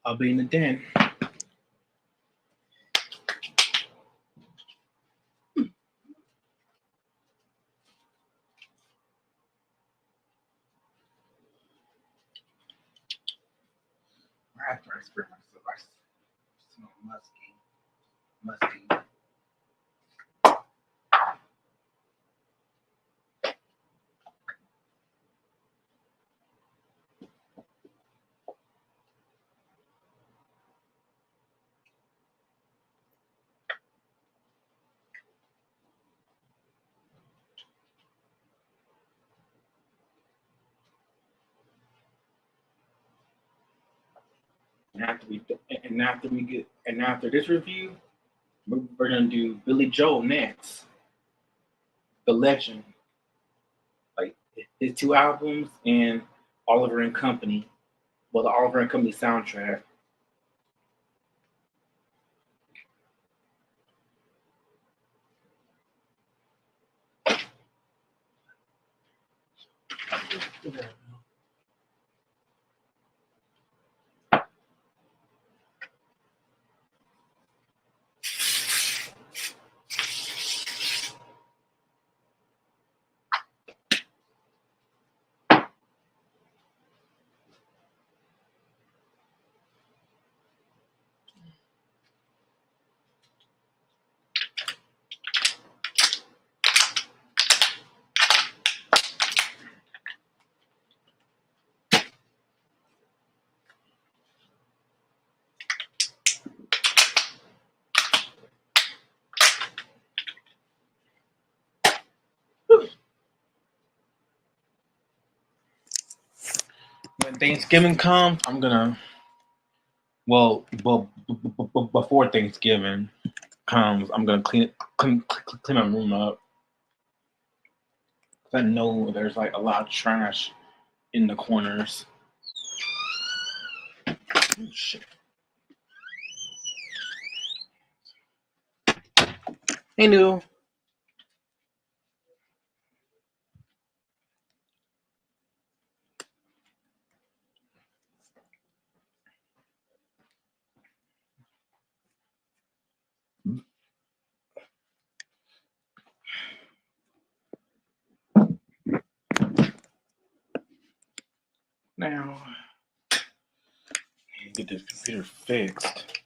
I'll be in the den. After I spray myself, I smell musty. And after this review, we're gonna do Billy Joel next, the legend, like his two albums and Oliver and Company. Well, the Oliver and Company soundtrack. When Thanksgiving comes, I'm gonna before Thanksgiving comes, I'm gonna clean my room up. I know there's like a lot of trash in the corners. Oh, shit. Hey, Noodle. Now, get this computer fixed.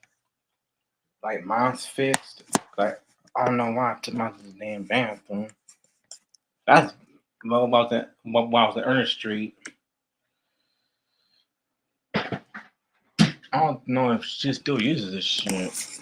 Like mine's fixed. Like I don't know why I took my damn bathroom. That's what about that. While I was at Ernest Street. I don't know if she still uses this shit.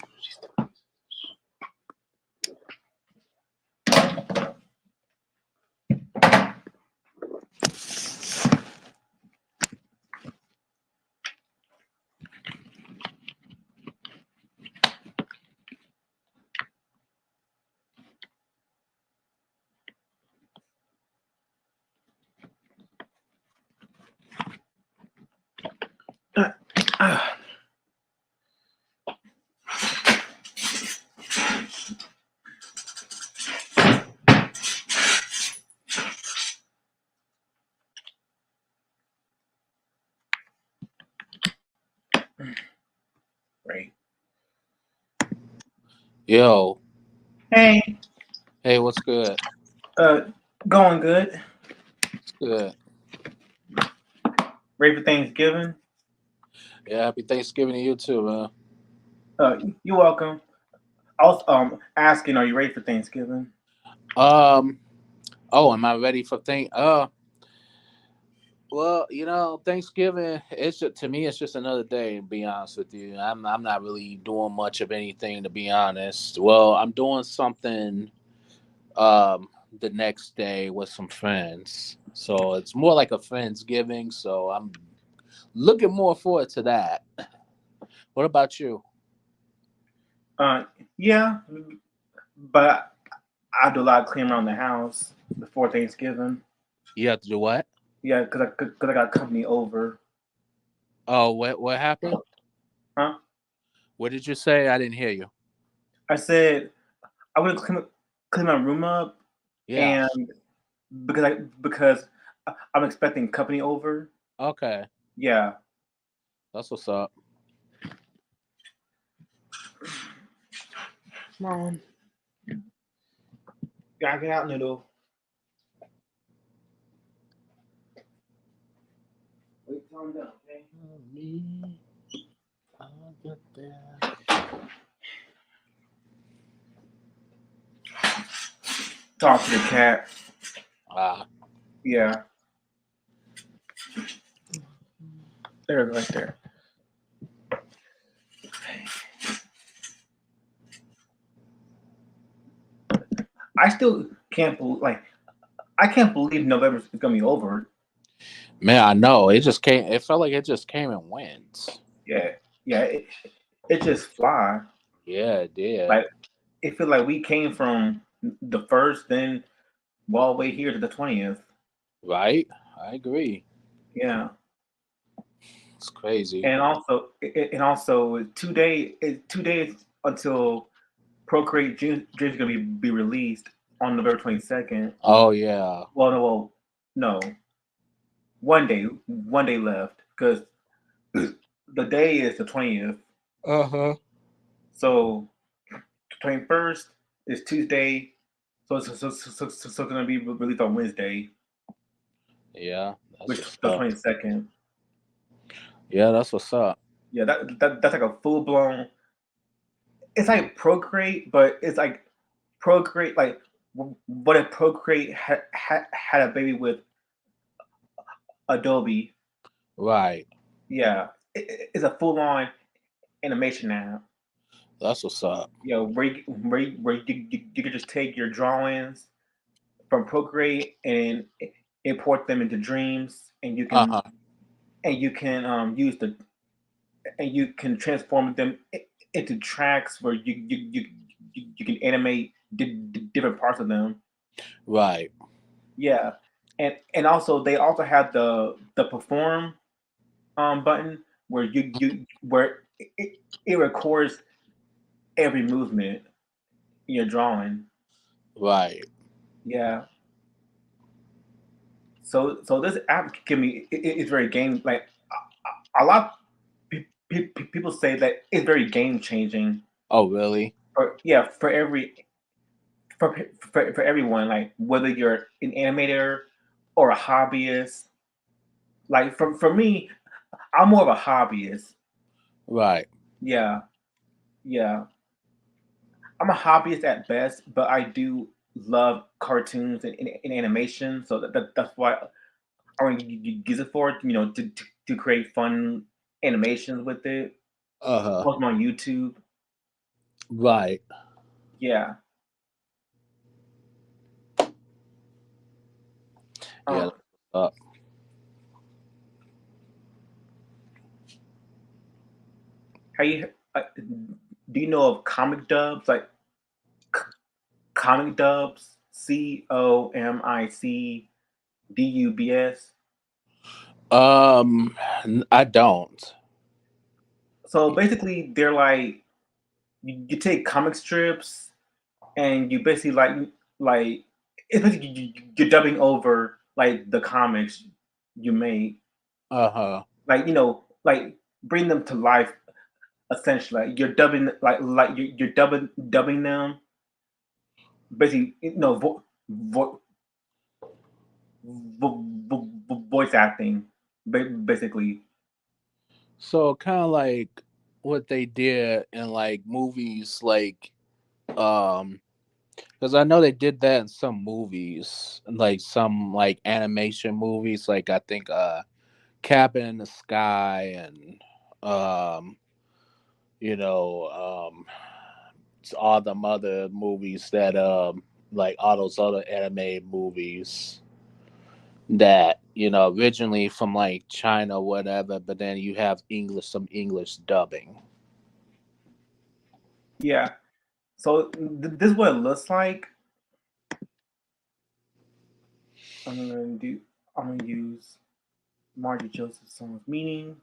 Right. Yo. Hey. Hey, what's good? Going good. It's good. Ready for Thanksgiving? Yeah, happy Thanksgiving to you too, man. You're welcome. I was asking, are you ready for Thanksgiving? Oh, am I ready for well, Thanksgiving, it's just, to me it's just another day, to be honest with you. I'm not really doing much of anything, to be honest. Well, I'm doing something the next day with some friends. So it's more like a Friendsgiving, so I'm looking more forward to that. What about you? Yeah, but I do a lot of cleaning around the house before Thanksgiving. You have to do what? Yeah, cause I got company over. Oh, what happened? Huh? What did you say? I didn't hear you. I said I'm gonna clean my room up, Yeah. and because I'm expecting company over. Okay. Yeah. That's what's up. Come on. Gotta get out, Noodle. Wait till I'm done, okay? Me, I'll get there. Talk to the cat. Ah, Yeah. There, right there. I still can't believe, I can't believe November is gonna be over. man, I know. It just came. It felt like it just came and went. Yeah, yeah. It just fly. Yeah, it did. Like it feel like we came from the first, then all the way here to the 20th. Right? I agree. Yeah, It's crazy. and also 2 days until Procreate June is gonna be released on November 22nd. Oh yeah. No, 1 day left because the day is the 20th. Uh-huh. So 21st is Tuesday. So it's gonna be released on Wednesday, Yeah, that's which what's the up. 22nd. Yeah, that's what's up. Yeah, that's like a full blown. It's like Procreate, but it's like Procreate like what if Procreate had a baby with Adobe? Right. Yeah, it's a full on animation now. That's what's up. You could just take your drawings from Procreate and import them into Dreams, and Uh-huh. you can use the and you can transform them into tracks where you can animate different parts of them. Right. Yeah, and also they also have the perform button where it records every movement in your drawing. Right. Yeah. So this app can be it's very game like a lot of people say that it's very game changing Oh, really? for for everyone, like whether you're an animator or a hobbyist. Like for me, I'm more of a hobbyist. Right. Yeah, yeah. I'm a hobbyist at best, but I do love cartoons and animation. So that's why I want to use it for, to create fun animations with it. Uh-huh. Post them on YouTube. Right. Yeah. Yeah. Um, That's what's up. how you do you know of comic dubs like c- comic dubs? COMICDUBS. I don't. So basically, they're like you take comic strips and you basically like it's basically you're dubbing over like the comics you made, Uh-huh. like like bring them to life. Essentially, like you're dubbing like you're dubbing them basically, voice acting, basically. So kind of like what they did in like movies like um because I know they did that in some movies, like some like animation movies, like I think Cabin in the Sky and um you know it's all the other movies that like all those other anime movies that originally from like China whatever, but then you have some English dubbing. Yeah. So this is what it looks like. I'm gonna do. I'm gonna use Margie Joseph's song's meaning.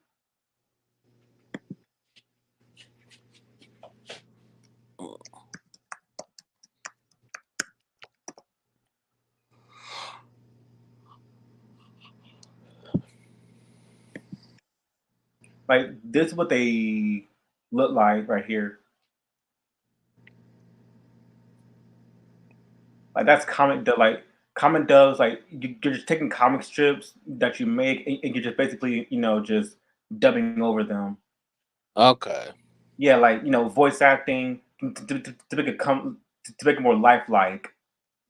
Like this is what they look like right here. Like that's comic dubs. Like you're just taking comic strips that you make, and you're just basically just dubbing over them. Okay. Yeah, like voice acting to make it to make it more lifelike.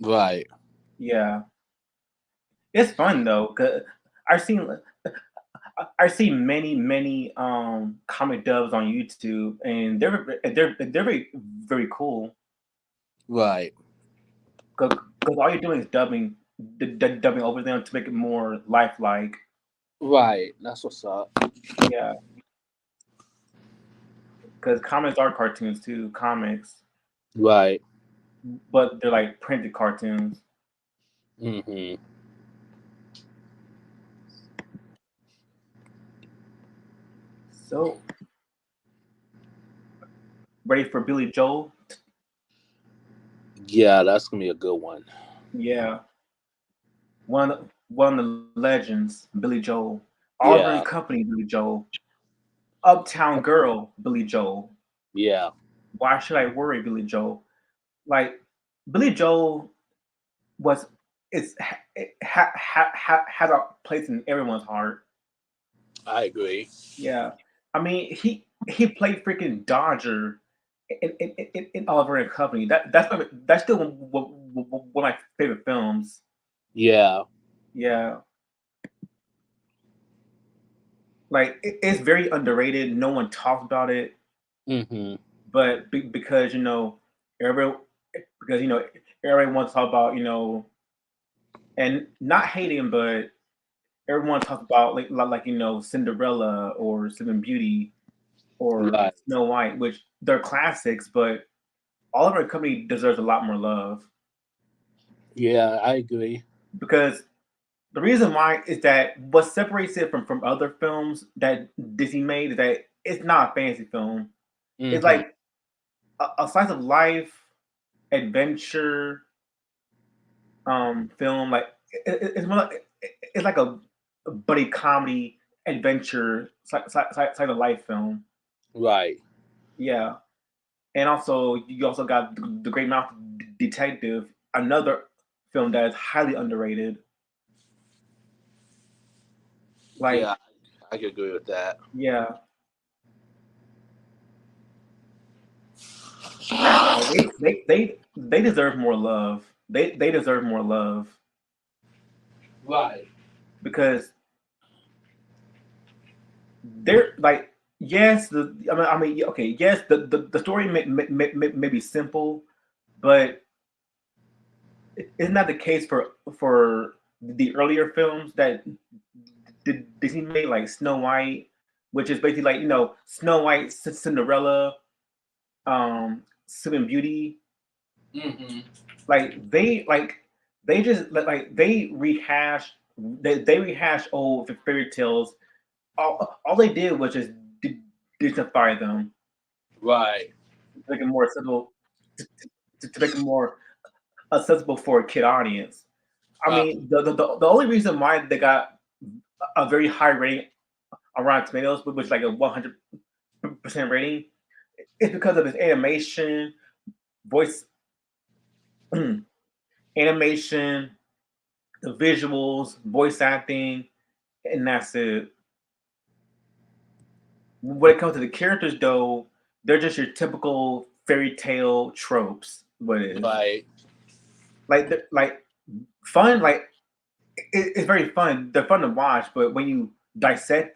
Right. Yeah, it's fun though. Cause I've seen I've seen many comic dubs on YouTube, and they're very cool. Right. Cause all you're doing is dubbing over them to make it more lifelike. Right. That's what's up. Yeah, because comics are cartoons too, comics, Right. but they're like printed cartoons. Hmm. So ready for Billy Joel? Yeah, that's gonna be a good one. Yeah, one of the legends, Billy Joel, Oliver and Yeah. Company, Billy Joel, Uptown Girl, Billy Joel. Yeah. Why should I worry, Billy Joel? Like Billy Joel was has a place in everyone's heart. I agree. Yeah, I mean he played freaking Dodger in Oliver and Company. That's still one of my favorite films. Yeah. Yeah, like it's very underrated. No one talks about it, Hmm. but because everybody because everybody wants to talk about and not hating, but everyone talks about like Cinderella or Sleeping Beauty or Right. Snow White, which they're classics, but Oliver and Company deserves a lot more love Yeah, I agree. because the reason why is that what separates it from other films that Disney made is that it's not a fantasy film. It's Hmm. like a slice of life adventure film. Like it's more like it's like a buddy comedy adventure side of life film. Right. Yeah, and also you also got the Great Mountain Detective, another film that is highly underrated. Like Yeah, I could agree with that. yeah, like they deserve more love. They deserve more love Right. because they're like yes okay yes the story may be simple, but isn't that the case for the earlier films that Disney made, like Snow White, which is basically like Snow White, Cinderella, Sleeping Beauty. Hmm. They just they rehash old fairy tales. All they did was just Disneyfy them Right. to make it more accessible to make it more accessible for a kid audience. I Uh, mean, the only reason why they got a very high rating on Rotten Tomatoes, which is like a 100% rating, is because of its animation, voice animation, the visuals, voice acting, and that's it. When it comes to the characters, though, they're just your typical fairy tale tropes. What it is right. like fun, like it's very fun. They're fun to watch, but when you dissect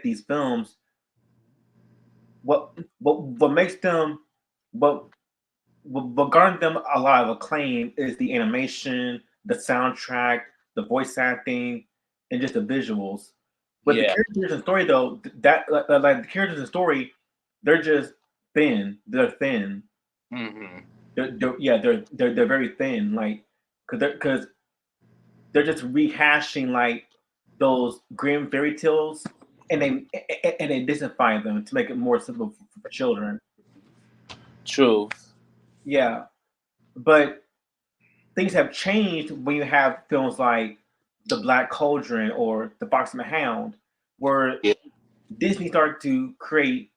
these films, what makes them what what garnered them a lot of acclaim is the animation, the soundtrack, the voice acting, and just the visuals. With the Yeah. characters and story, though, that like the characters and story, they're just thin. They're thin. Hmm. They're very thin. Like because they're just rehashing like those grim fairy tales, and they Disneyfy them to make it more simple for children. True. Yeah, but things have changed when you have films like The Black Cauldron or The Fox and the Hound, where Yeah. Disney started to create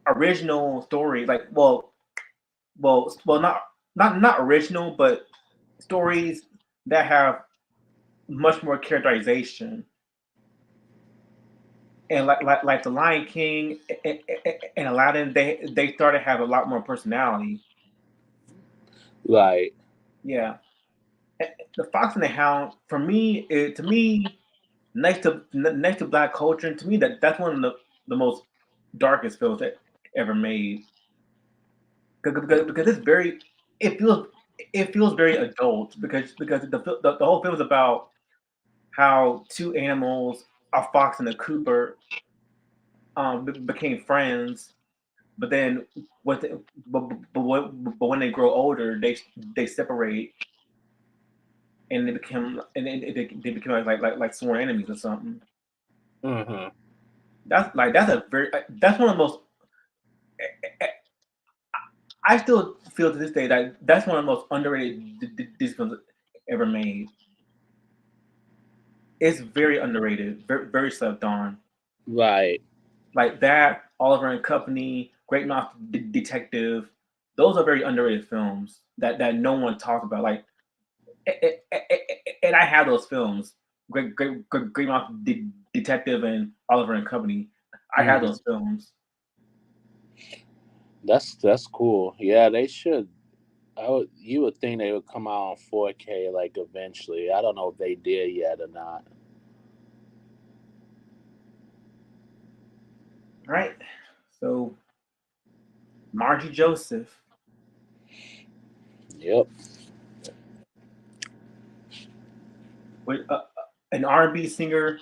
original stories. Like, not not original, but stories that have much more characterization. And like the Lion King and Aladdin, they started to have a lot more personality. Right. Yeah, the Fox and the Hound for me, to me, next to Black Culture, and to me that's one of the most darkest films that ever made because it's very it feels it feels very adult because the whole film is about how two animals, a fox and a cooper, became friends. But then, what? But when they grow older, they separate, and they become like sworn enemies or something. Mm-hmm. That's one of the most. I still feel to this day that that's one of the most underrated Disney films ever made. It's very underrated, very slept on. Right. Like that, Oliver and Company, Great Mouse Detective. Those are very underrated films that no one talks about. Like, and I have those films, Great Mouse Detective and Oliver and Company. I have Mm-hmm. those films. That's cool. Yeah, they should. You would think they would come out on 4K like eventually. I don't know if they did yet or not. Right. So Margie Joseph, Yep. with an R&B singer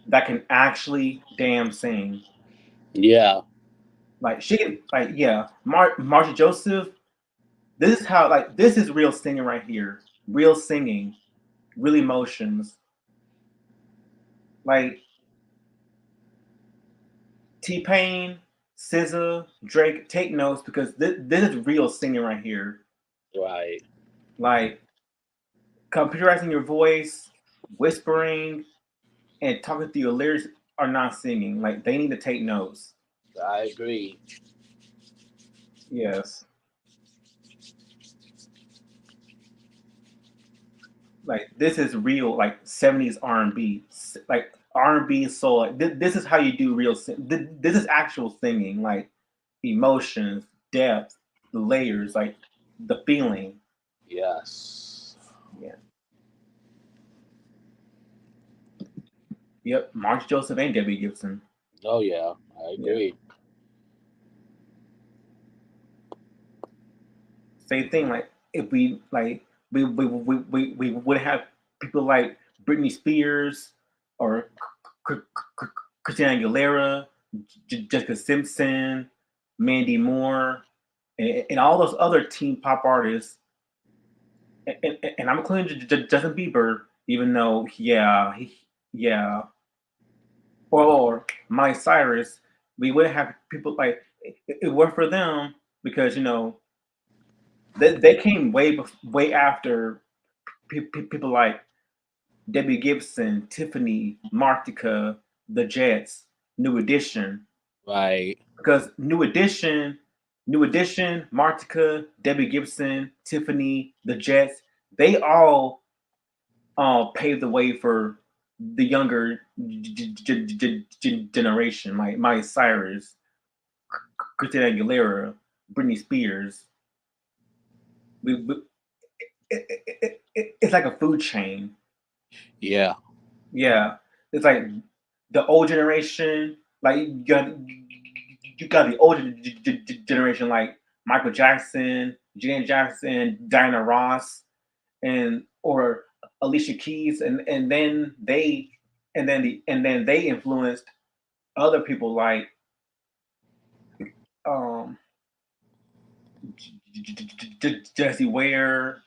that can actually damn sing. Yeah. Like she can, like yeah, Margie Joseph. This is how this is real singing right here. Real singing, real emotions. Like T Pain, SZA, Drake, take notes because this is real singing right here. Right. Like computerizing your voice, whispering, and talking through your lyrics are not singing. Like they need to take notes. I agree. Yes. Like this is real, like 70s R&B, like R&B soul. Like, this is how you do real. This is actual singing, like emotions, depth, the layers, like the feeling. Yes. Yeah. Yep. Mark Joseph and Debbie Gibson. Oh yeah, I Yeah. agree. Same thing. Like if we like we would have people like Britney Spears or Christina Aguilera, Jessica Simpson, Mandy Moore, and all those other teen pop artists. And I'm including Justin Bieber, even though yeah, or Miley Cyrus, we would have people like it worked for them because they came way after people like Debbie Gibson, Tiffany, Martika, The Jets, New Edition. Right. Because New Edition, Martika, Debbie Gibson, Tiffany, The Jets, they all paved the way for the younger generation, like Miley Cyrus, Christina Aguilera, Britney Spears. We it's like a food chain. Yeah. Yeah, it's like the old generation, like you got the older generation, like Michael Jackson, Janet Jackson, Diana Ross, and or Alicia Keys, and then they influenced other people like um, Jessie Ware,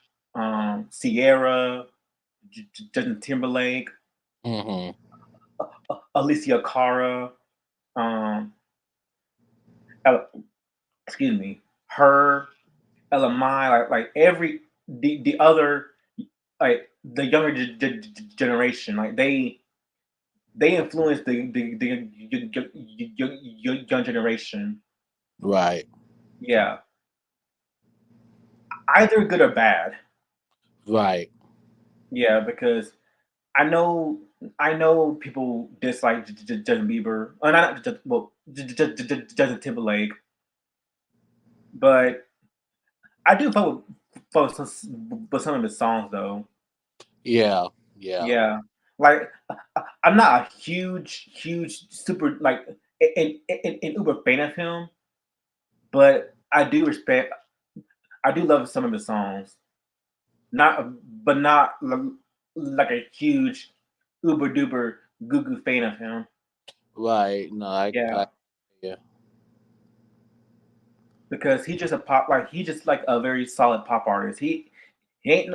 Sierra, Justin Timberlake, Mm-hmm. Alicia Cara, um, excuse me, her, Ella Mai, like every the other like the younger generation, like they influenced the young generation. Right. Yeah, either good or bad. Right. Yeah, because I know I know people dislike Justin Bieber, or not well, Justin Timberlake, but I do fuck with some of his songs though. Yeah. Yeah. Yeah, like I'm not a huge, super like an uber fan of him, but I do respect. I do love some of his songs. Not, but not like a huge uber duper goo goo fan of him. Right. No, Yeah, yeah. because he's just a pop like he's just like a very solid pop artist. He ain't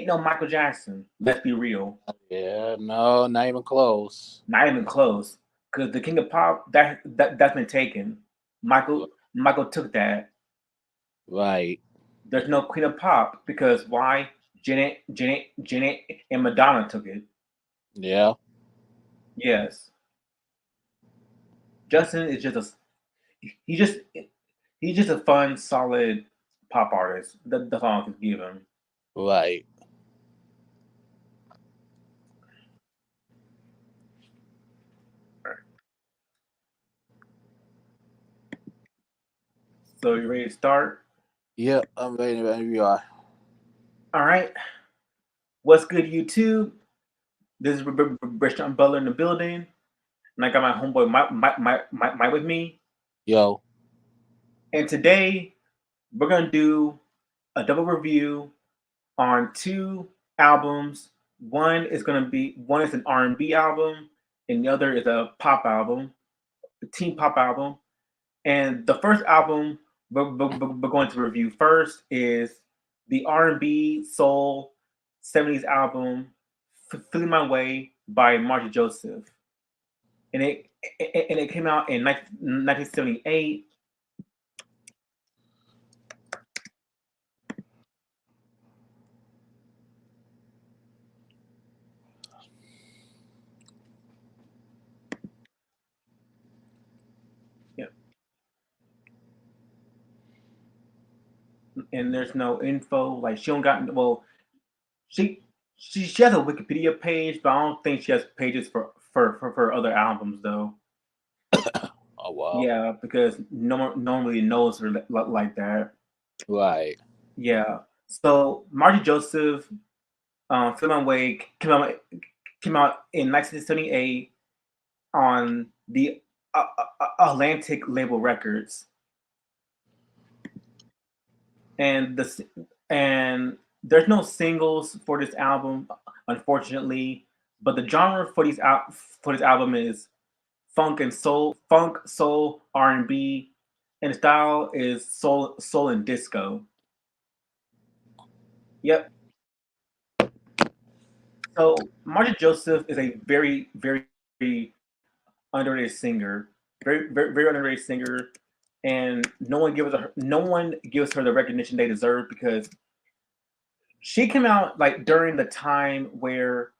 no Michael Jackson. Let's be real. Yeah. No, not even close. Not even close. Because the king of pop that's been taken. Michael took that. Right. There's no queen of pop because why? Janet, and Madonna took it. Yeah. Yes, Justin is just a he just he's just a fun, solid pop artist. That's all I can give him. Right. So you ready to start? Yep. I'm ready. Ready you are. All right. What's good, YouTube? This is Brishon Butler in the building, and I got my homeboy Mike with me. Yo. And today we're gonna do a double review on two albums. One is an R&B album, and the other is a pop album, a teen pop album. And the first album we're going to review first is the R&B soul 70s album "Feeling My Way" by Margie Joseph, and it came out in 1978. Yeah, and there's no info. Like she don't got well. She she has a Wikipedia page, but I don't think she has pages for other albums though. Oh wow. Yeah, because no one really knows her like that. Right. Yeah. So Margie Joseph, Feel My Way came out in 1978 on the Atlantic label records, and and there's no singles for this album, unfortunately. But the genre for this album is funk, soul, R&B, and the style is soul and disco. Yep. So Margie Joseph is a very underrated singer, very underrated singer, and no one gives her the recognition they deserve because she came out like during the time where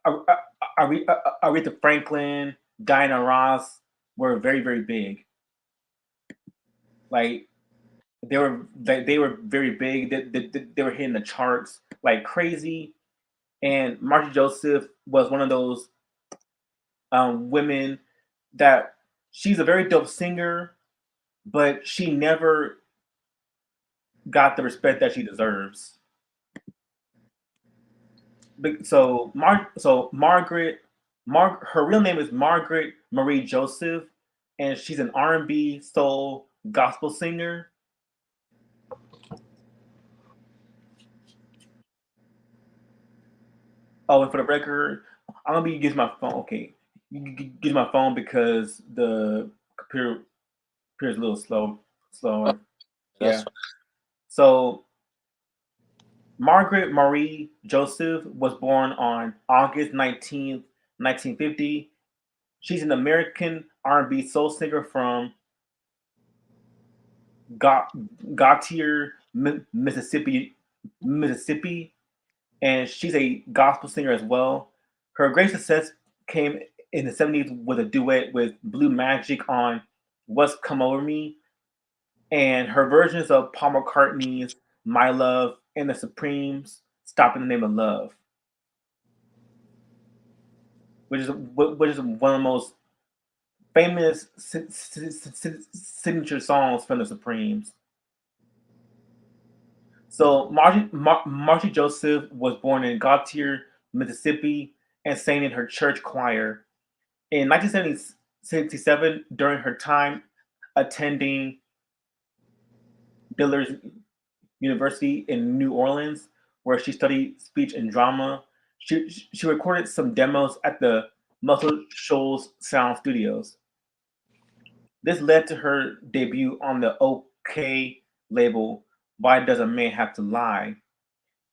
Aretha Franklin, Diana Ross were very big. Like they were very big. They were hitting the charts like crazy. And Margie Joseph was one of those women that she's a very dope singer, but she never got the respect that she deserves. Her real name is Margaret Marie Joseph, and she's an R&B soul gospel singer. Oh, and for the record, I'm gonna be using my phone. Okay, use my phone because the computer appears a little Oh, slower. that's Yeah. So Margaret Marie Joseph was born on August 19th, 1950. She's an American R&B soul singer from Gautier, Mississippi, and she's a gospel singer as well. Her great success came in the 70s with a duet with Blue Magic on "What's Come Over Me," and her versions of Paul McCartney's My Love, and the Supremes, Stop in the Name of Love, which is one of the most famous signature songs from the Supremes. So Margie Joseph was born in Gautier, Mississippi, and sang in her church choir. In 1967, during her time attending Dillard University in New Orleans, where she studied speech and drama, she recorded some demos at the Muscle Shoals Sound Studios. This led to her debut on the OK label, Why Does a Man Have to Lie?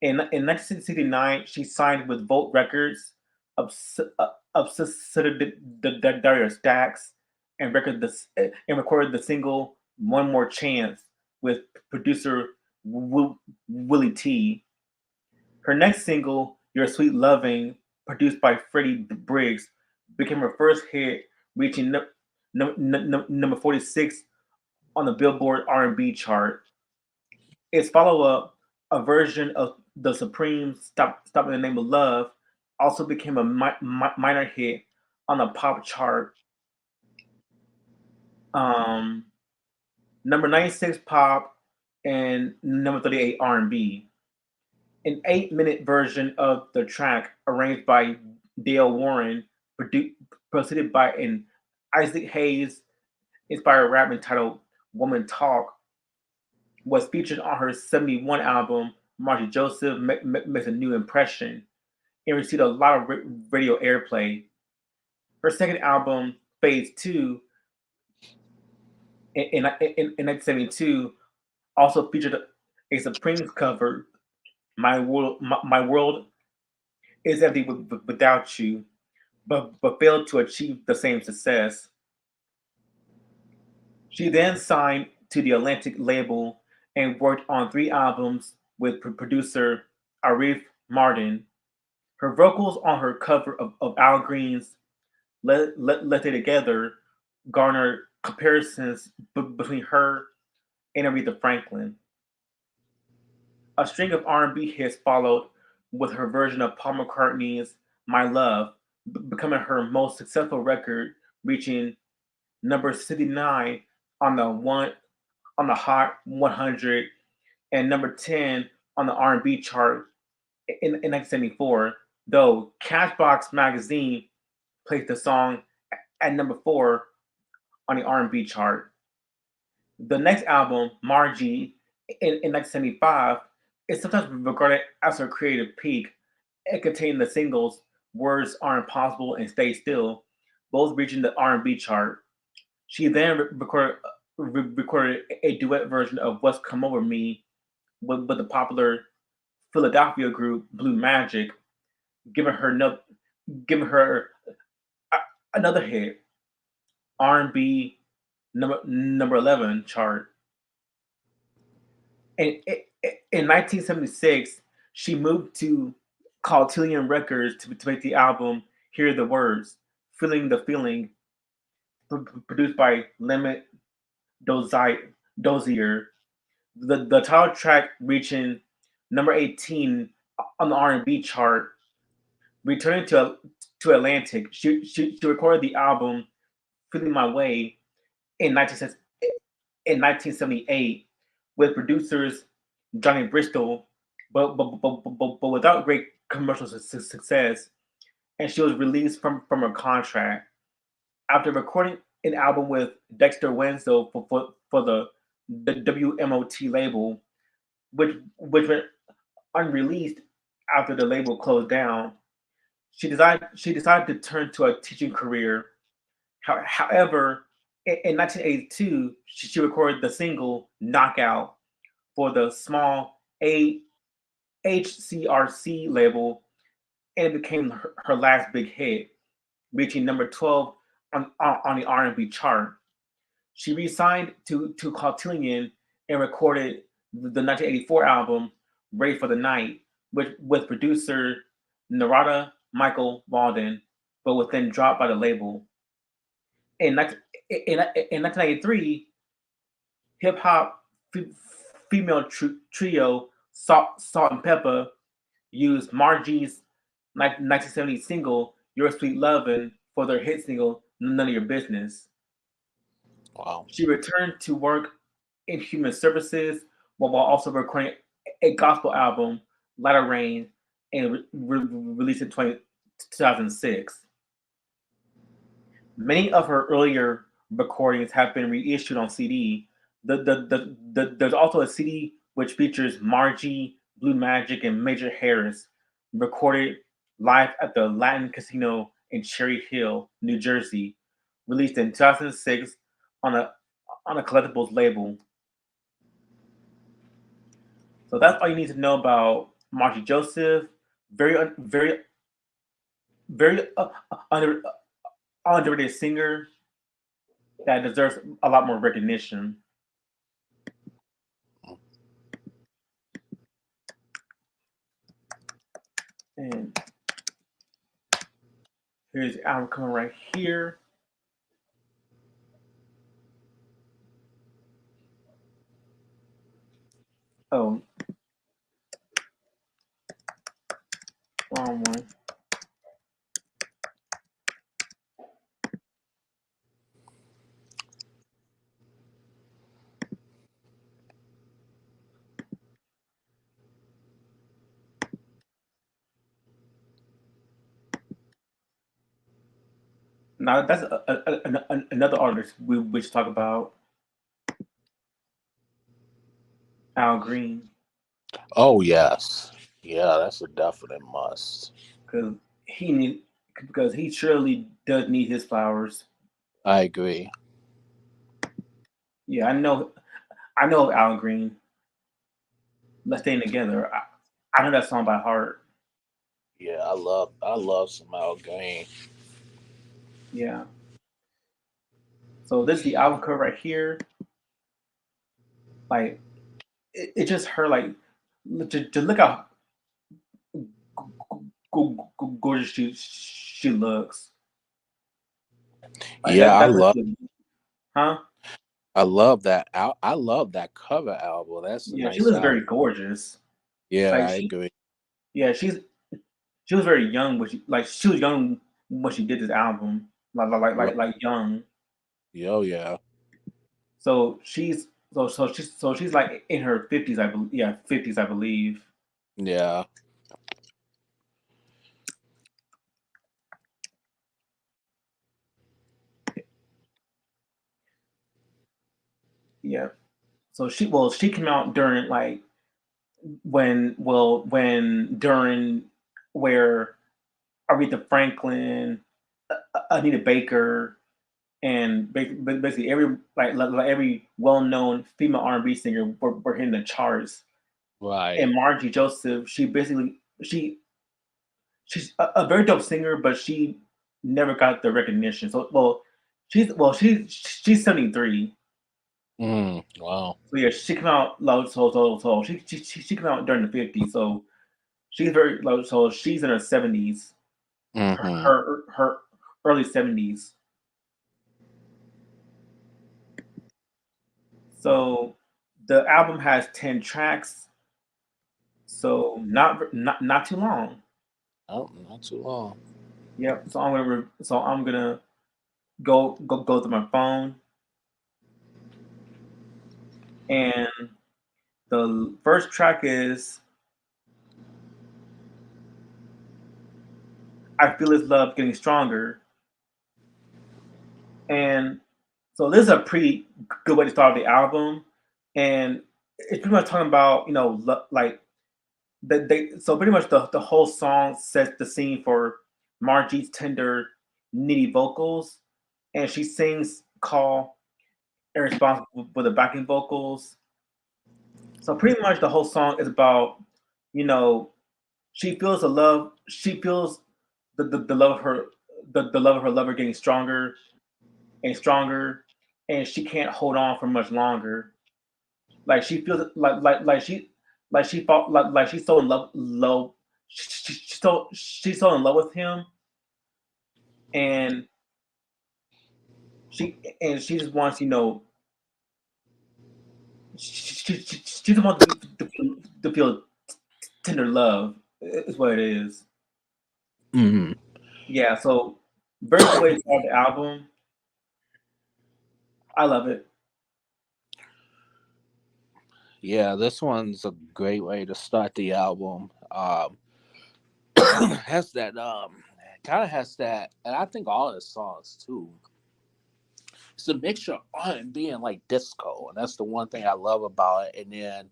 In 1969, she signed with Volt Records of Dario Stacks and recorded the single "One More Chance" with producer Willie T. Her next single, "Your Sweet Loving," produced by Freddie Briggs, became her first hit, reaching number 46 on the Billboard R&B chart. Its follow-up, a version of the Supremes' "Stop in the Name of Love," also became a minor hit on the pop chart. Um, Number 96 pop and number 38 R&B. An 8-minute version of the track, arranged by Dale Warren, preceded by an Isaac Hayes inspired rap entitled "Woman Talk," was featured on her '71 album. Margie Joseph makes a new impression and received a lot of radio airplay. Her second album, Phase 2, in 1972, also featured a Supremes cover, My World Is Empty Without You, but failed to achieve the same success. She then signed to the Atlantic label and worked on 3 albums with producer Arif Mardin. Her vocals on her cover of Al Green's Let It Together garnered comparisons between her and Aretha Franklin. A string of R&B hits followed, with her version of Paul McCartney's "My Love" becoming her most successful record, reaching number 69 on the Hot 100 and number 10 on the R&B chart in 1974. Though Cashbox magazine placed the song at number 4 on the R&B chart. The next album, Margie, in 1975, is sometimes regarded as her creative peak. It contained the singles "Words Are Impossible" and "Stay Still," both reaching the R&B chart. She then recorded a duet version of "What's Come Over Me" with the popular Philadelphia group Blue Magic, giving her another hit, R&B number 11 chart. And in 1976, she moved to Caltillion Records to make the album "Hear the Words," "Feeling the Feeling," produced by Limit Dozier. The title track reaching number 18 on the R&B chart. Returning to Atlantic, she recorded the album "Feeling My Way" in 1978 with producers Johnny Bristol, but without great commercial success, and she was released from her contract. After recording an album with Dexter Wenzel for the WMOT label, which went unreleased after the label closed down, she decided to turn to a teaching career. However, in 1982, she recorded the single "Knockout" for the small HCRC label, and it became her last big hit, reaching number 12 on the R&B chart. She re-signed to Caltillion and recorded the 1984 album "Ready for the Night" with producer Narada Michael Walden, but was then dropped by the label. In 1993, hip hop female trio Salt and Pepper used Margie's 1970 single "Your Sweet Lovin'" for their hit single "None of Your Business." Wow. She returned to work in human services while also recording a gospel album, "Latter Rain," and released in 2006. Many of her earlier recordings have been reissued on CD. There's also a CD which features Margie, Blue Magic, and Major Harris recorded live at the Latin Casino in Cherry Hill, New Jersey, released in 2006 on a collectibles label. So that's all you need to know about Margie Joseph. Very, very underrated singer that deserves a lot more recognition. And here's the album coming right here. Oh, wrong one. Now that's another artist we should talk about, Al Green, Oh yes, yeah, that's a definite must. because he need because he surely does need his flowers. I agree. Yeah, I know of Al Green. Let's Stay Together. I know that song by heart. Yeah, I love some Al Green. Yeah. So this is the album cover right here. Like it just her like just look how gorgeous she looks. Like Yeah, that's what she, huh? I love that. I love that cover album. That's a Yeah, she nice looks very album. gorgeous. Yeah, Like I agree. yeah, she was very young, but she was young when she did this album, Right. like young. Yo, yeah, So she's like in her 50s, I believe. Yeah, 50s, I believe. yeah. Yeah. So she came out during like when during where Aretha Franklin, Anita Baker, and basically every like every well known female R&B singer were hitting the charts. Right. And Margie Joseph, she's a very dope singer, but she never got the recognition. So she's 73. Wow. So yeah, she came out low. So she came out during the 50s. So she's very low. So she's in her 70s. Mm-hmm. Her early 70s. So the album has 10 tracks. So not too long. Oh, not too long. Yep. So I'm gonna go through my phone, and the first track is "I Feel His Love Getting Stronger," and so this is a pretty good way to start the album, and it's pretty much talking about like so pretty much the whole song sets the scene for Margie's tender, needy vocals, and she sings "Call" in response with the backing vocals. So pretty much the whole song is about, you know, she feels the love, she feels the love of her the love of her lover getting stronger and stronger, and she can't hold on for much longer. Like she feels like she felt like she's so in love she's so in love with him, and she just wants she's the one to feel tender love is what it is. Hmm. Yeah, so very good way to start the album. I love it. Yeah, this one's a great way to start the album. Has that kind of has that, and I think all his songs too. It's a mixture of R&B and like disco, and that's the one thing I love about it. And then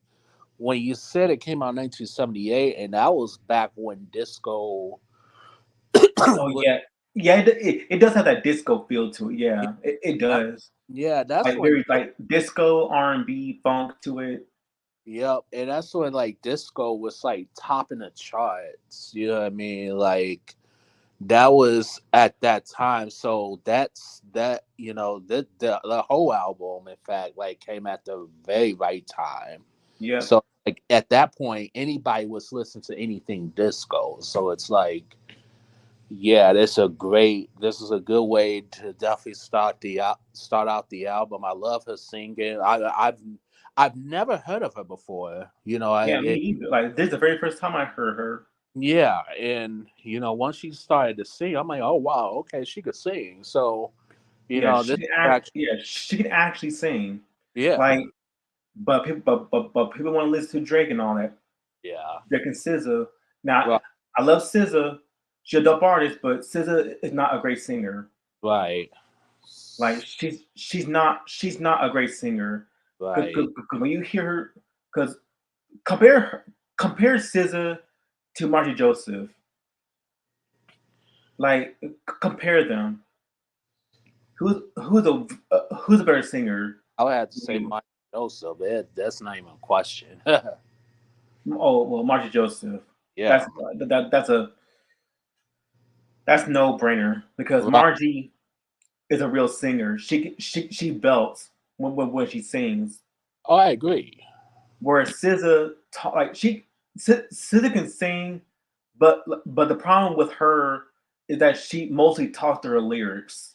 when you said it came out in 1978, and that was back when disco Oh was, yeah, yeah. It does have that disco feel to it. Yeah, it that, does. yeah, that's Like when, very like disco R&B funk to it. yep, and that's when like disco was like topping the charts. You know what I mean? Like that was at that time. So that's that. You know, the whole album, in fact, like came at the very right time. Yep. So like at that point, anybody was listening to anything disco. So it's like, yeah, this is a good way to definitely start out the album. I love her singing. I've never heard of her before. You know, Yeah, me either. Like this is the very first time I heard her. yeah, and you know, once she started to sing, I'm like, oh wow, okay, she could sing. So you Yeah, know, this actually, she can actually sing. yeah, Like, but people want to listen to Drake and all that. yeah, Drake and SZA. Now, right, I love SZA. She's a dope artist, but SZA is not a great singer. right, Like she's not a great singer. Because right. when you hear her, because compare compare SZA to Margie Joseph. Like compare them. Who's a better singer? I would have to say You. Mike Joseph. That's not even a question. Oh well, Margie Joseph. Yeah, That's that's no brainer because right. Margie is a real singer. She belts when she sings. Oh, I agree. Whereas SZA, like SZA can sing, but the problem with her is that she mostly talks to her lyrics,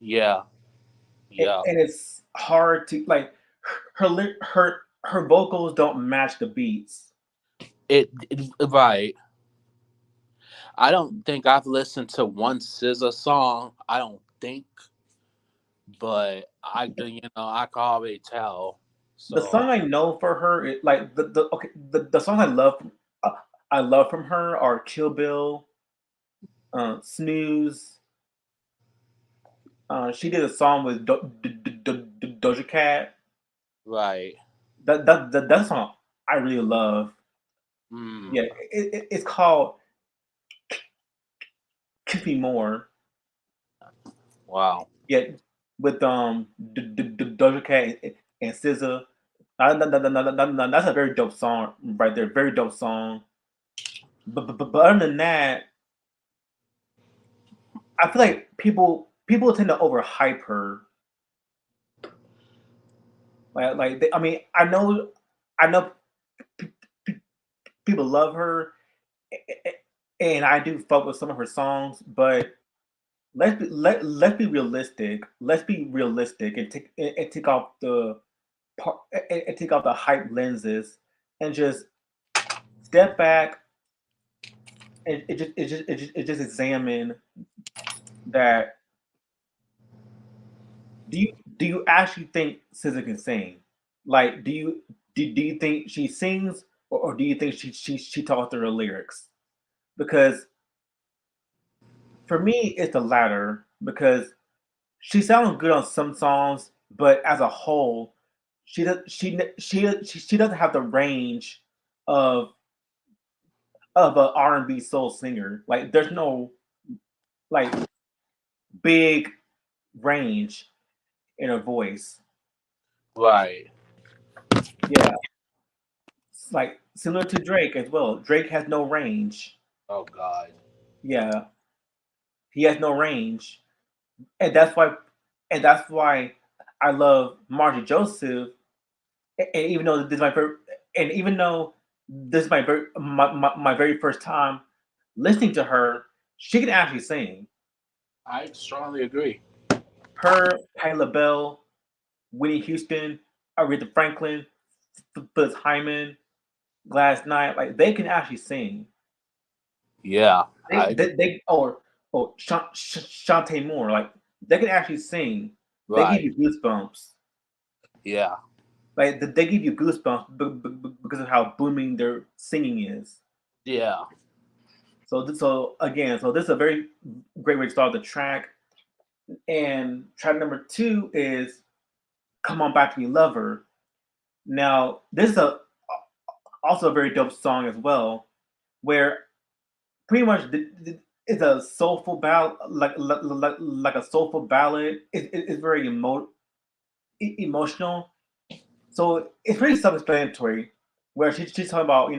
Yeah, yeah. and it's hard to like her vocals don't match the beats. Right. I don't think I've listened to one SZA song. I don't think, but you know, I can already tell. The So, song I know for her, like the song uh, I love from her are Kill Bill, Snooze. She did a song with Doja Cat. right. That song I really love. Mm, Yeah, it's called "Kiss Me More." wow. Yeah, with Doja Cat and SZA. That's a very dope song right there. Very dope song. But other than that, I feel like people tend to overhype her. I mean, I know people love her, and I do fuck with some of her songs, but let's be realistic. Let's be realistic and take off and take off the hype lenses and just step back and it just examine that. Do you actually think SZA can sing? Like, do you think she sings, or do you think she talks through her lyrics? Because for me, it's the latter. Because she sounds good on some songs, but as a whole, she doesn't have the range of a R&B soul singer. Like, there's no like big range in her voice. Right. Yeah, it's like similar to Drake as well. Drake has no range. Oh God. Yeah, he has no range, and that's why I love Margie Joseph. And even though this is my first, and even though this is my very first time listening to her, she can actually sing. I strongly agree. Her, Patti LaBelle, Whitney Houston, Aretha Franklin. Fuzz Hyman, Gladys Knight, like they can actually sing. Yeah, They or Shantae Moore, like they can actually sing. They give right. you goosebumps. Yeah, Like they give you goosebumps because of how booming their singing is. yeah, So again, so this is a very great way to start the track. And track number 2 is "Come On Back to Me, Lover." Now this is also a very dope song as well, where pretty much it's a soulful ballad, like a soulful ballad. It's very emotional. So it's pretty self-explanatory. Where she's talking about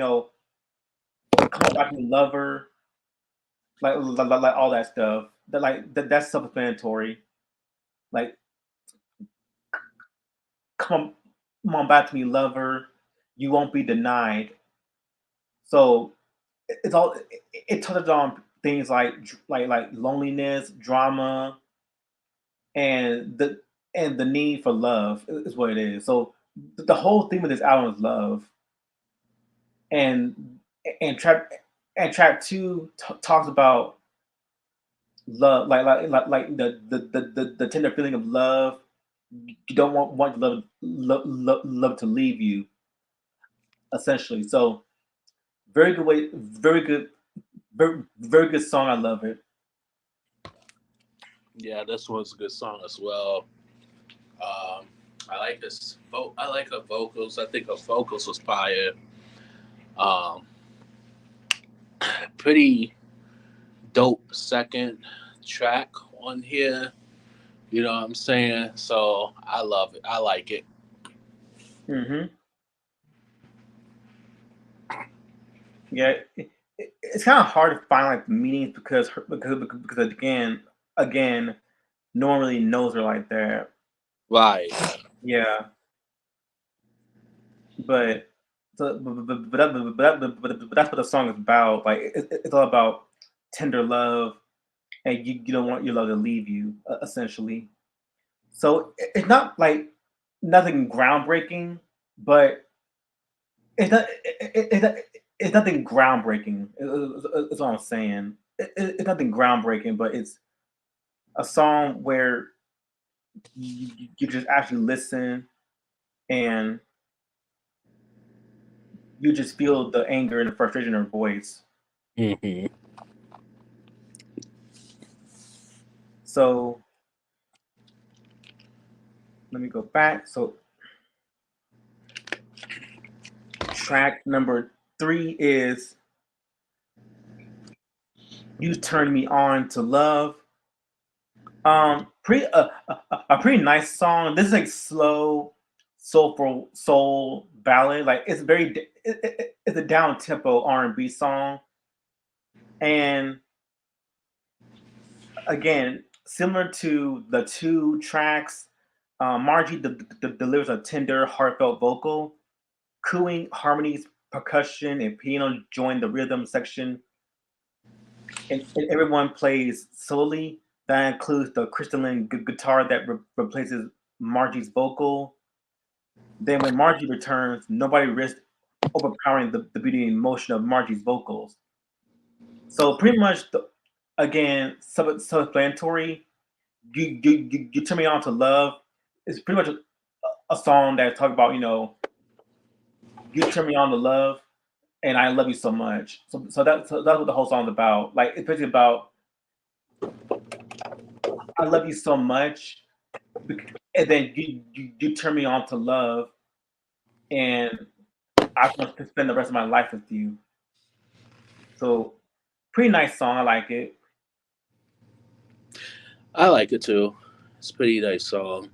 come on back to me, lover, like all that stuff. That's self-explanatory. Like come on back to me, lover. You won't be denied. So it's all it touches on things like loneliness, drama, and the need for love is what it is. So the whole theme of this album is love, and and track 2 talks about love, like the tender feeling of love. You don't want love to leave you, essentially. So very good way, very good, very good song. I love it. yeah. This one's a good song as well. Um, I like this. I like her vocals. I think her vocals was fire. Um, pretty dope second track on here. You know what I'm saying? So I love it. I like it. Hmm. Yeah, it's kind of hard to find like the meanings because again, no one really knows her like that. Right. Yeah, but so but that's what the song is about. Like it's all about tender love, and you don't want your love to leave you, essentially. So it's not like nothing groundbreaking, but it's not it's nothing groundbreaking. Is what I'm saying. It's nothing groundbreaking, but it's a song where you just actually listen and you just feel the anger and the frustration in her voice. Hmm. So let me go back. So track number 3 is "You Turn Me On to Love." Pretty a pretty nice song. This is like slow, soulful soul ballad. Like it's a down tempo R&B song, and again, similar to the 2 tracks, Margie delivers a tender, heartfelt vocal. Cooing harmonies, percussion, and piano join the rhythm section, and everyone plays solely. That includes the crystalline guitar that replaces Margie's vocal. Then, when Margie returns, nobody risks overpowering the beauty and emotion of Margie's vocals. So, pretty much, again, self-explanatory. You turn me on to love. It's pretty much a song that talks about you turn me on to love, and I love you so much. So that's what the whole song's about. Like it's basically about I love you so much, and then you turn me on to love, and I want to spend the rest of my life with you. So pretty nice song. I like it. I like it too. It's a pretty nice song.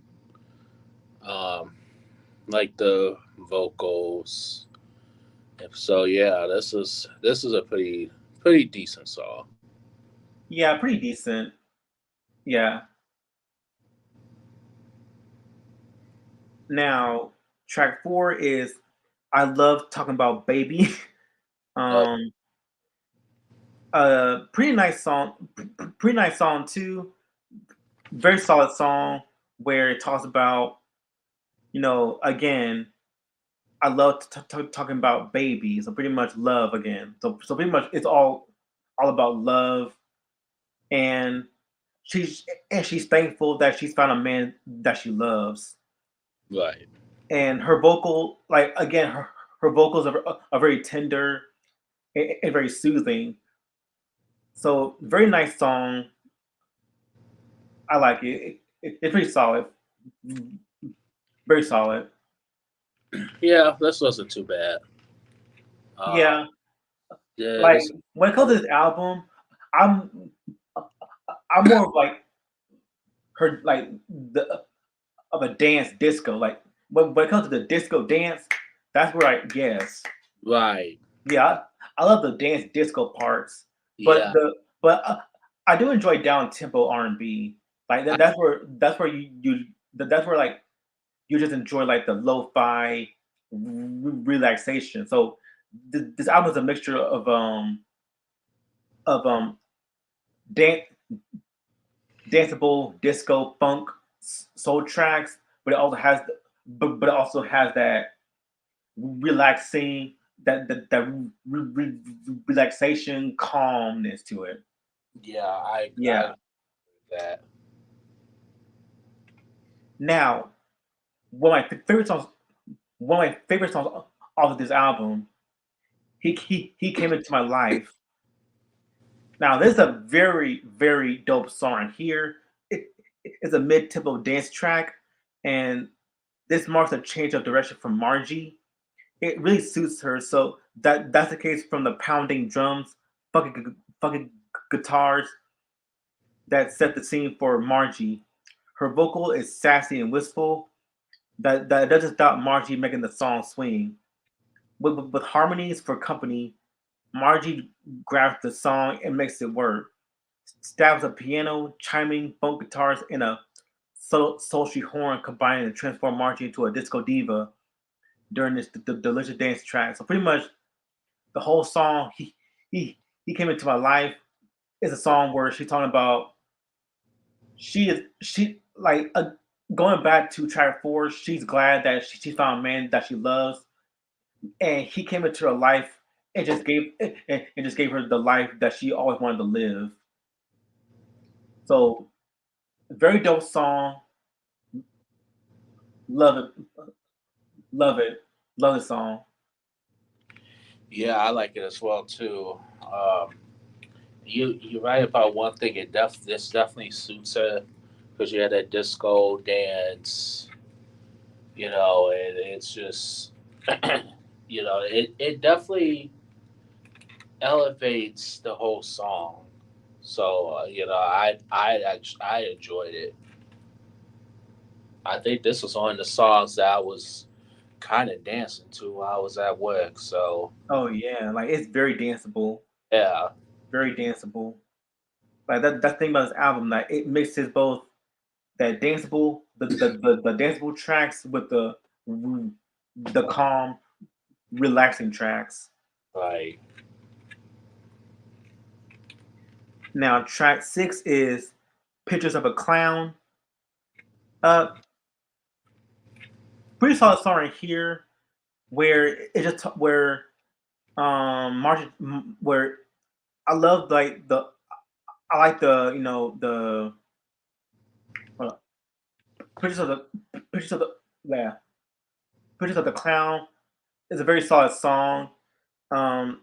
Um, like the vocals. So yeah, this is a pretty decent song. Yeah, pretty decent. Yeah. Now track 4 is I love talking about baby. Uh, um, pretty nice song. Pretty nice song too. Very solid song where it talks about again I love talking about babies. So pretty much love again. So pretty much it's all about love, and she's she's thankful that she's found a man that she loves. Right. And her vocal, like again, her vocals are very tender and very soothing. So very nice song. I like it. It's pretty solid. Very solid. Yeah, this wasn't too bad. Uh, Yeah, yeah, like this. when it comes to this album, I'm I'm more of like her like the of a dance disco. Like when it comes to the disco dance, that's where I guess. Right. Yeah, I love the dance disco parts, but Yeah. I do enjoy down tempo R&B. Like I, that's where that's where like you just enjoy like the lo-fi relaxation. So this album is a mixture of dan- danceable disco funk soul tracks, but it also has but it also has that relaxing that relaxation calmness to it. yeah, I Yeah. agree with that. Now, one of my favorite songs, one of my favorite songs off of this album, he came into my life. Now, this is a very dope song here. It's a mid-tempo dance track, and this marks a change of direction from Margie. It really suits her. So that's the case from the pounding drums, fucking guitars that set the scene for Margie. Her vocal is sassy and wistful. That doesn't stop Margie making the song swing. With harmonies for company, Margie grabs the song and makes it work. Stabs a piano, chiming funk guitars, and a sultry horn combining to transform Margie into a disco diva during this the delicious dance track. So pretty much the whole song, he he came into my life is a song where she's talking about she like going back to track four. She's glad that she found a man that she loves, and he came into her life and just gave her the life that she always wanted to live. So very dope song. Love it, love it, love the song. Yeah, I like it as well too. You're right about one thing. This definitely suits her because you had that disco dance, and it's just, it definitely elevates the whole song. So I enjoyed it. I think this was one of the songs that I was kind of dancing to while I was at work. So Oh yeah, like it's very danceable, yeah, very danceable. Like that thing about this album, like it mixes both that danceable, the danceable tracks with the calm, relaxing tracks. like Now, track six is "Pictures of a Clown." Uh, pretty solid song right here, where it just where March where I love like the I like the the uh, pictures of the pictures of the yeah, pictures of the clown is a very solid song. Um,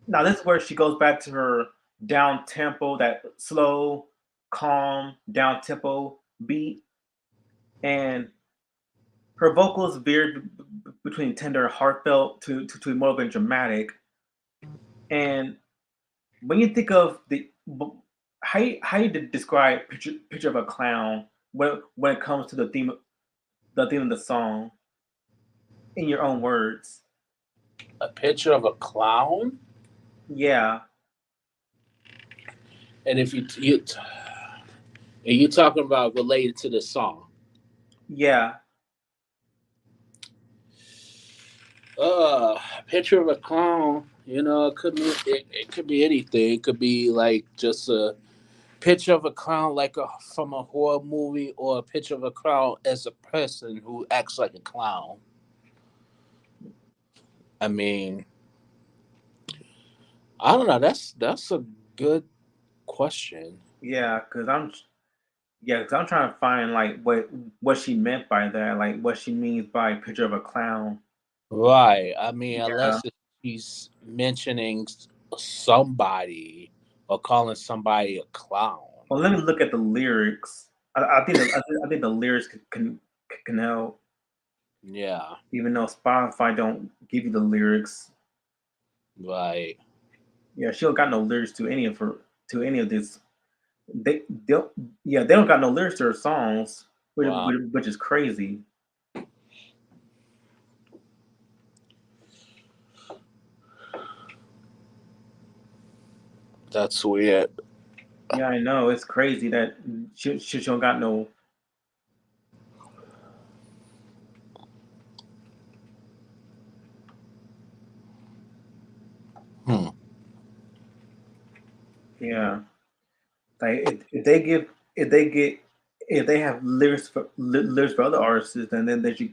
Now this is where she goes back to her down tempo, that slow, calm, down tempo beat, and her vocals veered between tender and heartfelt to more than dramatic. And when you think of how you describe picture of a clown when it comes to the theme of the song in your own words, a picture of a clown. yeah, And if and you talking about related to the song, yeah, picture of a clown. It could be anything. It could be like just a picture of a clown, like from a horror movie, or a picture of a clown as a person who acts like a clown. I mean, I don't know. That's a good question. Yeah, cause I'm trying to find like what she meant by that, like what she means by picture of a clown. Right. I mean, Yeah. unless she's mentioning somebody or calling somebody a clown. Well, let me look at the lyrics. I think the lyrics can help, Yeah. even though Spotify don't give you the lyrics. Right. Yeah, she don't got no lyrics to any of this. They yeah, they don't got no lyrics to her songs, Wow. which is crazy. That's weird. Yeah, I know it's crazy that she don't got no. Hmm. Yeah, like if they give if they get if they have lyrics for other artists, then they should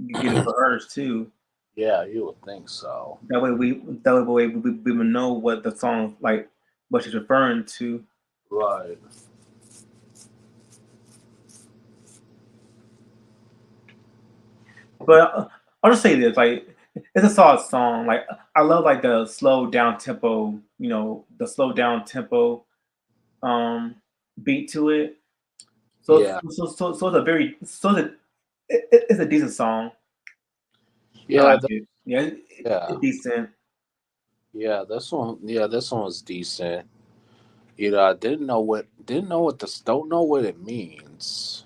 get it for hers too. Yeah, you would think so. That way we would know what the song like what she's referring to. Right. But I'll just say this: like it's a solid song. Like I love like the slow down tempo. You know, the slow down tempo um beat to it. Yeah. So it's a very it's a decent song. I Yeah. like it. Yeah, Yeah. it's decent. Yeah. This one. Yeah. This one was decent. You know, I didn't know what this don't know what it means,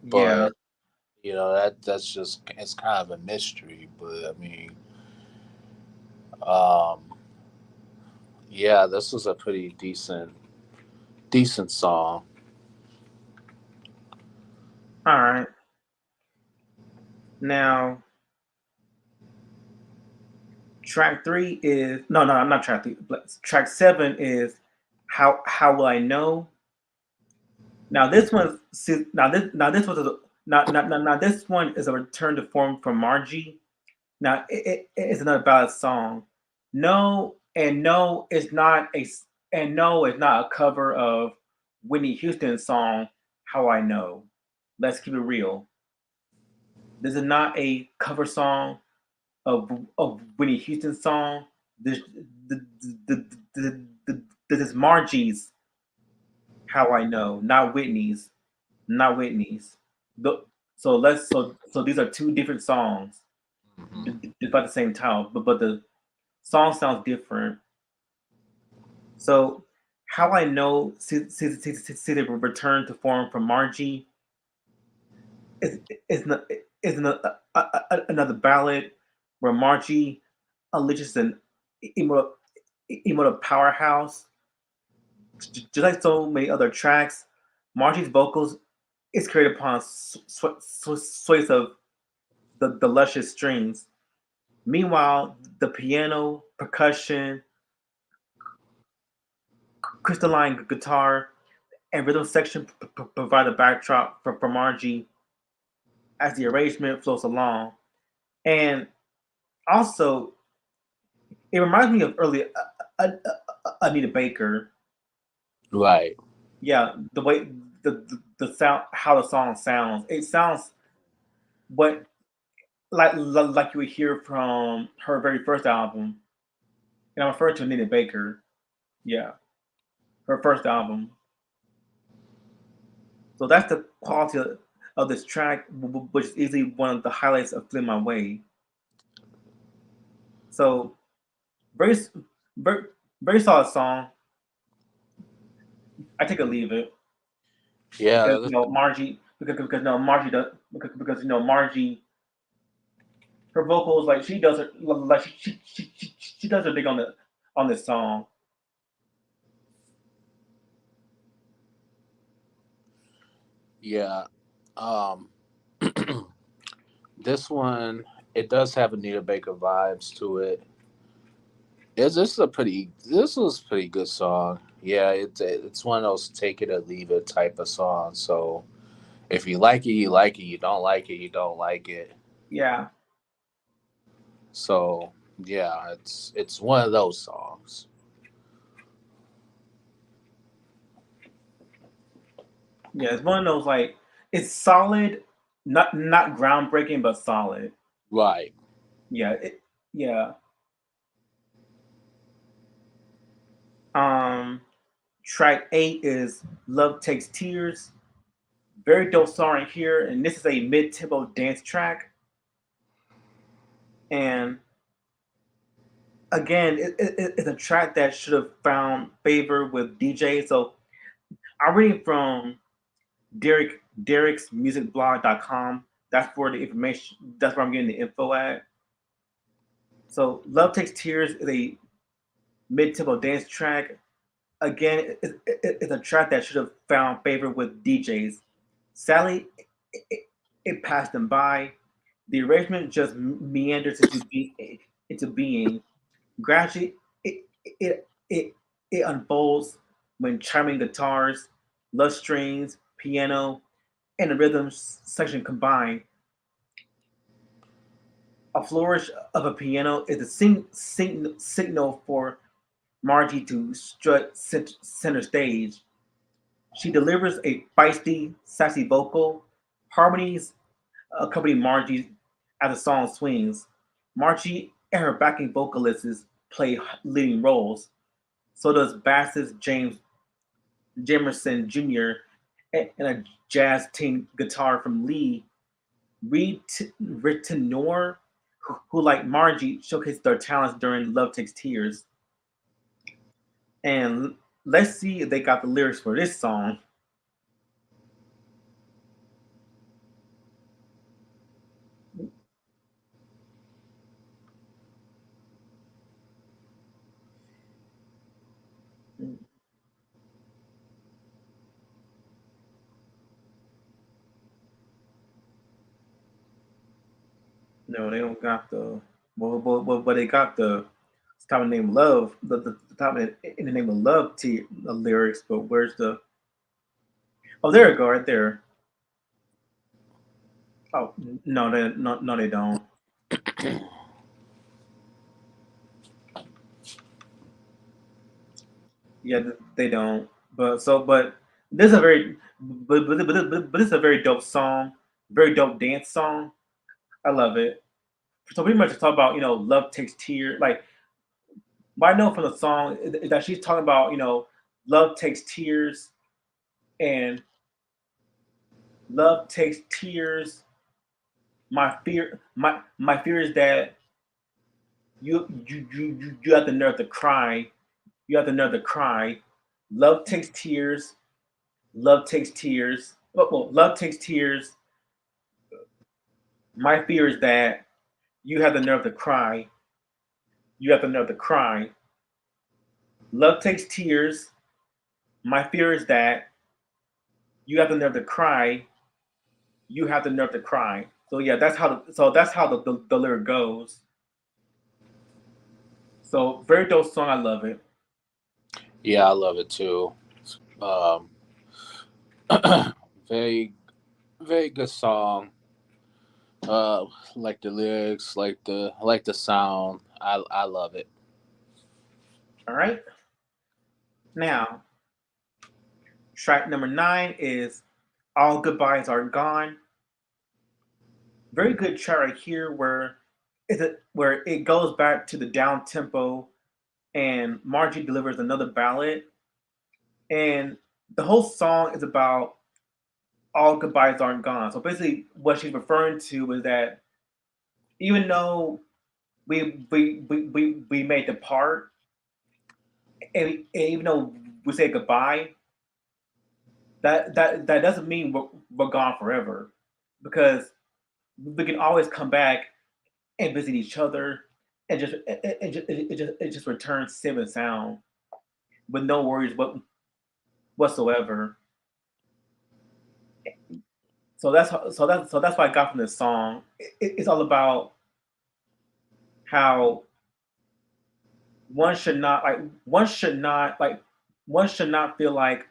Yeah. but that's just it's kind of a mystery. But I mean, um, yeah, this was a pretty decent song. All right. Now track three is no, I'm not track three. Track seven is how will I know? Now this one, now this was a now this one is a return to form from Margie. Now it's another ballad song. No, and no is not and no is not a cover of Whitney Houston's song "How I Know." Let's keep it real. This is not a cover song of Whitney Houston's song. This the, this is Margie's "How I Know," not Whitney's. Not Whitney's. The, so these are two different songs, Hmm. despite the same title, but the song sounds different. So how I know see the return to form from Margie is is not is another ballad where Margie unleashes an immortal, immortal powerhouse. Just like so many other tracks, Margie's vocals is created upon sways of the luscious strings. Meanwhile, the piano, percussion, crystalline guitar, and rhythm section provide a backdrop for Margie as the arrangement flows along. And also, it reminds me of early Anita Baker. Right. Yeah, the way the sound, how the song sounds. It sounds what like you would hear from her very first album. And I'm referring to Anita Baker. Yeah, her first album. So that's the quality of this track, which is easily one of the highlights of "Flip My Way." So very, very, very solid song. I take a leave it because Yeah. Margie because no Margie does because Margie her vocals like she does it like she does her big on this song. Yeah. Um. This one, it does have Anita Baker vibes to it. This was a pretty good song. Yeah, it's one of those take it or leave it type of songs. So if you like it, you like it. You don't like it, you don't like it. Yeah, So Yeah, it's one of those songs. Yeah, it's one of those like it's solid, not groundbreaking, but solid. Right. Yeah, yeah. Um, Track 8 is "Love Takes Tears." Very dope song right here, and this is a mid-tempo dance track. And again, it's a track that should have found favor with DJs. So I'm reading from Derek's musicblog.com. That's where the information. That's where I'm getting the info at. So "Love Takes Tears" is a mid-tempo dance track. Again, it's a track that should have found favor with DJs. Sadly, it passed them by. The arrangement just meanders into being. Gradually, it unfolds when charming guitars, lush strings, piano, and the rhythm section combine. A flourish of a piano is a signal for Margie to strut center stage. She delivers a feisty, sassy vocal. Harmonies accompany Margie as the song swings. Margie and her backing vocalists play leading roles. So does bassist James Jamerson Jr. and a jazz teen guitar from Lee. Reed Rittenor, who like Margie, showcased their talents during Love Takes Tears. And let's see if they got the lyrics for this song. No, they don't got the. Well, they got the top of the name love, the top of in the name of love lyrics. But where's the? Oh, there you go, right there. Oh no, no, they don't. Yeah, they don't. But this is a very, but this is a very dope song, very dope dance song. I love it. So pretty much it's talk about love takes tears. Like what I know from the song is that she's talking about love takes tears and love takes tears. My fear is that you have the nerve to cry. You have the nerve to cry. Love takes tears. Love takes tears. Well, love takes tears. My fear is that you have the nerve to cry. You have the nerve to cry. Love takes tears. My fear is that you have the nerve to cry. You have the nerve to cry. So yeah, that's how the lyric goes. So very dope song. I love it. Yeah, I love it too. Um, very very good song. Like the lyrics, like the sound. I love it. All right. Now track number 9 is "All Goodbyes Are Gone." Very good track right here, where it goes back to the down tempo, and Margie delivers another ballad, and the whole song is about all goodbyes aren't gone. So basically, what she's referring to is that even though we may depart, and even though we say goodbye, that doesn't mean we're gone forever, because we can always come back and visit each other, and it just returns safe and sound with no worries whatsoever. So that's what I got from this song. It's all about how one should not like one should not like one should not feel like,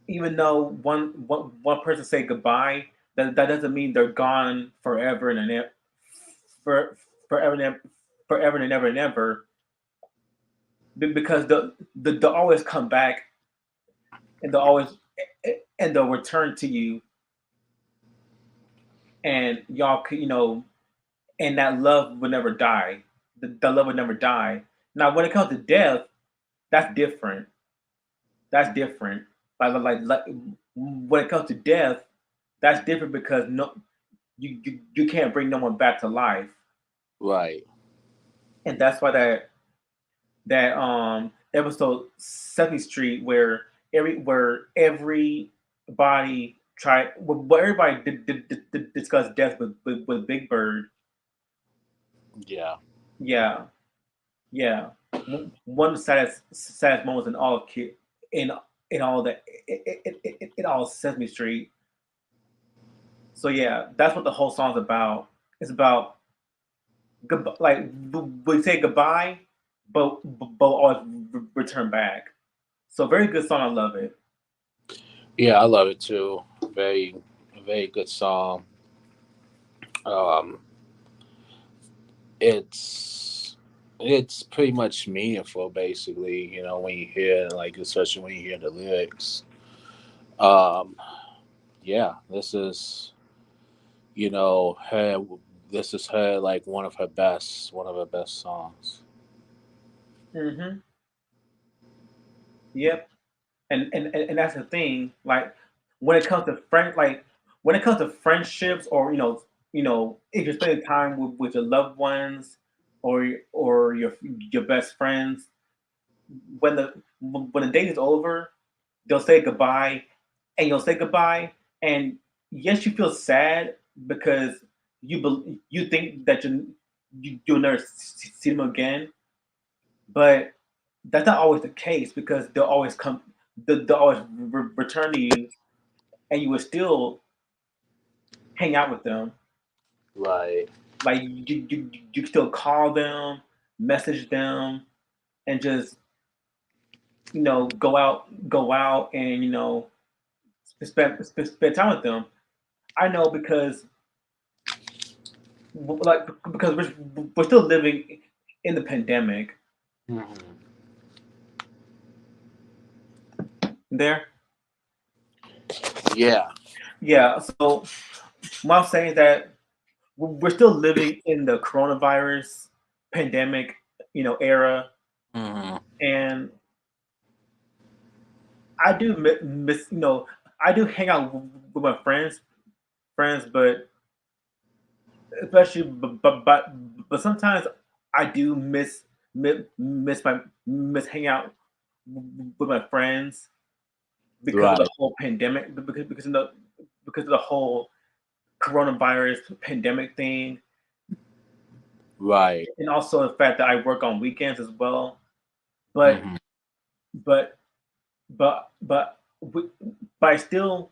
even though one person say goodbye, that doesn't mean they're gone forever and for forever forever and ever and ever, because they'll always come back, and they'll return to you, and y'all could, and that love would never die. The love would never die. Now, when it comes to death, that's different. That's different. Like when it comes to death, that's different because you can't bring no one back to life, Right. and that's why that episode Sesame Street where everybody tried, where everybody did discuss death with Big Bird. Yeah. Yeah, yeah. One of the saddest moments in all of in in all the in all Sesame Street. So yeah, that's what the whole song's about. It's about like we say goodbye, but always return back. So very good song. I love it. Yeah, I love it too. Very, very good song. Um, it's it's pretty much meaningful, basically. You know, when you hear like, especially when you hear the lyrics. Um, yeah, you know her. This is her like one of her best songs. Hmm. Yep. And that's the thing. Like when it comes to when it comes to friendships, or if you're spending time with your loved ones, or your best friends, when the date is over, they'll say goodbye, and you'll say goodbye, and yes, you feel sad because you think that you'll never see them again, but that's not always the case, because they'll always return to you, and you will still hang out with them. Right. Like you still call them, message them, and just go out and spend time with them. I know because like because we're still living in the pandemic. Mhm. There, Yeah. yeah. So what I'm saying is that we're still living in the coronavirus pandemic, era, Hmm. and I do miss, I do hang out with my friends, but especially, but sometimes I do miss hanging out with my friends because of the Right. whole pandemic, because of the whole coronavirus pandemic thing, Right. and also the fact that I work on weekends as well. But Hmm. but but but I still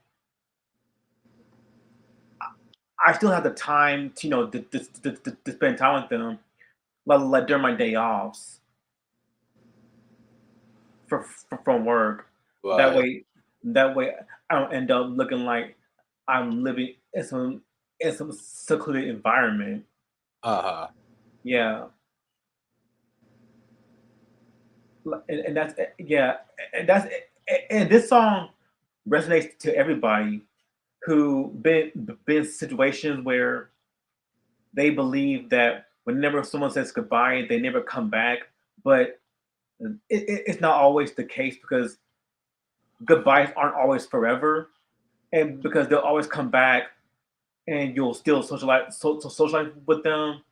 have the time to to spend time with them, like during my day offs from work. That Right. way, that way I don't end up looking like I'm living in some secluded environment. Uh huh. Yeah, and that's yeah, and that's and this song resonates to everybody who been in situations where they believe that whenever someone says goodbye, they never come back. But it's not always the case, because goodbyes aren't always forever, and because they'll always come back, and you'll still socialize with them,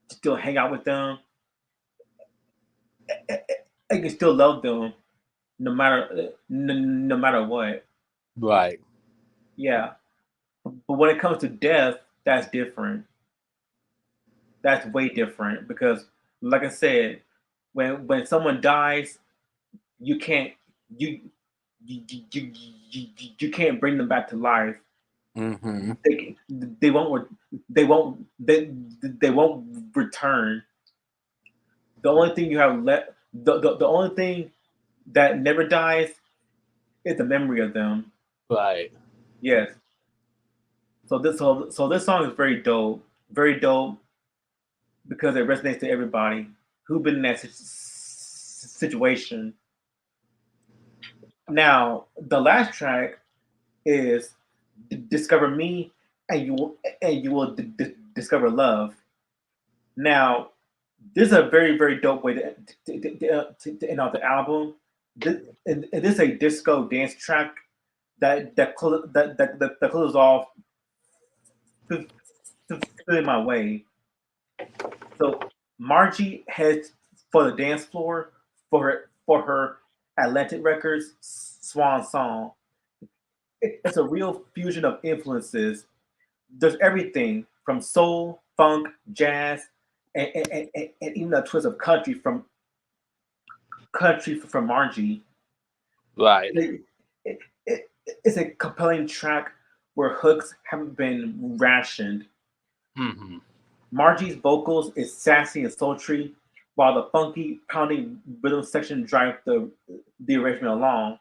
still hang out with them, and you can still love them no matter what. Right. Yeah, but when it comes to death, that's different. That's way different, because, like I said, when someone dies, you can't you you can't bring them back to life. Hmm. They won't return. The only thing you have left, the only thing that never dies is the memory of them. Right. Yes. So this song is very dope, very dope. because it resonates to everybody who's been in that situation. Now, the last track is "Discover Me," and you will discover love. Now, this is a very very dope way to end off the album. It is a disco dance track that closes off feeling my way. So Margie heads for the dance floor for her Atlantic Records Swan Song. It's a real fusion of influences. There's everything from soul, funk, jazz, and even a twist of country from Margie. Right. It's a compelling track where hooks haven't been rationed. Mm-hmm. Margie's vocals is sassy and sultry, while the funky, pounding rhythm section drives the arrangement along.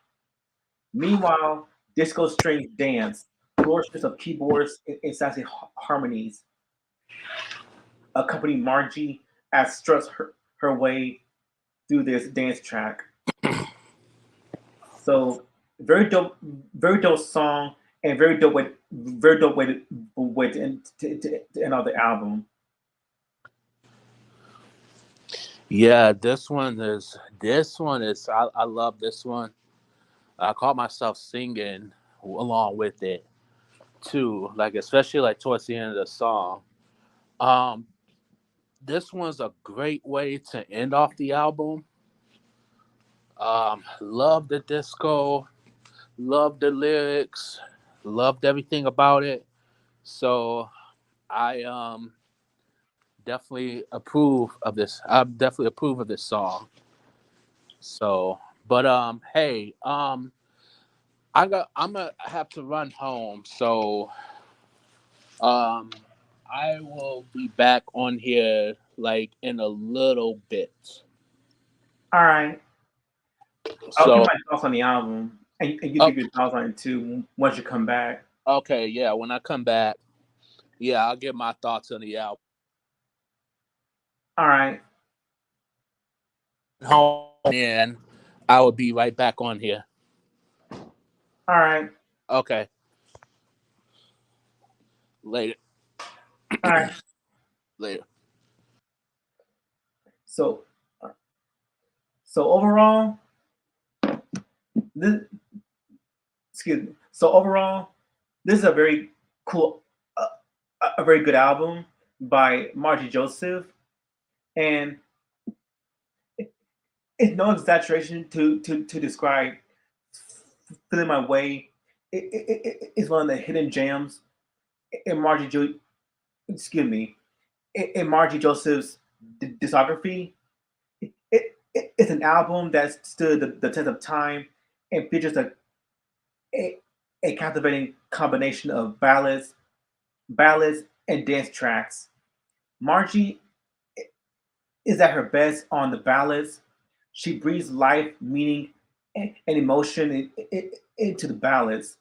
Meanwhile, disco strings dance, flourishes of keyboards and sassy harmonies accompany Margie as struts her way through this dance track. So very dope song, and very dope way to end out the album. Yeah, this one is I love this one. I caught myself singing along with it too, like especially like towards the end of the song. Um, this one's a great way to end off the album. Love the disco, loved the lyrics, loved everything about it. So I definitely approve of this. I definitely approve of this song. So, but hey, I'm gonna have to run home. So um, I will be back on here like in a little bit. All right, I'll give So my thoughts on the album, and you oh, give your thoughts on it too once you come back. okay, yeah. When I come back, yeah, I'll give my thoughts on the album. All right, Home and I will be right back on here. all right, Okay, later, all right. later. So, so overall, this excuse me. So overall, this is a very cool, a very good album by Margie Joseph, and it's no exaggeration to describe "Feeling My Way." It's one of the hidden gems in excuse me, in Margie Joseph's discography. It's an album that stood the test of time and features a, a captivating combination of ballads, and dance tracks. Margie is at her best on the ballads. She breathes life, meaning, and emotion into the ballads.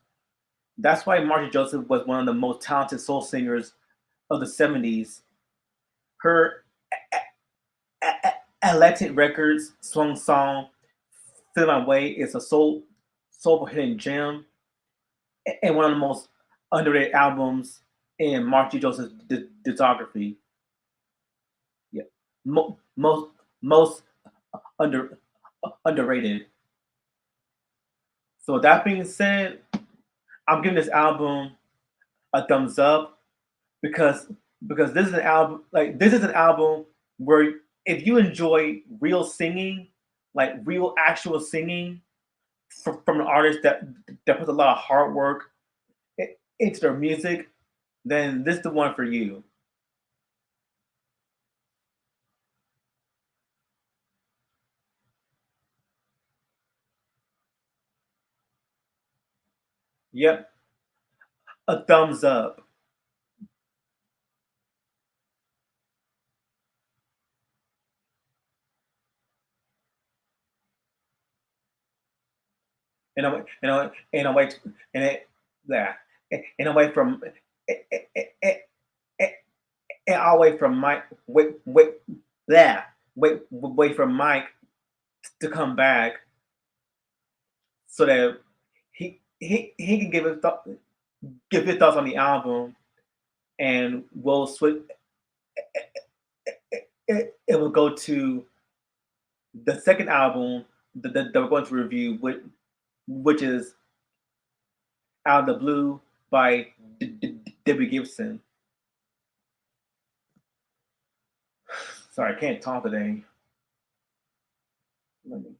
That's why Margie Joseph was one of the most talented soul singers of the 70s. Her Atlantic Records swung song "Feel My Way" is a soulful hidden gem and one of the most underrated albums in Margie Joseph's discography. Yeah, most under underrated. So with that being said, I'm giving this album a thumbs up because this is an album this is an album where if you enjoy real singing, like real actual singing from an artist that puts a lot of hard work into their music, then this is the one for you. Yep, a thumbs up. In a way, and it, yeah, in a way from and I'll wait for Mike. Wait for Mike to come back so that he can give his thoughts on the album, and we'll switch. It will go to the second album that we're going to review, which is Out of the Blue by Debbie Gibson. Sorry, I can't talk today. Let me.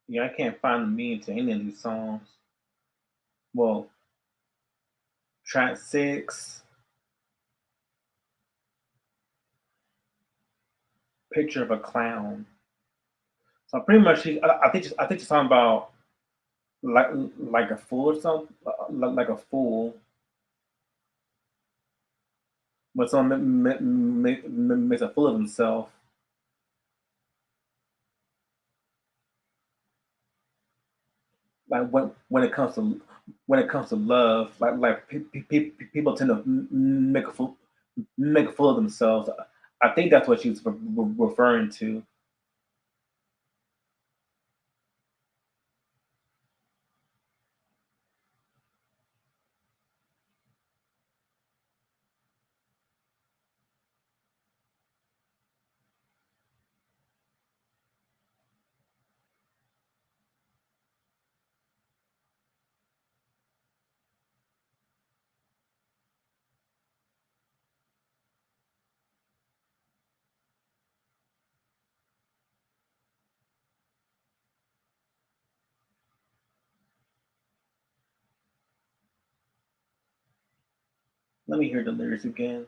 Yeah, I can't find the meaning to any of these songs. Well, track 6, Picture of a Clown. So pretty much, I think she's talking about like like a fool or something, like a fool. When someone makes a fool of himself, like when it comes to love, like people tend to make a fool of themselves. I think that's what she's referring to. Let me hear the lyrics again.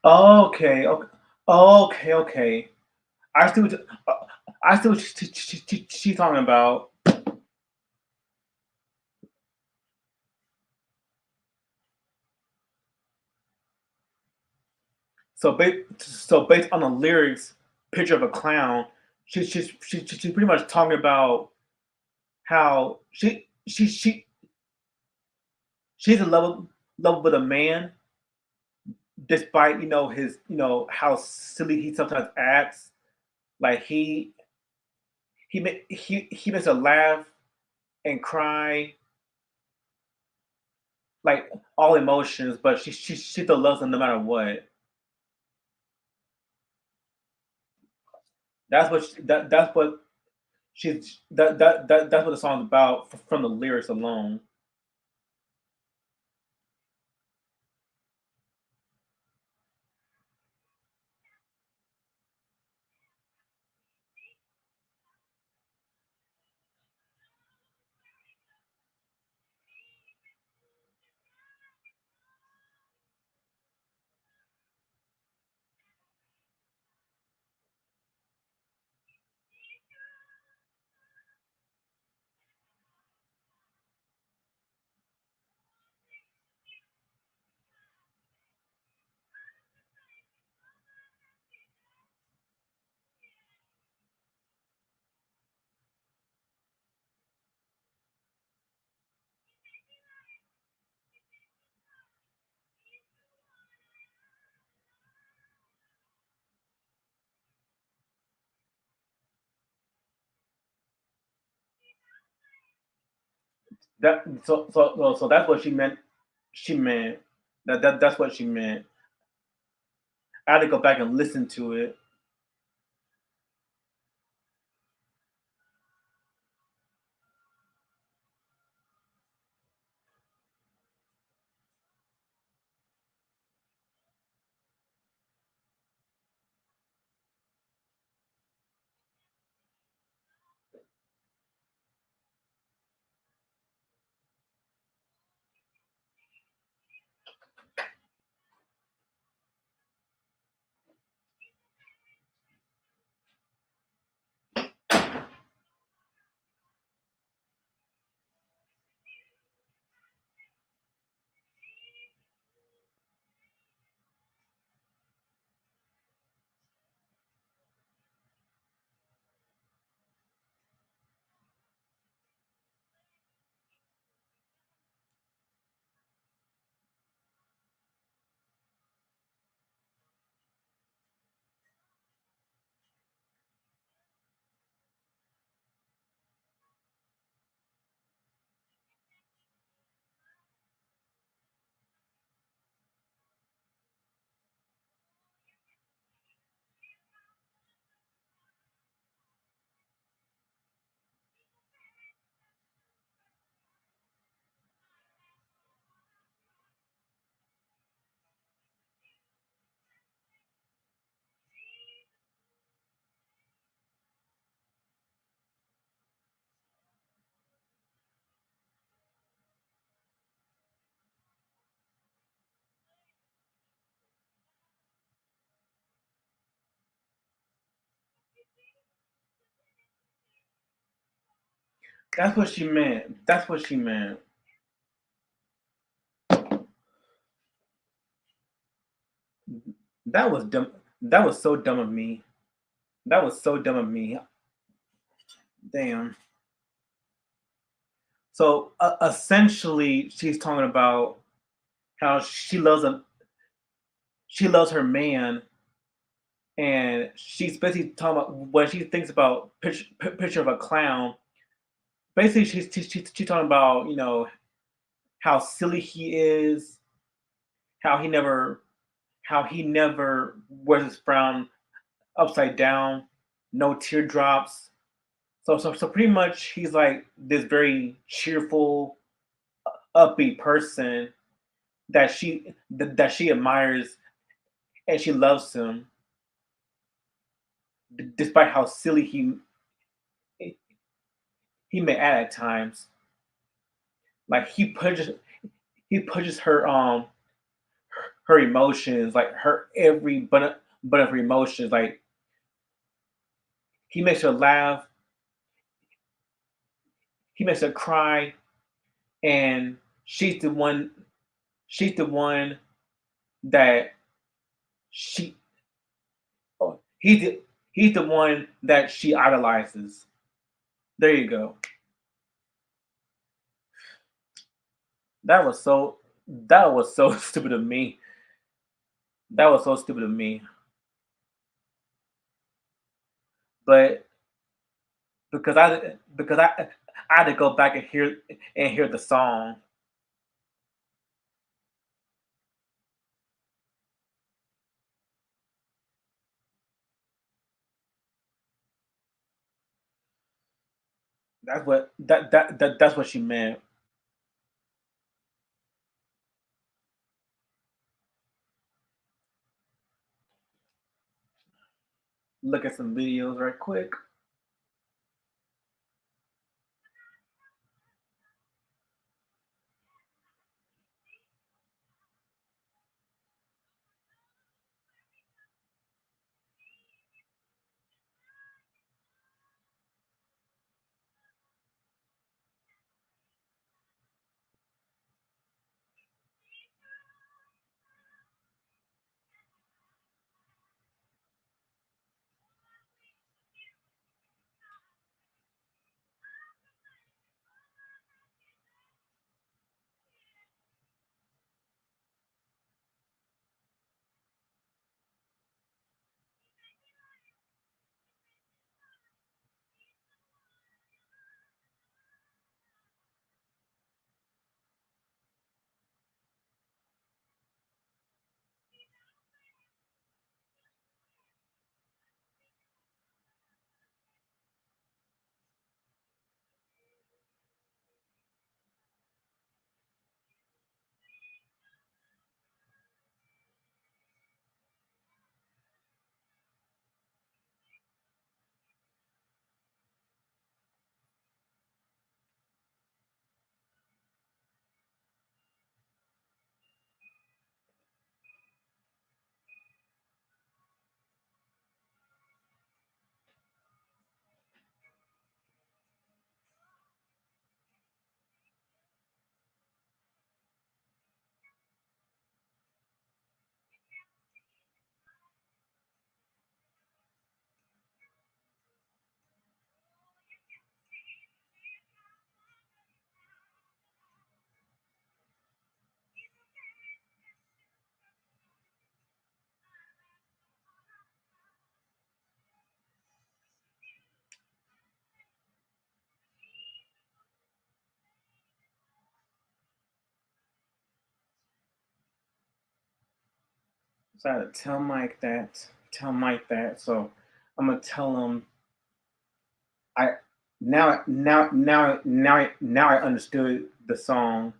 Okay, okay, okay, okay. I see what I see what she's talking about. So based on the lyrics, "Picture of a Clown," she's pretty much talking about how she's in love with a man, despite his how silly he sometimes acts. Like he makes her laugh and cry, like all emotions, but she still loves him no matter what. That's what that's what the song's about from the lyrics alone. So that's what she meant. She meant that's what she meant. I had to go back and listen to it. That's what she meant. That's what she meant. That was dumb. That was so dumb of me. That was so dumb of me. Damn. So essentially, she's talking about how she loves her man, and she's basically talking about when she thinks about picture of a clown. Basically, she's talking about how silly he is, how he never wears his frown upside down, no teardrops. So pretty much he's like this very cheerful, upbeat person that she admires and she loves him, despite how silly he may act at times. Like he pushes her her emotions, like her every but of her emotions. Like he makes her laugh, he makes her cry, and she's the one. She's the one that she. Oh, he's the one that she idolizes. There you go. That was so. That was so stupid of me. That was so stupid of me. But because I had to go back and hear the song. That's what she meant. Look at some videos right quick. So I had to tell Mike that. Tell Mike that. So I'm gonna tell him. I now I understood the song.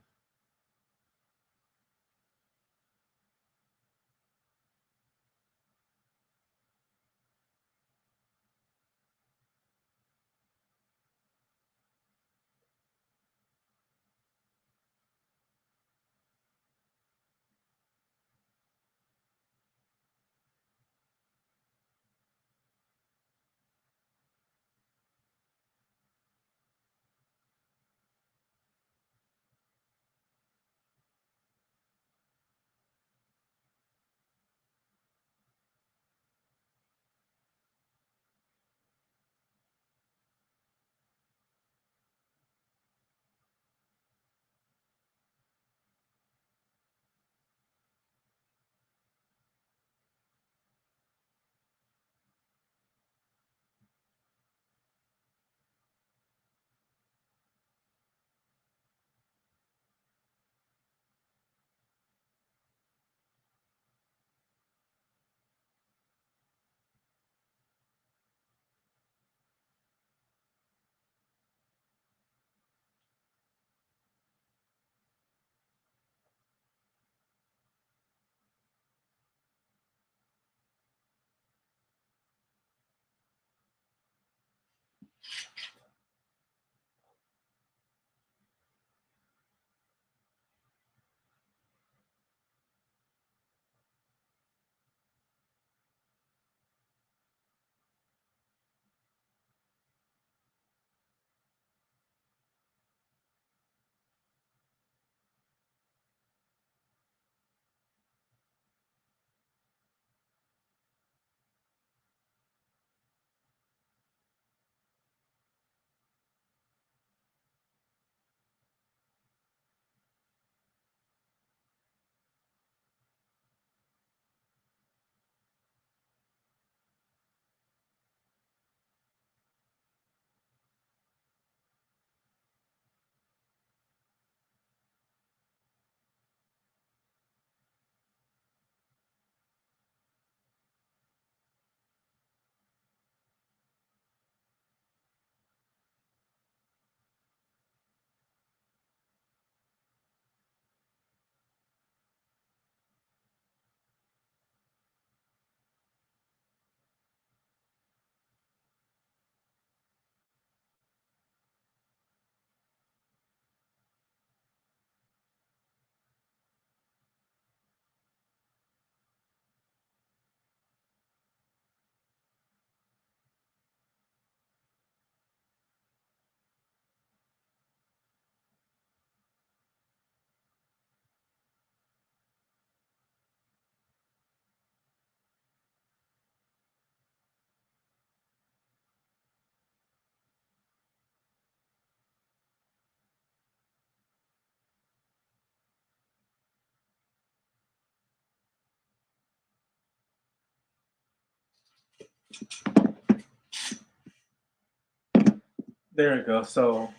There we go. So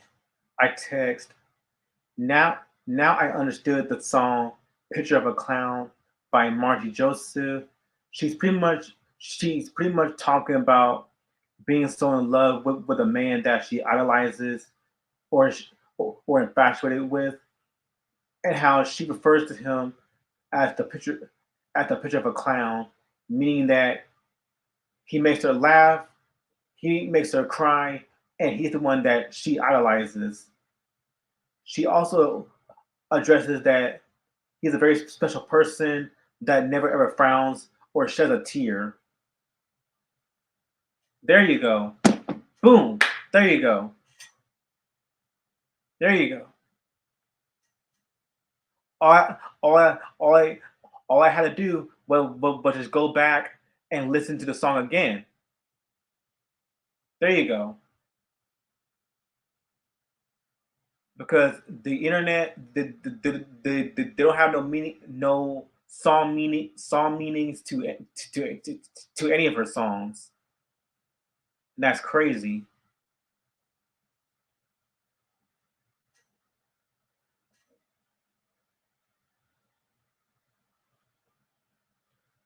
I text now. Now I understood the song "Picture of a Clown" by Margie Joseph. She's pretty much talking about being so in love with a man that she idolizes or or infatuated with, and how she refers to him as the picture of a clown, meaning that he makes her laugh, he makes her cry, and he's the one that she idolizes. She also addresses that he's a very special person that never ever frowns or sheds a tear. There you go. Boom. There you go. There you go. All I had to do was just go back and listen to the song again. There you go. Because the internet, they don't have no meaning, no song meanings to any of her songs. And that's crazy.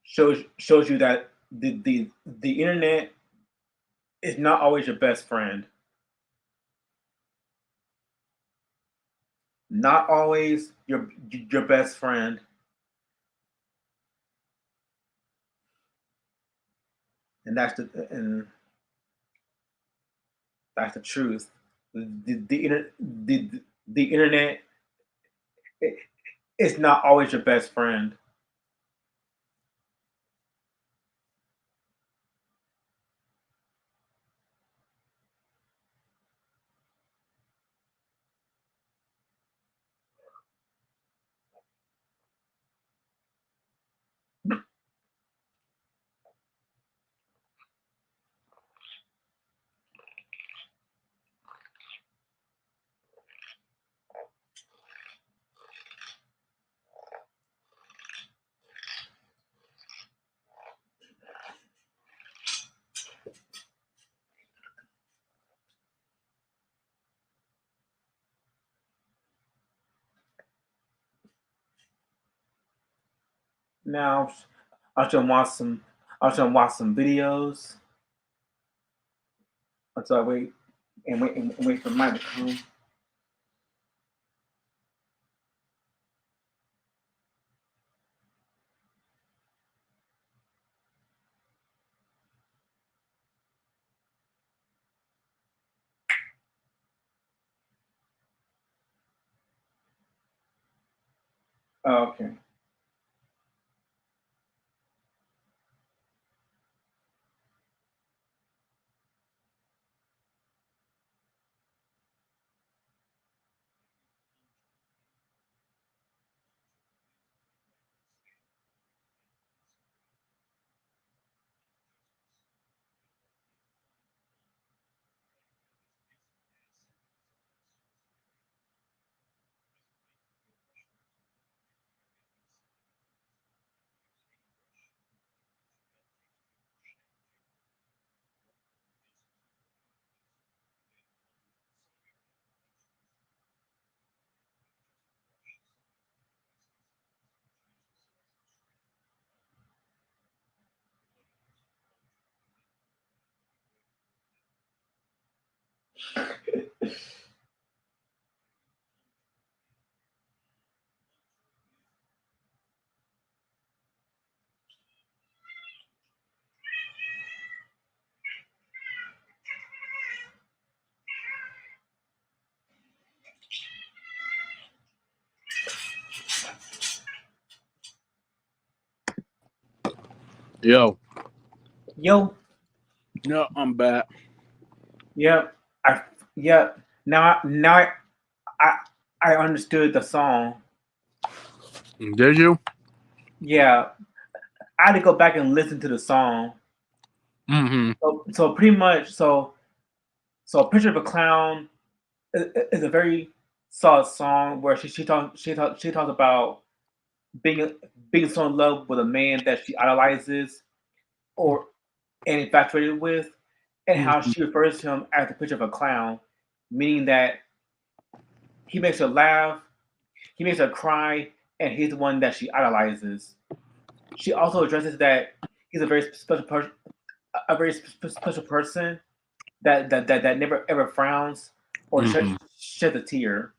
Shows you that the internet is not always your best friend. Not always your best friend, and that's the truth. The internet is not always your best friend. Now I should watch some. I should watch some videos until I wait for mine to come. Oh, okay. Yo, Yo, no, I'm back. yep. I yep. I I understood the song. Did you? Yeah, I had to go back and listen to the song. Mm-hmm. So pretty much, so a picture of a clown is a very solid song where she talks about being being so in love with a man that she idolizes, or and infatuated with, and how Mhm. she refers to him as the picture of a clown, meaning that he makes her laugh, he makes her cry, and he's the one that she idolizes. She also addresses that he's a very special person, a very special person that never ever frowns or Mhm. sheds a tear.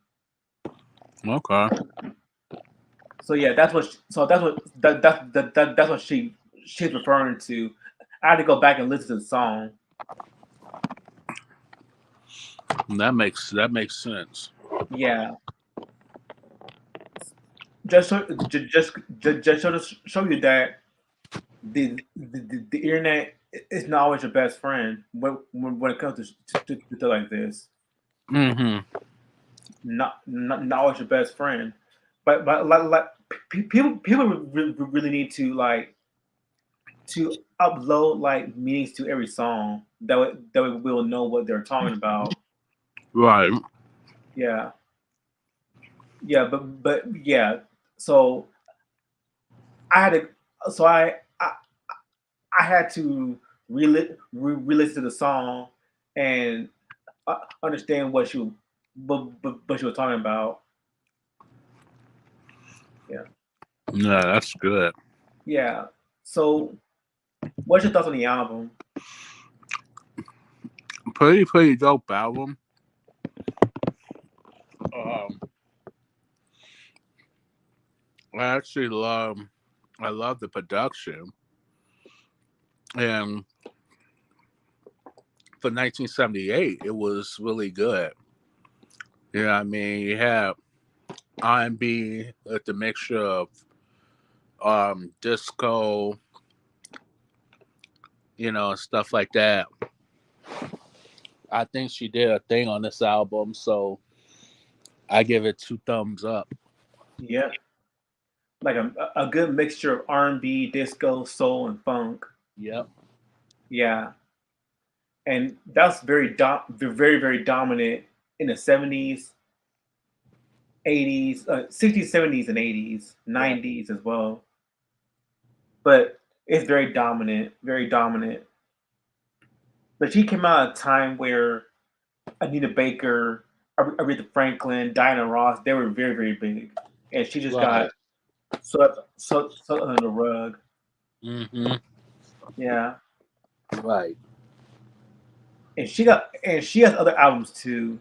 Okay. So yeah, that's what she's referring to. I had to go back and listen to the song. That makes sense. Yeah, just so, just show you that the internet is not always your best friend when it comes to stuff like this. Mhm. Not always your best friend, but like people really need to to upload like meanings to every song that way we'll know what they're talking about. Right. Yeah, yeah, but yeah. So I had to, so I had to re-listen to the song and understand what she was talking about. Yeah, Yeah, that's good. yeah. So, what's your thoughts on the album? Pretty dope album. Um, I actually love the production, and for 1978, it was really good. You know, what I mean, you had R&B with the mixture of disco, and stuff like that. I think she did a thing on this album, so I give it 2 thumbs up. Yeah, like a good mixture of R&B, disco, soul, and funk. Yep. Yeah, and that's very dominant in the 70s, 80s, 60s, 70s, and 80s, Right. 90s as well. But it's very dominant, very dominant. But she came out at a time where Anita Baker, Aretha Franklin, Diana Ross, they were very big, and she just got Right. swept under the rug. Mm-hmm. Yeah, Right. and she has other albums too.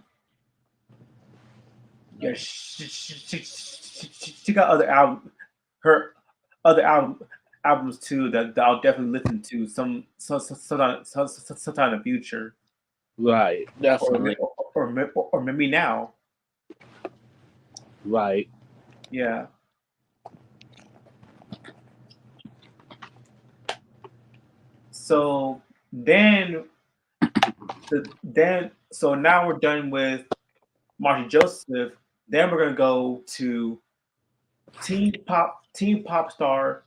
Yeah, Nice. she got her other albums too that I'll definitely listen to sometime in the future, Right. or Definitely. or maybe now. Right. Yeah. So then so now we're done with Margie Joseph. Then we're gonna go to teen pop star,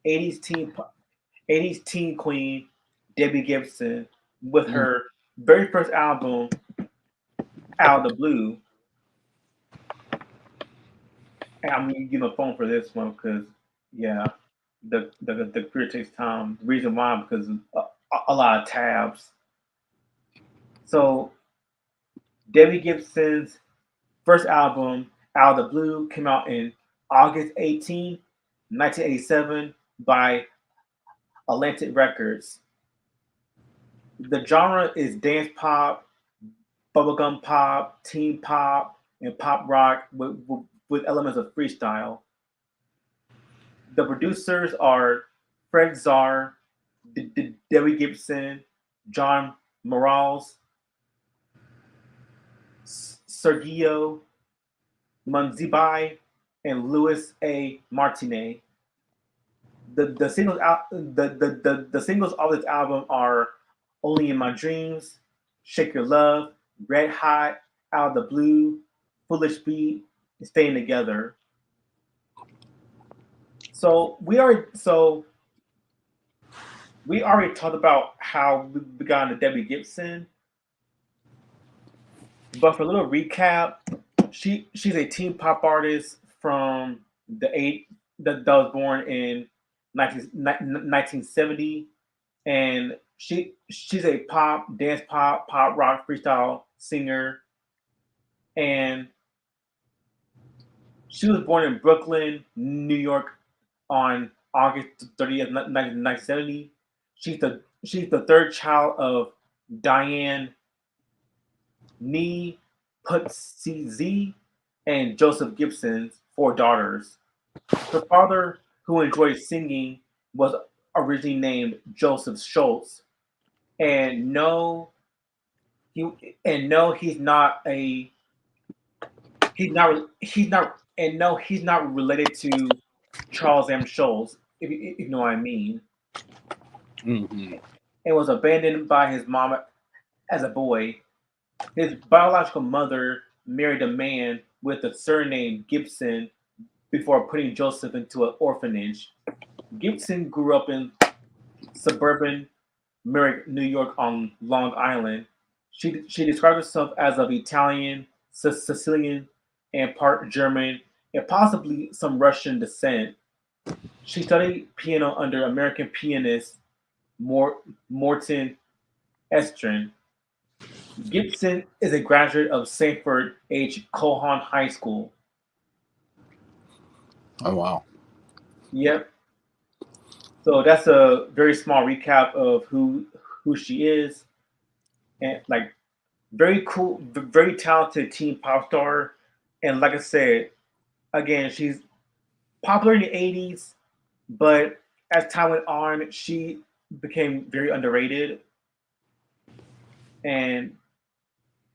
80s teen 80s teen queen Debbie Gibson with Mm. her very first album, Out of the Blue. And I'm using the phone for this one because yeah, the career takes time. The reason why because a lot of tabs. So Debbie Gibson's first album, Out of the Blue, came out in August 18, 1987 by Atlantic Records. The genre is dance pop, bubblegum pop, teen pop, and pop rock with elements of freestyle. The producers are Fred Czar, Debbie Gibson, John Morales, Sergio Munzibai, and Louis A. Martinez. The singles out the singles of this album are Only in My Dreams, Shake Your Love, Red Hot, Out of the Blue, Foolish Beat, and Staying Together. So we already talked about how we got into Debbie Gibson, but for a little recap, she's a teen pop artist from the that was born in 1970, and she's a pop rock freestyle singer, and she was born in Brooklyn, New York, on August 30th, 1970. She's the third child of Diane Nee Putzi and Joseph Gibson's four daughters. Her father, who enjoyed singing, was originally named Joseph Schultz. And no, he's not related to Charles M. Schultz, if you know what I mean. Mm-hmm. And was abandoned by his mom as a boy. His biological mother married a man with the surname Gibson before putting Joseph into an orphanage. Gibson grew up in suburban Merrick, New York on Long Island. She described herself as of Italian, Sicilian, and part German, and possibly some Russian descent. She studied piano under American pianist Morton Estrin. Gibson is a graduate of Sanford H. Cohan High School. Oh wow. Yep. So that's a very small recap of who she is, and like very cool, very talented teen pop star. And like I said, again, she's popular in the '80s, but as time went on, she became very underrated. And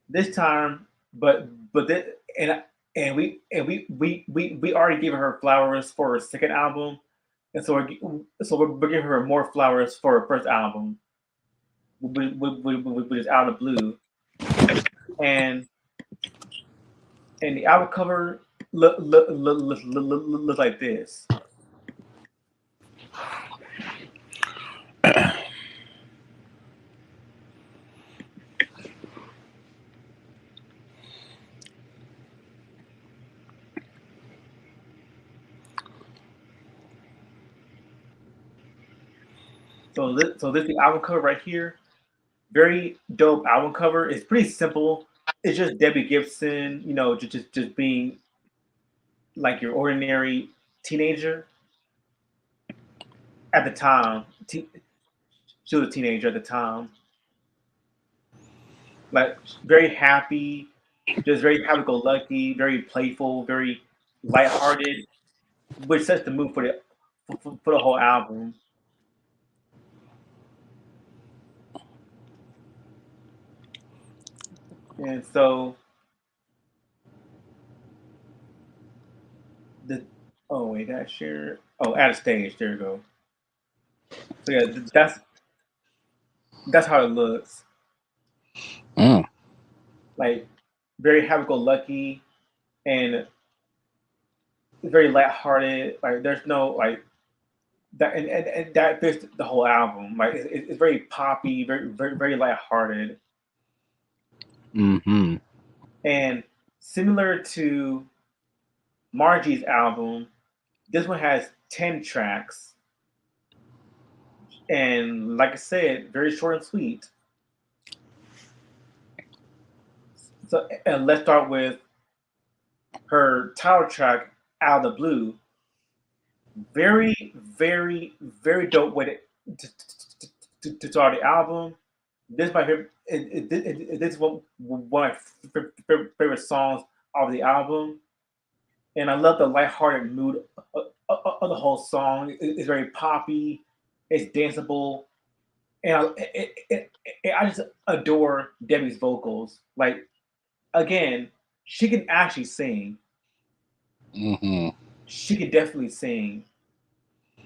this time, but this, and we already gave her flowers for her second album, and so we're giving her more flowers for her first album, which is Out of the Blue, and the album cover look like this. So this is the album cover right here. Very dope album cover. It's pretty simple. It's just Debbie Gibson, just being like your ordinary teenager at the time. She was a teenager at the time. Like very happy, just very happy-go-lucky, very playful, very lighthearted, which sets the mood for the whole album. And so the oh wait, that share add a stage. There you go. So yeah, that's how it looks. Mm. Like very happy-go-lucky and very lighthearted. Like there's no like that, and that fits the whole album. Like it's very poppy, very lighthearted, Mm-hmm. and similar to Margie's album, this one has 10 tracks, and like I said, very short and sweet. So, and let's start with her title track, "Out of the Blue." Very dope way to start the album. This is my favorite. This is one of my favorite songs of the album, and I love the lighthearted mood of the whole song. It's very poppy, it's danceable, and I just adore Debbie's vocals. Like again, she can actually sing. Mm-hmm. She can definitely sing,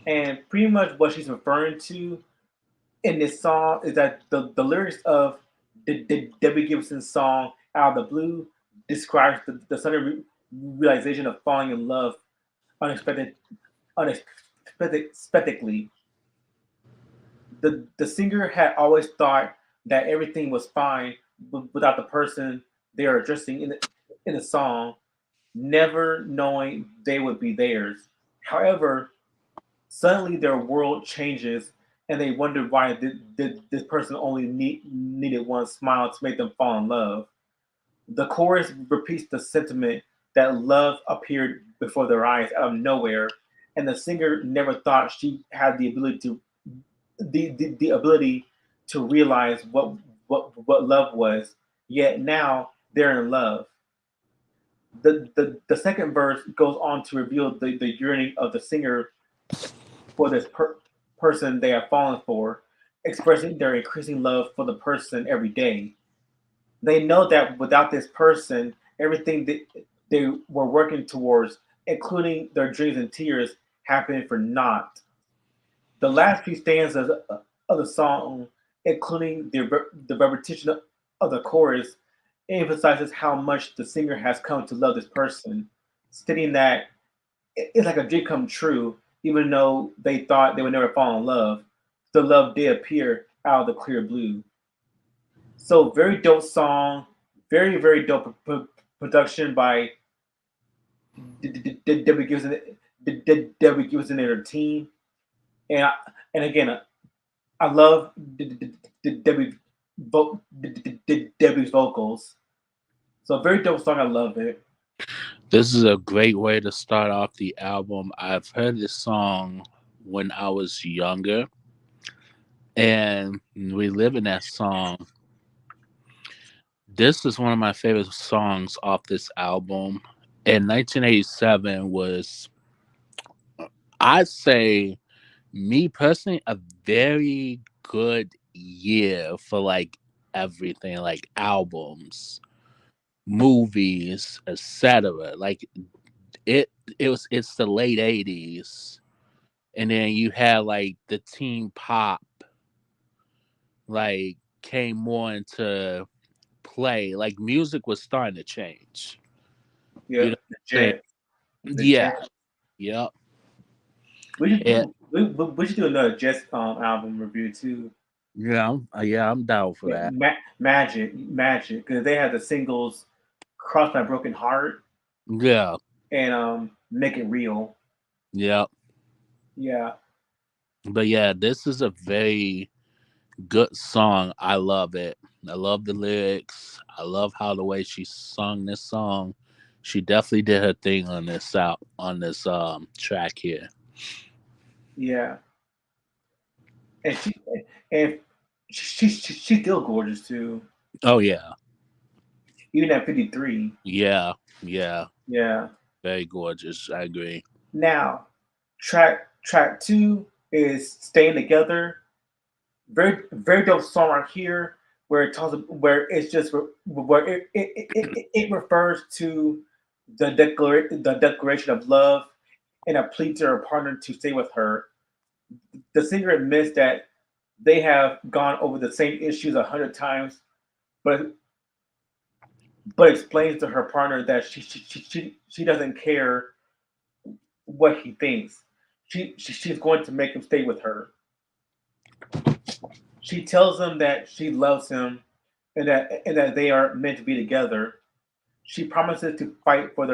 and pretty much what she's referring to in this song is that the lyrics of the Debbie Gibson song "Out of the Blue" describes the sudden realization of falling in love unexpectedly. The singer had always thought that everything was fine without the person they are addressing in the song, never knowing they would be theirs. However, suddenly their world changes and they wondered why this person only needed one smile to make them fall in love. The chorus repeats the sentiment that love appeared before their eyes out of nowhere, and the singer never thought she had the ability to realize what love was. Yet now they're in love. The second verse goes on to reveal the yearning of the singer for this person they have fallen for, expressing their increasing love for the person every day. They know that without this person, everything that they were working towards, including their dreams and tears, happened for naught. The last few stanzas of the song, including the repetition of the chorus, emphasizes how much the singer has come to love this person, stating that it's like a dream come true, even though they thought they would never fall in love. The love did appear out of the clear blue. So very dope song, very dope production by Debbie Gibson, Debbie Gibson and her team, and and again, I love Debbie's vocals. So very dope song. I love it. This is a great way to start off the album. I've heard this song when I was younger, and we live in that song. This is one of my favorite songs off this album. And 1987 was, I'd say, me personally, a very good year for like everything, like albums, movies, etc. Like it's the late 80s, and then you had like the teen pop like came more into play. Like music was starting to change. Yeah, You know the what I'm saying? Jet, the Yeah. Jet. Yep. We should And do we should do another Jet album review too. yeah, I'm down for Yeah, that. Magic, because they had the singles "Cross My Broken Heart" Yeah. and "Make It Real." Yep. Yeah, But yeah, this is a very good song. I love it. I love the lyrics. I love how the way she sung this song. She definitely did her thing on this track here. yeah, and and she's still gorgeous too, Oh yeah. even at 53. Yeah. Yeah. Yeah. Very gorgeous. I agree. Now, track two is "Staying Together." Very dope song right here, where it talks where it's just where it refers to the declaration of love and a plea to her partner to stay with her. The singer admits that they have gone over the same issues 100 times, but explains to her partner that she doesn't care what he thinks. She's going to make him stay with her. She tells him that she loves him and that they are meant to be together. She promises to fight for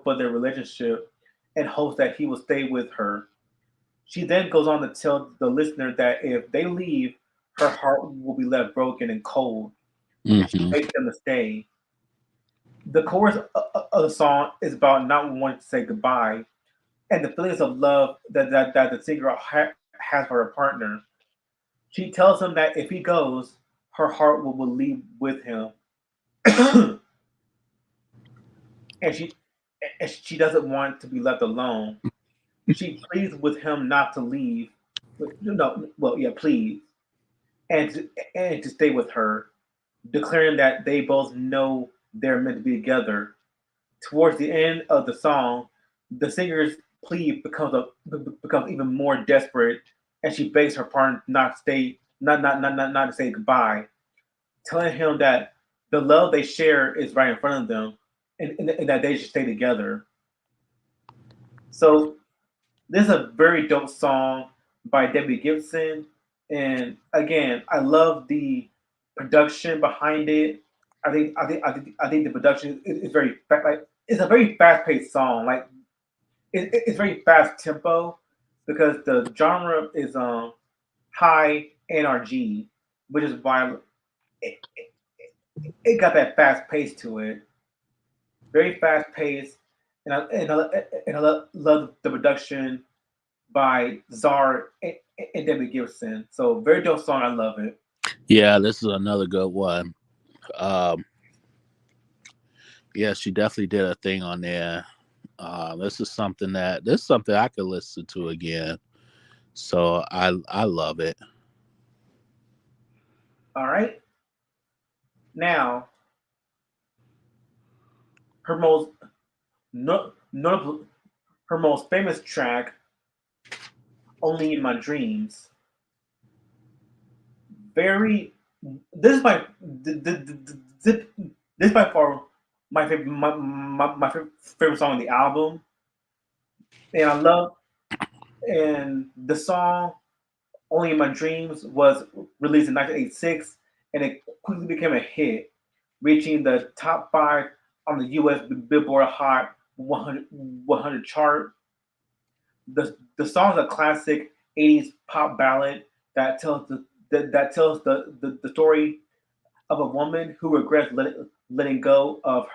for their relationship and hopes that he will stay with her. She then goes on to tell the listener that if they leave, her heart will be left broken and cold, and she Hmm. begs them to stay. The chorus of the song is about not wanting to say goodbye and the feelings of love that the singer has for her partner. She tells him that if he goes, her heart will leave with him, and she she doesn't want to be left alone. She pleads with him not to leave. No, well, yeah, please, and to stay with her, declaring that they both know they're meant to be together. Towards the end of the song, the singer's plea becomes even more desperate, and she begs her partner not to stay, not to say goodbye, telling him that the love they share is right in front of them, and that they should stay together. So this is a very dope song by Debbie Gibson, and again, I love the production behind it. I think the production is very like it's a very fast paced song. Like it's very fast tempo because the genre is high NRG, which is why it, it got that fast pace to it, very fast pace, and I love the production by Czar and Debbie Gibson. So very dope song. I love it. Yeah, this is another good one. Um, yeah, she definitely did a thing on there. This is something I could listen to again. So I love it. All right. Now her most notable, her most famous track, "Only in My Dreams." Very. This is my this is by far my favorite song on the album, and I love and the song "Only in My Dreams" was released in 1986, and it quickly became a hit, reaching the top five on the U.S. Billboard Hot 100 chart. The song is a classic 80s pop ballad that tells the story of a woman who regrets letting go of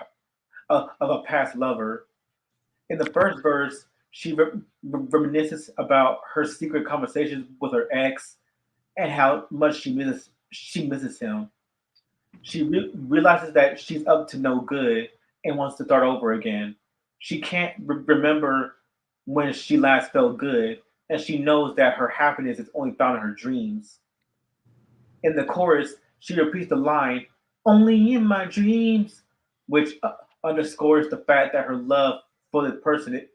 a past lover. In the first verse, she reminisces about her secret conversations with her ex and how much she misses him. She realizes that she's up to no good and wants to start over again. She can't remember when she last felt good, and she knows that her happiness is only found in her dreams. In the chorus, she repeats the line, "Only in my dreams," which underscores the fact that her love for the person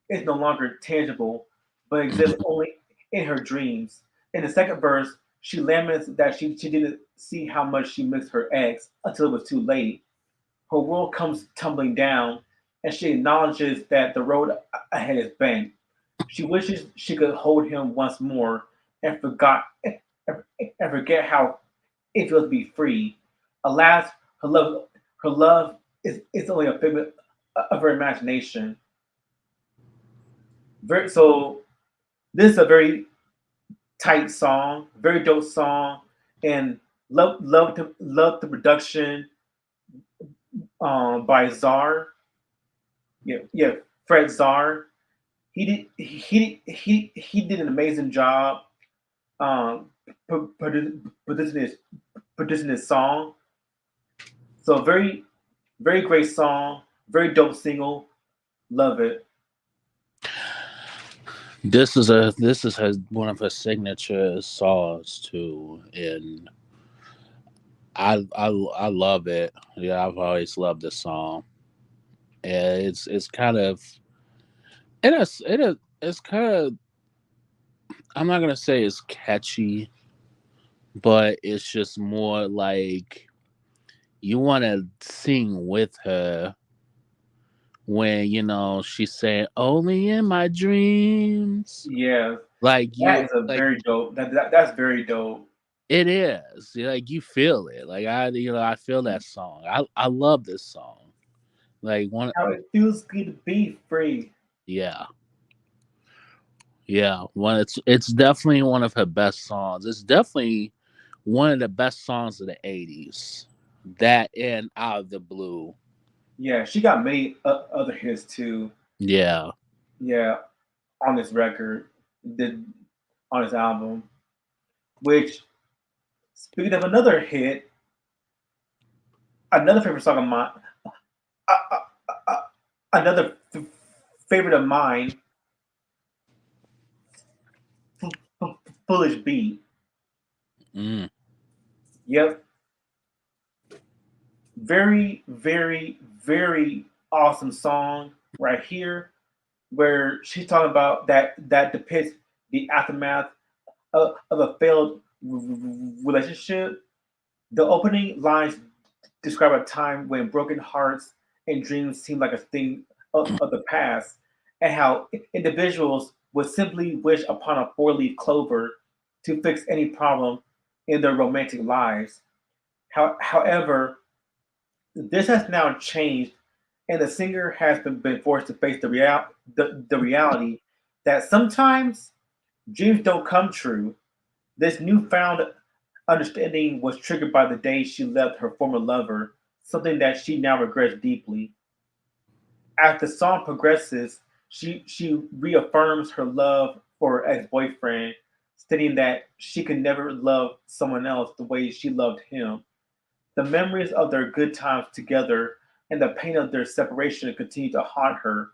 is no longer tangible, but exists Mhm. only in her dreams. In the second verse, she laments that she didn't see how much she missed her ex until it was too late. Her world comes tumbling down, and she acknowledges that the road ahead is bent. She wishes she could hold him once more and forget how it feels to be free. Alas, her love is only a figment of her imagination. So this is a very tight song, very dope song, and love the production by Czar. Yeah, yeah, Fred Czar. He did an amazing job um, producing this song. So very great song, very dope single. Love it. This is one of her signature songs too, and I love it. Yeah, I've always loved this song. And it's kind of it's kind of, I'm not gonna say it's catchy, but it's just more like you want to sing with her when she's saying only in my dreams. Yeah, Like that you is a like very dope. That's very dope. it is. Like you feel it. Like I feel that song. I love this song. Like one. How it feels good to be free. Yeah. Yeah, one. It's definitely one of her best songs. It's definitely one of the best songs of the '80s. That and Out of the Blue. Yeah, she got many other hits too. Yeah. Yeah, on this record, did on this album. Which, speaking of another hit, another favorite song of mine, uh, uh, uh, another favorite of mine, "Foolish Beat." Mm. Yep, very awesome song right here, where she's talking about that depicts the aftermath of a failed relationship. The opening lines describe a time when broken hearts and dreams seem like a thing of the past, and how individuals would simply wish upon a four-leaf clover to fix any problem in their romantic lives. However, this has now changed, and the singer has been forced to face the reality that sometimes dreams don't come true. This newfound understanding was triggered by the day she left her former lover, something that she now regrets deeply. As the song progresses, she reaffirms her love for her ex-boyfriend, stating that she could never love someone else the way she loved him. The memories of their good times together and the pain of their separation continue to haunt her,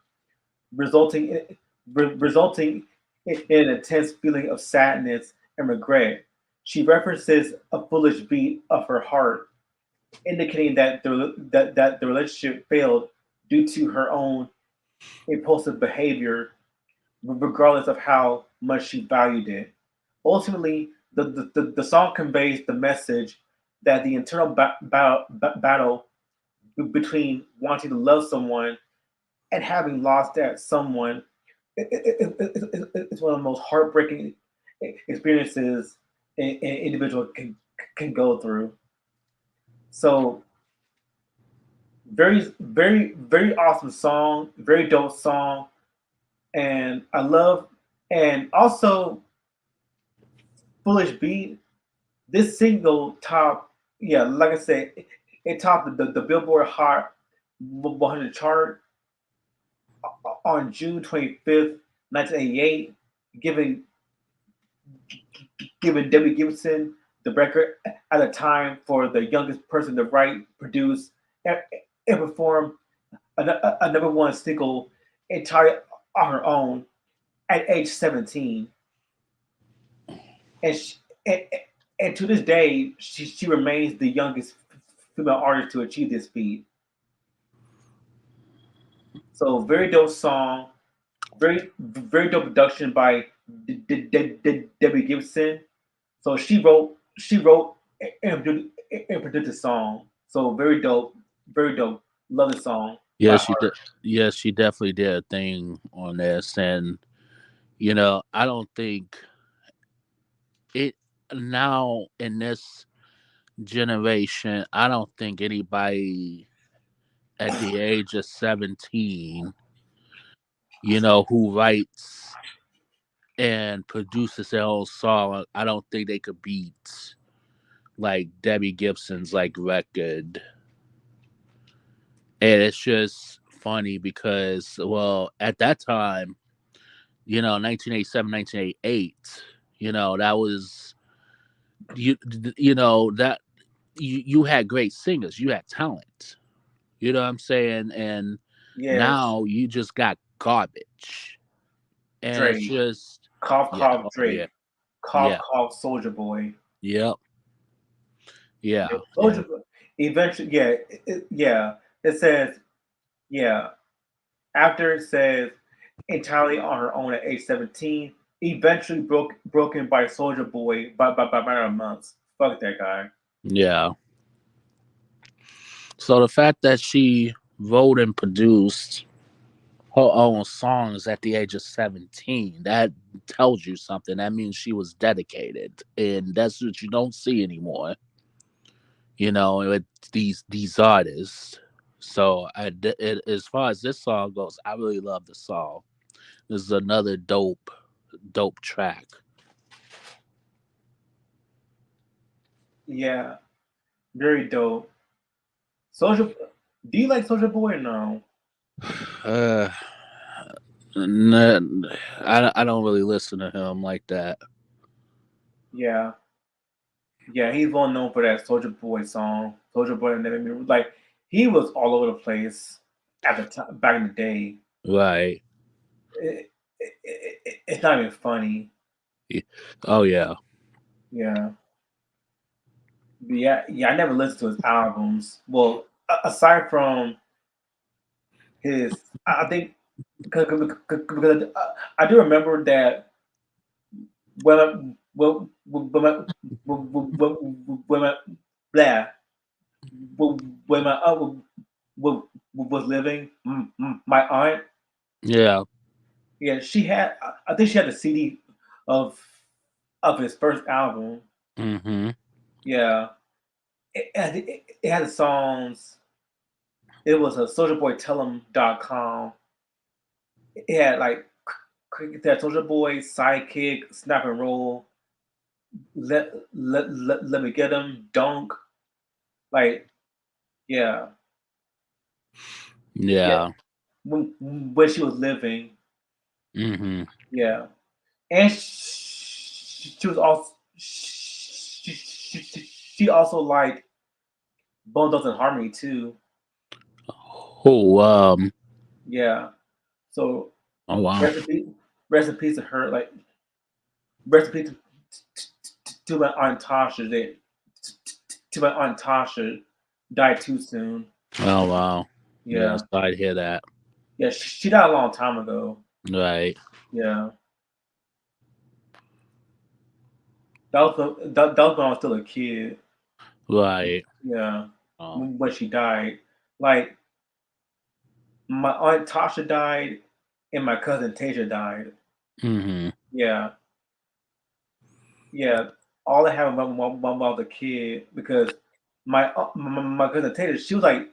resulting resulting in an intense feeling of sadness and regret. She references a foolish beat of her heart, indicating that the relationship failed due to her own impulsive behavior, regardless of how much she valued it. Ultimately, the song conveys the message that the internal battle between wanting to love someone and having lost that someone is one of the most heartbreaking experiences an individual can go through. So very awesome song, very dope song, and I love and also Foolish Beat. This single top, yeah, like I said, it topped the Billboard Hot 100 chart on June 25th, 1988, giving giving Debbie Gibson the record at the time for the youngest person to write, produce, and perform a number one single entirely on her own at age 17. And, she, and, and to this day, she remains the youngest female artist to achieve this feat. So very dope song, very dope production by Debbie Gibson. So she wrote and produced the song. So very dope, very dope. Love the song Yeah, by she did. her. Yeah, she definitely did a thing on this, and I don't think it now in this generation. I don't think anybody at the age of 17, who writes and produces their own song, I don't think they could beat like Debbie Gibson's like record. And it's just funny because, well, at that time, 1987, 1988, that was that you had great singers, you had talent. You know what I'm saying? And Yes, now you just got garbage. And it's Drake. just, Cough yeah, cough oh yeah, Drake. Cough yeah, cough Soldier Boy. yep, Yeah, yeah, Soldier and Boy. Eventually, yeah, yeah. It says yeah. After it says entirely on her own at age 17, eventually broken by Soldier Boy by matter of months. Fuck that guy. yeah. So the fact that she wrote and produced her own songs at the age of 17, that tells you something. That means she was dedicated. And that's what you don't see anymore, with these artists. So as far as this song goes, I really love the song. This is another dope track. Yeah, very dope. Soldier, do you like Soldier Boy or no? Uh, n- I don't really listen to him like that. Yeah, yeah, he's well known for that Soldier Boy song. Soldier Boy and Never Me. Like he was all over the place at the time back in the day. Right. It's not even funny. Oh yeah. Yeah, but yeah. I never listened to his albums. Well, aside from his, I think because I do remember that when I, when my, blah, when my aunt was living, my aunt, Yeah. yeah, she had. I think she had a CD of of his first album. Mhm. Yeah, it had the songs. It was a soldierboytellem.com. It had like that Soldier Boy, Sidekick, Snap and Roll. let me get him, Dunk, like yeah, yeah. Yeah. When she was living, Mm-hmm. yeah, and she was also she also liked Bone Thugs and Harmony too. Oh, Yeah, so oh wow. rest in peace, rest in peace to her. Like rest in peace to my aunt Tasha. To my aunt Tasha died too soon. Oh wow. Yeah, Yes, I'd hear that. yeah, she died a long time ago. Right. Yeah, that was when I was still a kid. Right. Yeah, Oh. when she died, like my aunt Tasha died, and my cousin Tasia died. Mm-hmm. Yeah, yeah. All I have when I was a kid because my cousin Tasia, she was like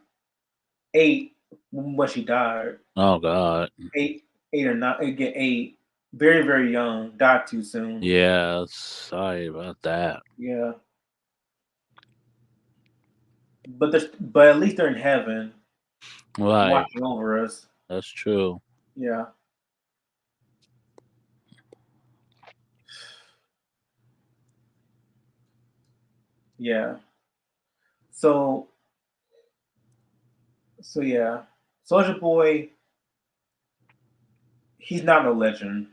8 when she died. Oh God. 8 or 9, get 8. Very very young. Died too soon. Yeah. Sorry about that. Yeah, but at least they're in heaven, Right. watching over us. That's true. Yeah, yeah. So yeah, Soldier Boy. He's not a legend.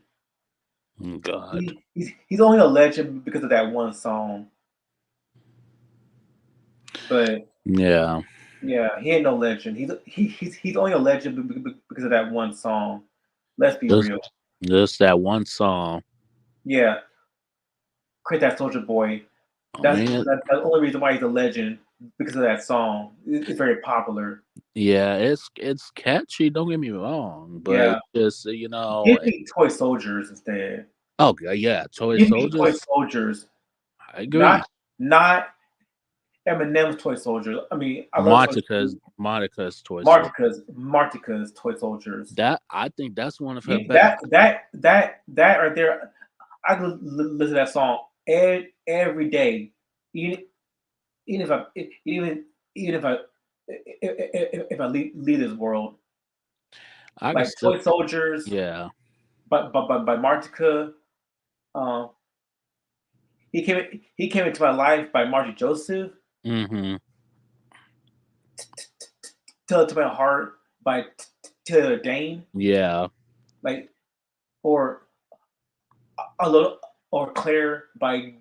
Oh, God. He's only a legend because of that one song. But Yeah. yeah, he ain't no legend. He's only a legend because of that one song. Let's be Just real. just that one song. Yeah, create that Soldier Boy. I mean, That's the only reason why he's a legend because of that song. It's very popular. yeah, it's catchy. Don't get me wrong, but Yeah, it's just give me Toy Soldiers instead. oh yeah, toy Give me Toy soldiers. Soldiers, I not agree. not Eminem's Toy Soldiers. I mean, I love Toy Monica's toy soldier. Martica's Toy Soldiers. That I think that's one of her best. That right there, I could listen to that song every day, even even if I even if I leave this world. I can Like still Toy Soldiers yeah. by Martica. Um, he came into my life by Margie Joseph. Mm-hmm. Tell It to My Heart by Taylor Dane. Yeah. Like or a little or Claire by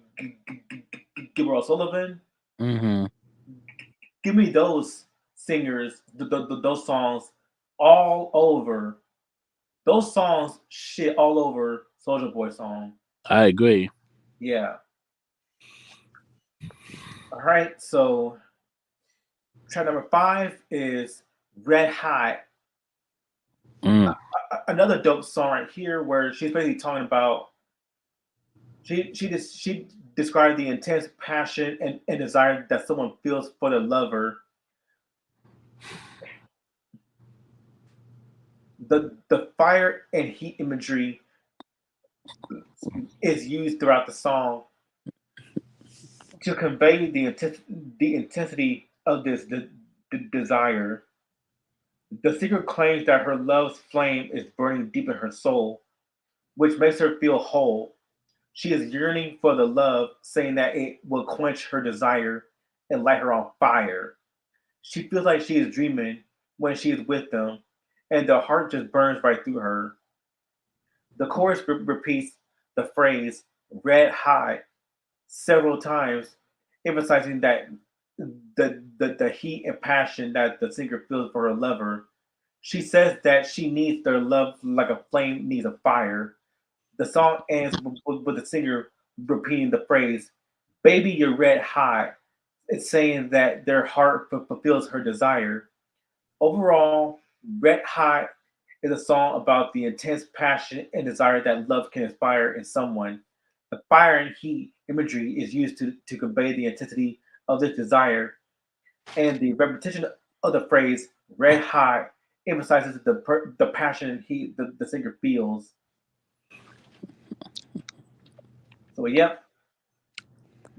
Gabriel Sullivan. Mm-hmm. Give me those singers, those songs all over. Those songs shit all over Soldier Boy song. I agree. Yeah. All right. So track number 5 is Red Hot. Mm. Another dope song right here where she's basically talking about she described the intense passion and desire that someone feels for their lover. The fire and heat imagery is used throughout the song to convey the intensity of the desire. The singer claims that her love's flame is burning deep in her soul, which makes her feel whole. She is yearning for the love, saying that it will quench her desire and light her on fire. She feels like she is dreaming when she is with them, and the heart just burns right through her. The chorus repeats the phrase red hot several times, emphasizing that the heat and passion that the singer feels for her lover. She says that she needs their love like a flame needs a fire. The song ends with the singer repeating the phrase, "Baby, you're red hot." It's saying that their heart fulfills her desire. Overall, Red Hot is a song about the intense passion and desire that love can inspire in someone. The fire and heat imagery is used to convey the intensity of this desire, and the repetition of the phrase red hot emphasizes the passion and heat the singer feels. So, yep,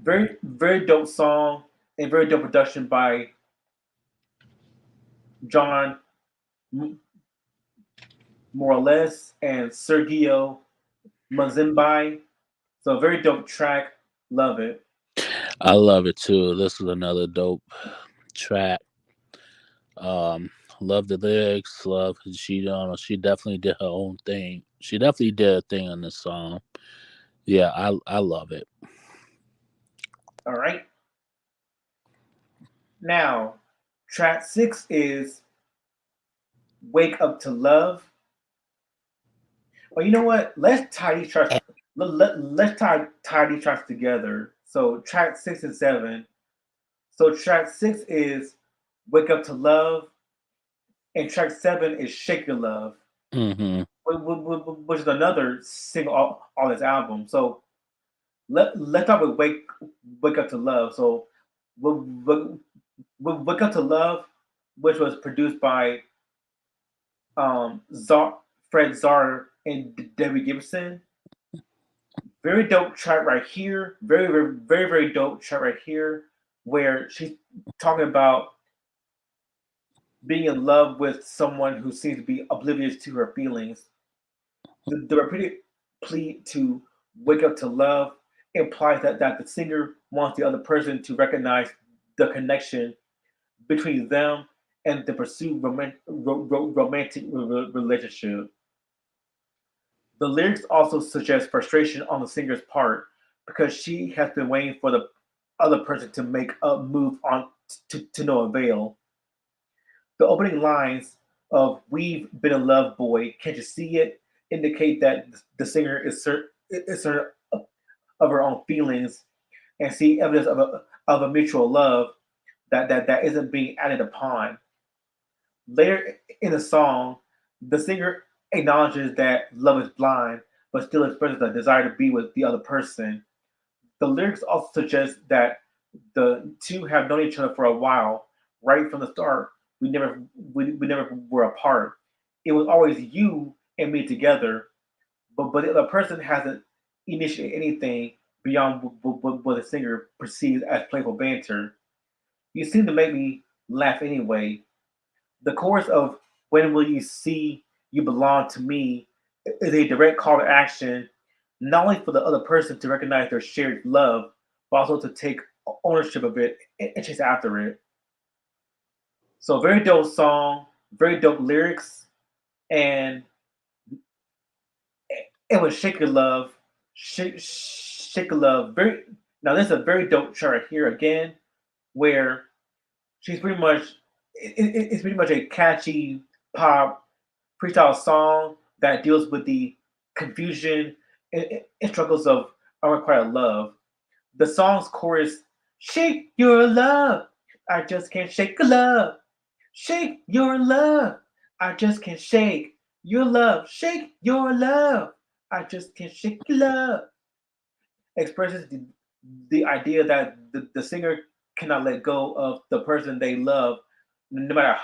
very dope song and very dope production by John Morales and Sergio Mazimbai. So very dope track. Love it. I love it too. This is another dope track. Um, love the lyrics. Love she definitely did her own thing. She definitely did a thing on this song. Yeah, I love it. All right. Now, track 6 is Wake Up to Love. Well, you know what? Let's tie these tracks. Let's tie these tracks together. So track 6 and 7. So track 6 is Wake Up to Love, and track 7 is Shake Your Love, Hmm. which is another single on this album. So let's start with Wake Up to Love. So Wake Up to Love, which was produced by Zar, Fred Zar and Debbie Gibson. Very dope track right here. Very dope track right here, where she's talking about being in love with someone who seems to be oblivious to her feelings. The repeated plea to wake up to love implies that the singer wants the other person to recognize the connection between them and the pursued romantic relationship. The lyrics also suggest frustration on the singer's part because she has been waiting for the other person to make a move on to no avail. The opening lines of "We've been in love, boy, can't you see it?" indicate that the singer is certain of her own feelings and see evidence of a mutual love that isn't being added upon. Later in the song, the singer acknowledges that love is blind, but still expresses a desire to be with the other person. The lyrics also suggest that the two have known each other for a while. Right from the start, we never were apart. It was always you and me together, but the other person hasn't initiated anything beyond what the singer perceives as playful banter. You seem to make me laugh anyway. The chorus of "When will you see you belong to me" is a direct call to action, not only for the other person to recognize their shared love, but also to take ownership of it and chase after it. So very dope song, very dope lyrics, and it was Shake Your Love, Shake Your Love. Very now this is a very dope chart here again, where she's pretty much it's pretty much a catchy pop freestyle song that deals with the confusion and struggles of unrequited love. The song's chorus, "Shake your love, I just can't shake a love. Shake your love, I just can't shake your love. Shake your love, I just can't shake your love," expresses the idea that the singer cannot let go of the person they love, no matter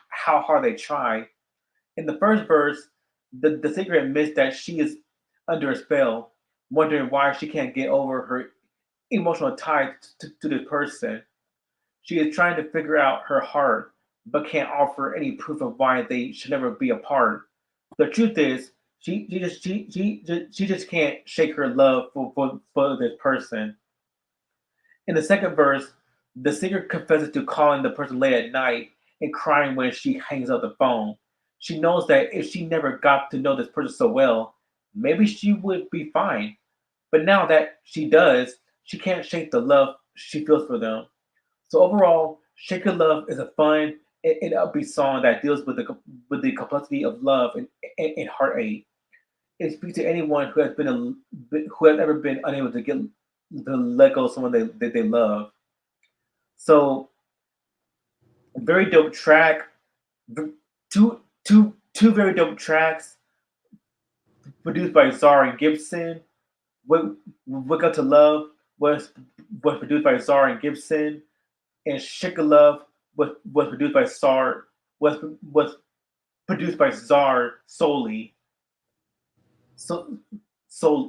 how hard they try. In the first verse, the singer admits that she is under a spell, wondering why she can't get over her emotional tie to this person. She is trying to figure out her heart, but can't offer any proof of why they should never be apart. The truth is, she just can't shake her love for this person. In the second verse, the singer confesses to calling the person late at night and crying when she hangs up the phone. She knows that if she never got to know this person so well, maybe she would be fine. But now that she does, she can't shake the love she feels for them. So overall, "Shake Your Love" is a fun and upbeat song that deals with the complexity of love and heartache. It speaks to anyone who has ever been unable to get to let go of someone they love. So very dope track, two very dope tracks produced by Zara and Gibson. Wake Up to Love was produced by Zara and Gibson, and Shake a Love was produced by was produced by Czar solely. So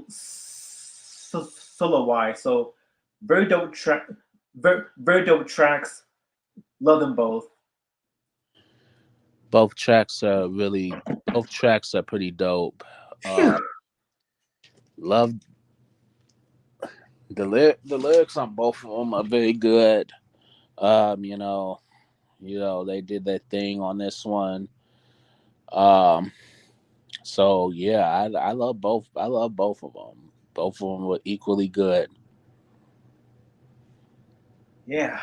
solo wise. So Very dope track. Very dope tracks. Love them both. Both tracks are pretty dope. Phew. Love the lyrics on both of them are very good. Um, you know, they did their thing on this one. Um, so yeah, I love both. I love both of them. Both of them were equally good. Yeah,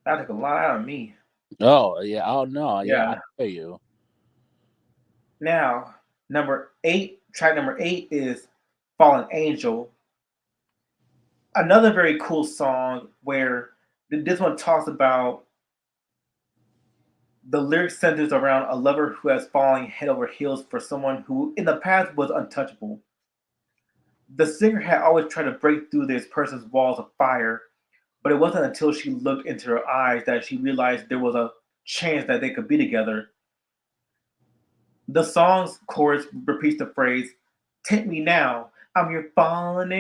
that took a lot out of me. Oh yeah. Oh no. Yeah, I Yeah. hear you. Now, number eight, track number eight is Fallen Angel. Another very cool song where this one talks about the lyrics centers around a lover who has fallen head over heels for someone who in the past was untouchable. The singer had always tried to break through this person's walls of fire, but it wasn't until she looked into her eyes that she realized there was a chance that they could be together. The song's chorus repeats the phrase, "Take me now, I'm your fallen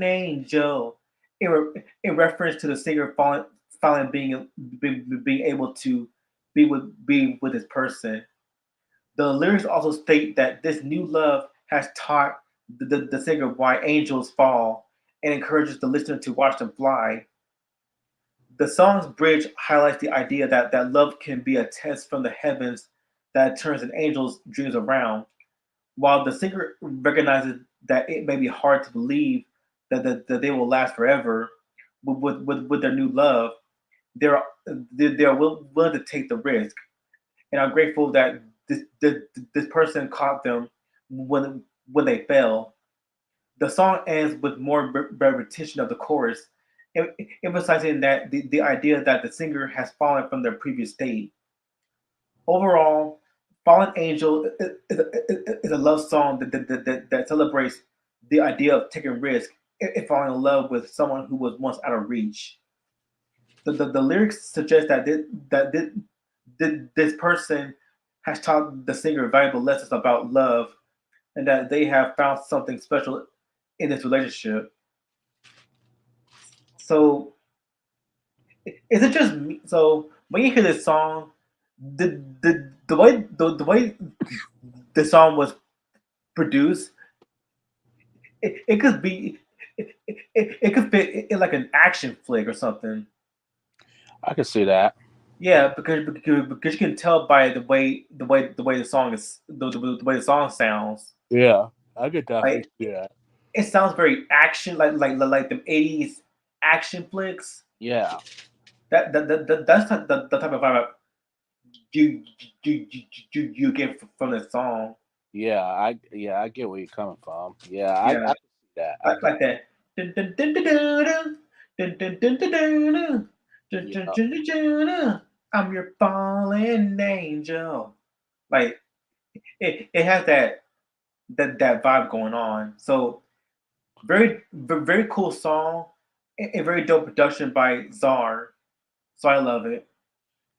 angel," in reference to the singer falling being able to be with this person. The lyrics also state that this new love has taught the singer why angels fall and encourages the listener to watch them fly. The song's bridge highlights the idea that love can be a test from the heavens that turns an angel's dreams around. While the singer recognizes that it may be hard to believe that they will last forever with their new love, they're, they're willing to take the risk and are grateful that this person caught them when they fell. The song ends with more repetition of the chorus, emphasizing that the idea that the singer has fallen from their previous state. Overall, Fallen Angel is a love song that celebrates the idea of taking risk and falling in love with someone who was once out of reach. The lyrics suggest this person has taught the singer valuable lessons about love and that they have found something special in this relationship. So is it just me? So when you hear this song, the way the song was produced, it could be it could fit in like an action flick or something. I can see that. Yeah, because you can tell by the way the song is the way the song sounds. Yeah, I could definitely Like see that. it sounds very action like the 80s action flicks. Yeah, That's the type of vibe you you get from the song. I get where you're coming from. Yeah, I Yeah, can see that. I can. like that. Dun, dun, dun, dun, dun, dun. Dun, dun, dun, dun, dun, dun. Dun, dun, Yeah, dun, dun, dun, dun. I'm your fallen angel. Like it has that vibe going on. So very cool song and very dope production by Czar. So I love it.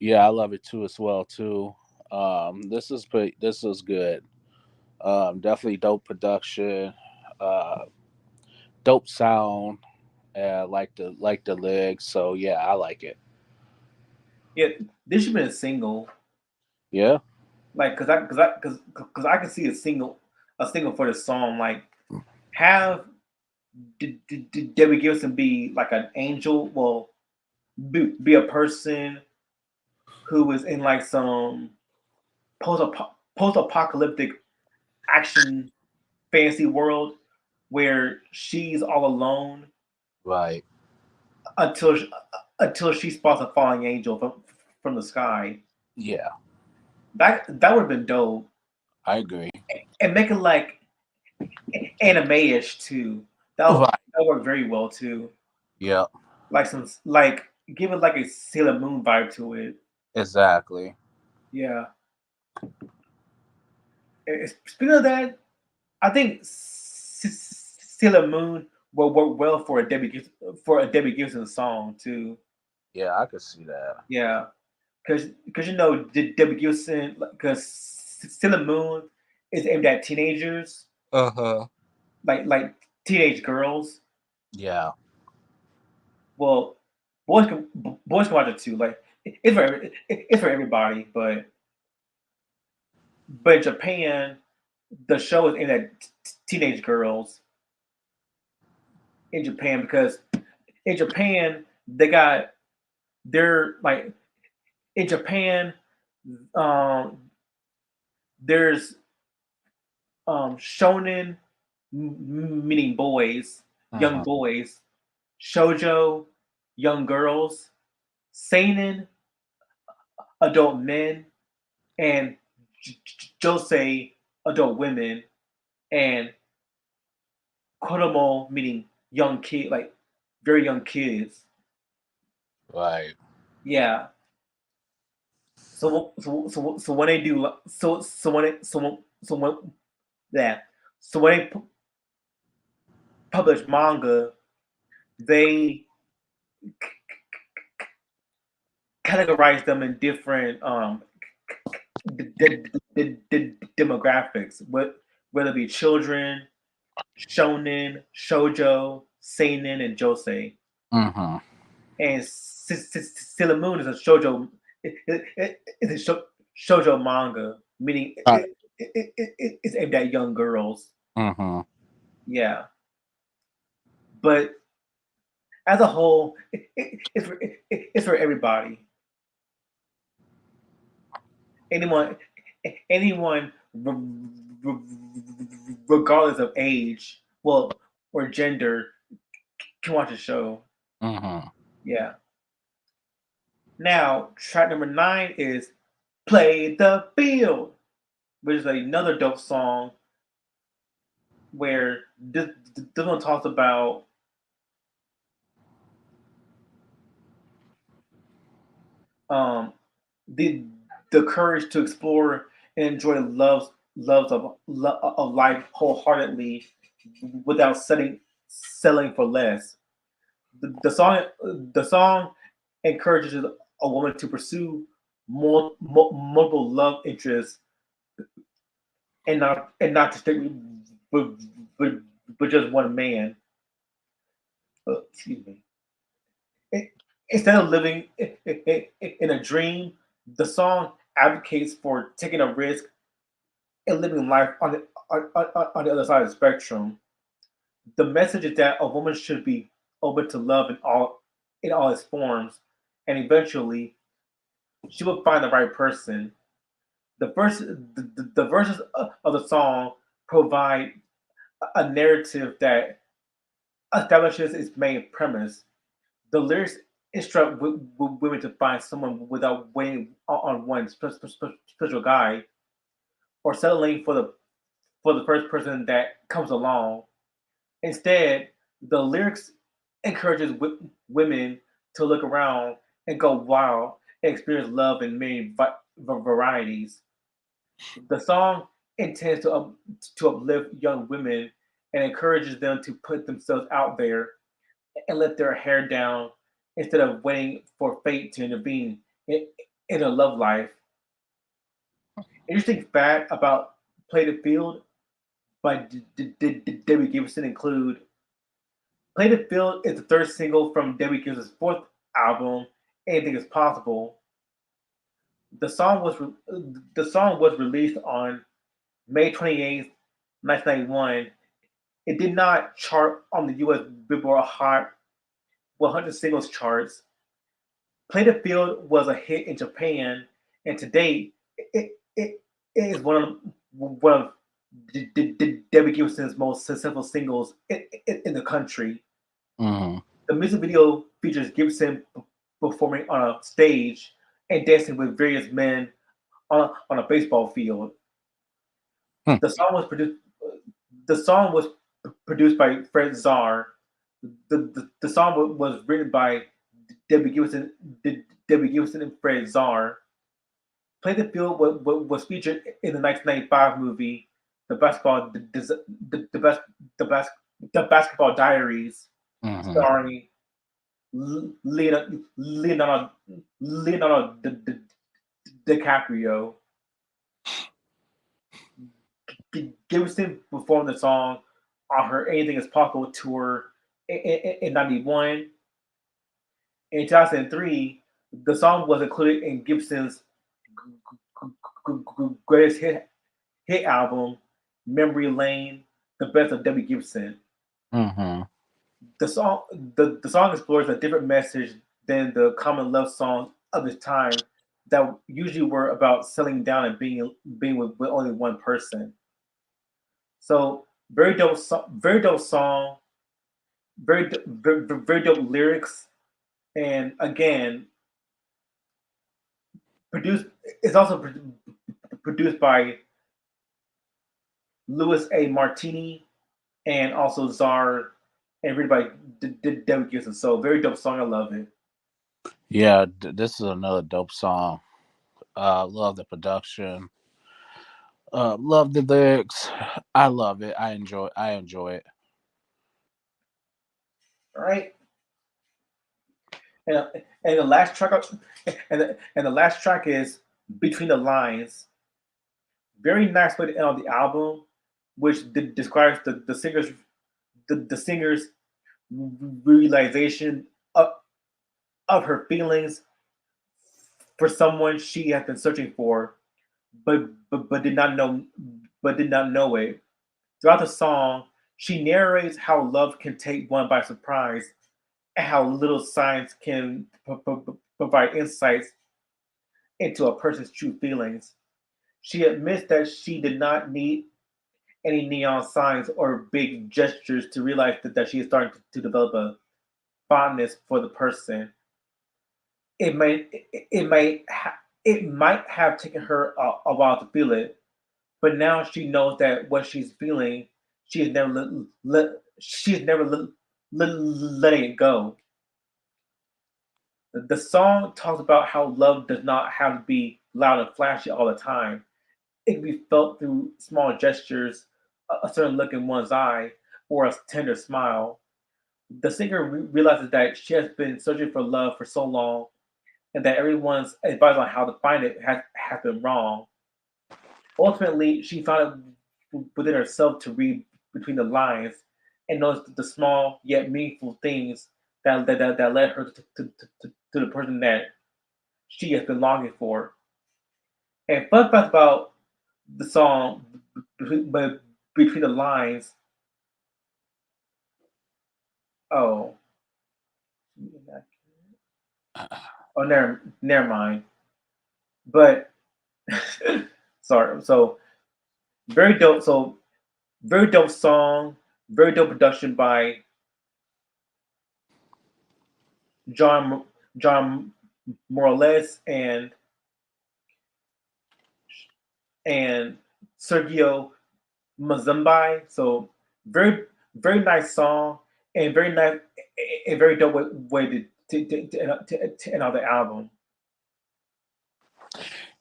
yeah, I love it too as well too. This is pretty. This is good. Definitely dope production. Uh, Dope sound. Like the lyrics. So yeah, I like it. Yeah, this should be a single. Yeah, Like cause I can see a single for the song. Like have Debbie Gibson be like an angel. Well, be a person who is in like some post apocalyptic action fantasy world where she's all alone right. until until she spots a falling angel from the sky. Yeah, That would have been dope, I agree. and make it like anime-ish too. Right. That worked very well too. Yeah. Like some like give it like a Sailor Moon vibe to it. Exactly. Yeah. Speaking of that, I think Sailor Moon will work well for a Debbie Gibson song too. Yeah, I could see that. Yeah, because you know Debbie Gibson because Sailor Moon is aimed at teenagers Uh huh. like teenage girls. Yeah. Well, boys can watch it too. Like it's for everybody, but in Japan, the show is aimed at teenage girls in Japan because in Japan they're like in Japan um there's shonen meaning boys, young Uh-huh. boys, shoujo young girls, seinen adult men, and josei adult women, and kodomo meaning young kid, like very young kids. Right. Yeah. So when they do so when it so when that so when they publish manga, they categorize them in different demographics, whether it be children, shonen, shoujo, seinen, and josei. Uh-huh. And Sailor Moon is a shoujo. It's a shoujo manga, meaning it's aimed at young girls. Uh-huh. Yeah, but as a whole, it's for everybody. Anyone, anyone, regardless of age, well, or gender, can watch the show. Uh-huh. Yeah. Now, track number 9 is "Play the Field," which is another dope song where this one talks about um, the the courage to explore and enjoy loves of life wholeheartedly without settling for less. The song encourages a woman to pursue multiple love interests and not to stick with, with, with just one man. Excuse me. Instead of living in a dream, the song advocates for taking a risk and living life on the other side of the spectrum. The message is that a woman should be open to love in all its forms, and eventually she will find the right person. The verses of the song provide a narrative that establishes its main premise. The lyrics instruct women to find someone without waiting on one special guy or settling for the first person that comes along. Instead, the lyrics encourages women to look around and go wild and experience love in many varieties. The song intends to uplift young women and encourages them to put themselves out there and let their hair down instead of waiting for fate to intervene in a love life. Interesting fact about Play the Field by Debbie Gibson include Play the Field is the third single from Debbie Gibson's fourth album, Anything is Possible. The song was released on May 28th, 1991. It did not chart on the US Billboard Hot 100 singles charts. Play the Field was a hit in Japan, and to date, it is one of Debbie Gibson's most successful singles in the country. Uh-huh. The music video features Gibson performing on a stage and dancing with various men on a baseball field. Hmm. The song was produced. The song was produced by Fred Zarr. The song was written by Debbie Gibson, Debbie Gibson and Fred Zarr. Play the Field was featured in the 1995 movie The Basketball the, bas, the, bas, the Basketball Diaries, Uh-huh. starring Leonardo DiCaprio. Gibson performed the song on her Anything Is Possible tour in 91. In 2003, the song was included in Gibson's greatest hit album, Memory Lane, The Best of Debbie Gibson. Mm-hmm. The song the song explores a different message than the common love songs of its time that usually were about settling down and being with only one person. So very dope song, very dope lyrics, and again, produced. It's also produced by Louis A. Martini and also Czar, and written by Debbie Gibson. So very dope song. I love it. Yeah, this is another dope song. Love the production. Love the lyrics. I love it. I enjoy it. All right, and and the last track, and the last track is Between the Lines. Very nice way to end on the album, which describes the singer's realization of her feelings for someone she has been searching for, but did not know it. Throughout the song, she narrates how love can take one by surprise and how little signs can provide insights into a person's true feelings. She admits that she did not need any neon signs or big gestures to realize that she is starting to develop a fondness for the person. It may it may it might have taken her a while to feel it, but now she knows that what she's feeling, she is never she is never letting it go. The song talks about how love does not have to be loud and flashy all the time. It can be felt through small gestures, a certain look in one's eye, or a tender smile. The singer realizes that she has been searching for love for so long, and that everyone's advice on how to find it has been wrong. Ultimately, she found it within herself to read between the lines and notice the small yet meaningful things that led her to the person that she has been longing for. And fun fact about the song, but between the lines, oh, oh, never mind. But sorry. So very dope. So very dope song, very dope production by John Morales and Sergio Mazumbai. So very nice song and very nice and very dope way to end off the album.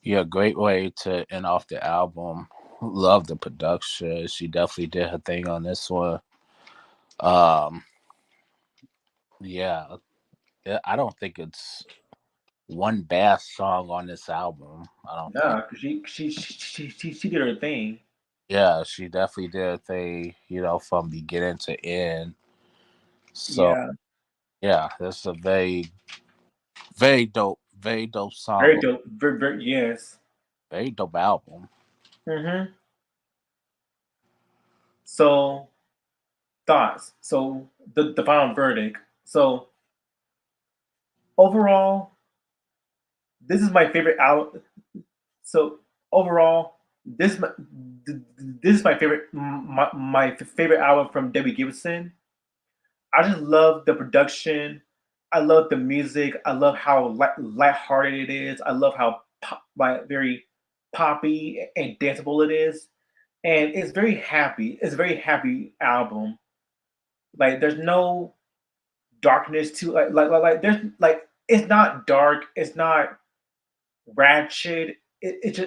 Yeah, great way to end off the album. Love the production. She definitely did her thing on this one. Um, yeah, I don't think it's one bad song on this album. I don't think. Nah, cause she did her thing. Yeah, she definitely did her thing. From beginning to end. So Yeah, yeah, that's a very dope very song. dope. Very yes. Very dope album. Mm-hmm. So thoughts. So the final verdict. So overall, this is my favorite album. So overall, this this is my favorite my favorite album from Debbie Gibson. I just love the production. I love the music. I love how lighthearted it is. I love how very poppy and danceable it is, and it's very happy. It's a very happy album. Like there's no darkness to there's like it's not dark. It's not ratchet. It's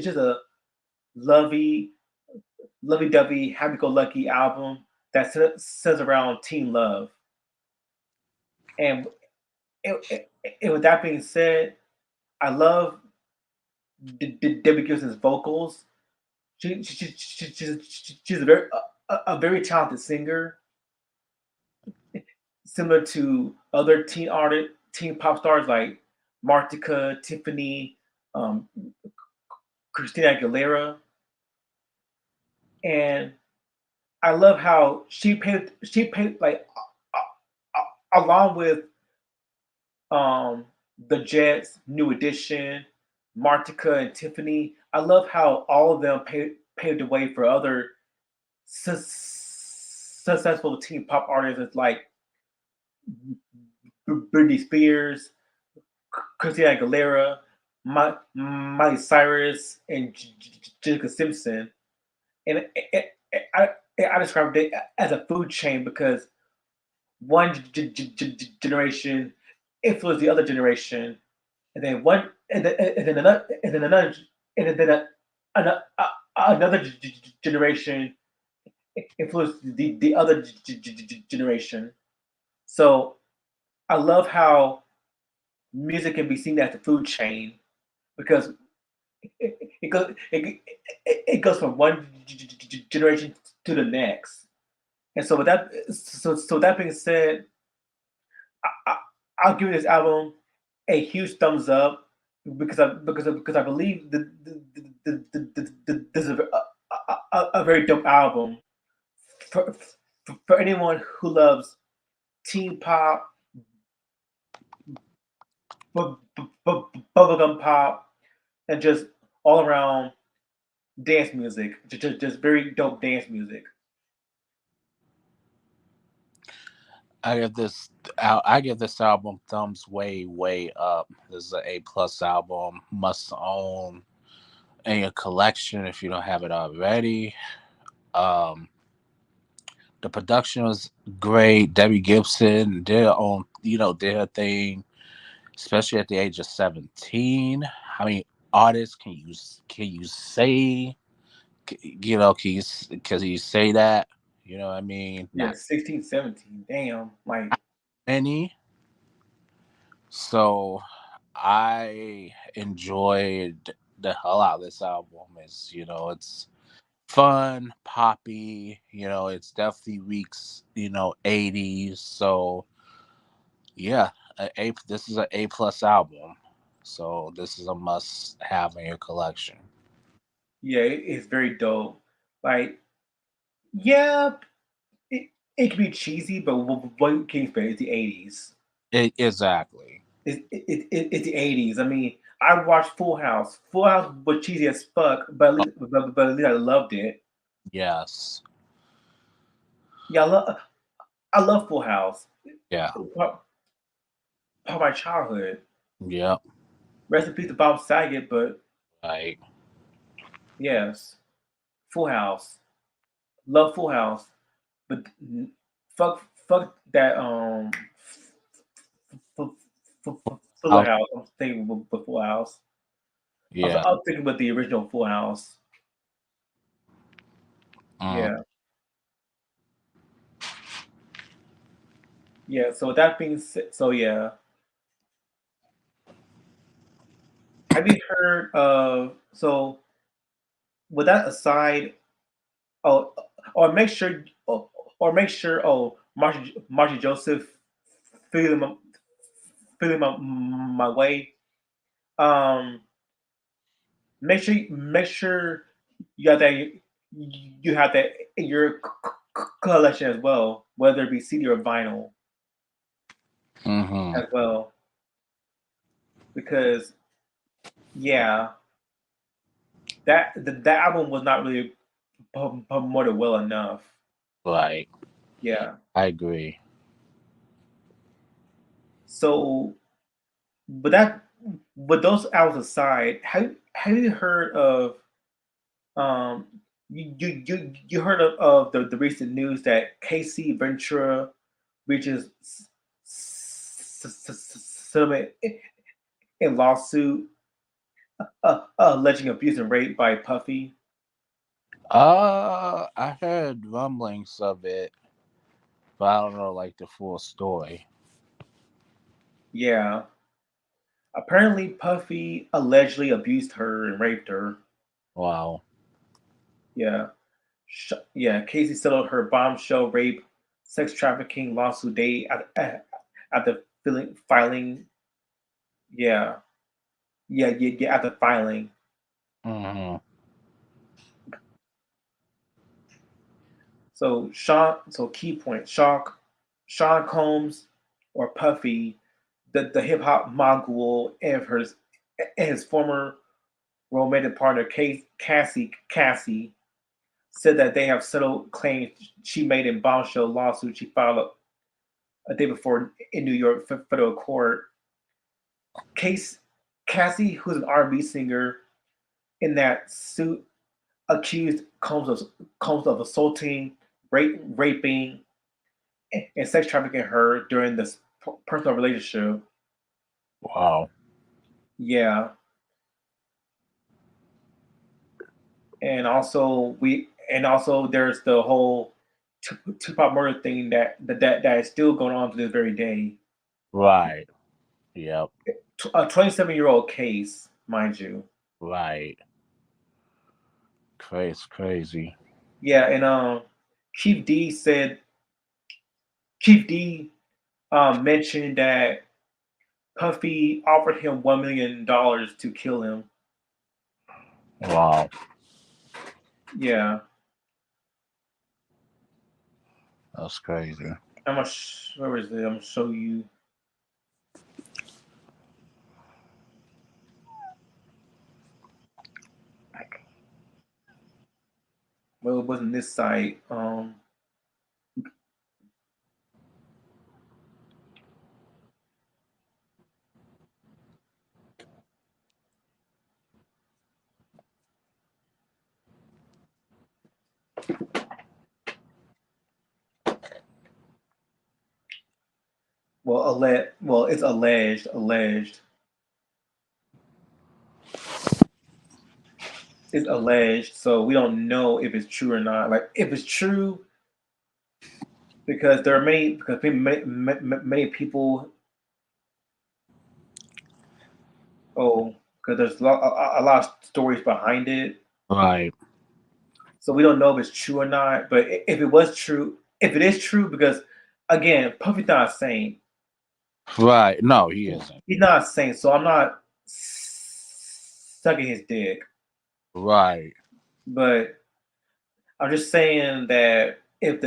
just a lovey, lovey-dovey, happy-go-lucky album that centers around teen love. And, and with that being said, I love Debbie Gibson's vocals. She's a very talented singer. similar to other teen pop stars like Martika, Tiffany, um, Christina Aguilera, and I love how she paid like along with um the Jets, New Edition, Martika, and Tiffany. I love how all of them paved the way for other successful teen pop artists like Britney Spears, Christina Aguilera, Miley Cyrus, and Jessica Simpson. And I, I described it as a food chain because one generation influenced the other generation, and then and then another generation influenced the other generation. So I love how music can be seen as a food chain because it goes from one generation to the next. And so with that, so that being said, I, I'll give this album a huge thumbs up because I believe this is a very dope album for, for anyone who loves teen pop, bubblegum pop, and just all around dance music. Just very dope dance music. I give this album thumbs way up. This is an A+ album, must own in your collection if you don't have it already. Um, the production was great. Debbie Gibson did her own, did her thing, especially at the age of 17. How many artists can you say? Can you say that? You know what I mean? Yeah, Not 16, 17. Damn. Like, many. So I enjoyed the hell out of this album. It's fun, poppy. It's definitely weeks, 80s. So yeah, this is an A+ album. So this is a must have in your collection. yeah, it's very dope. Like, yeah, it, it can be cheesy, but what can you expect? It's the 80s. Exactly. It's the 80s. I mean, I watched Full House. Full House was cheesy as fuck, Oh, but at least I loved it. yes. Yeah, I love Full House. Yeah. Part, part of my childhood. Yep. Rest in peace to Bob Saget, but Right. yes, Full House. Love Full House, but fuck that Fuller House. House. I'm thinking with Full House. Yeah. I'm thinking with the original Full House. Mm. Yeah, yeah. So that being said, so yeah. Have you heard of with that aside? Oh, or make sure, or make sure. Oh, Margie Joseph feeling my way. Um, make sure you got that you have that in your collection as well, whether it be CD or vinyl Hmm. as well, because yeah, that album was not really promoted well enough. Right. Yeah, I agree. so but but those albums aside, have you heard of um you heard of the recent news that KC Ventura reaches settlement in lawsuit alleging abuse and rape by Puffy? I heard rumblings of it, but I don't know like the full story. Yeah, apparently Puffy allegedly abused her and raped her. Wow. Yeah, yeah. Casey settled her bombshell rape sex trafficking lawsuit date at the filing. Yeah, yeah, at the filing. Mm-hmm. So key point, Sean Combs or Puffy, the hip hop mogul, and his former romantic partner Cassie said that they have settled claims she made in bombshell lawsuit she filed a day before in New York federal court. Case Cassie, who's an R&B singer, in that suit accused Combs of assaulting, raping, and sex trafficking her during this personal relationship. Wow. Yeah, and also there's the whole Tupac murder thing that is still going on to this very day. Right. Yep. A 27-year-old case, mind you. Right. Crazy. Yeah, and Chief D said Chief D mentioned that Puffy offered him $1 million to kill him. Wow. Yeah, That's crazy. where is it? I'm gonna show you. Well, it wasn't this site. Well, it's alleged. It's alleged, so we don't know if it's true or not. Like if it's true, because there are many people. Oh, because there's a lot of stories behind it, Right. so we don't know if it's true or not. But if it was true, if it is true, because again, Puffy's not a saint. Right. No, he isn't. He's not a saint, so I'm not sucking his dick. Right. But I'm just saying that if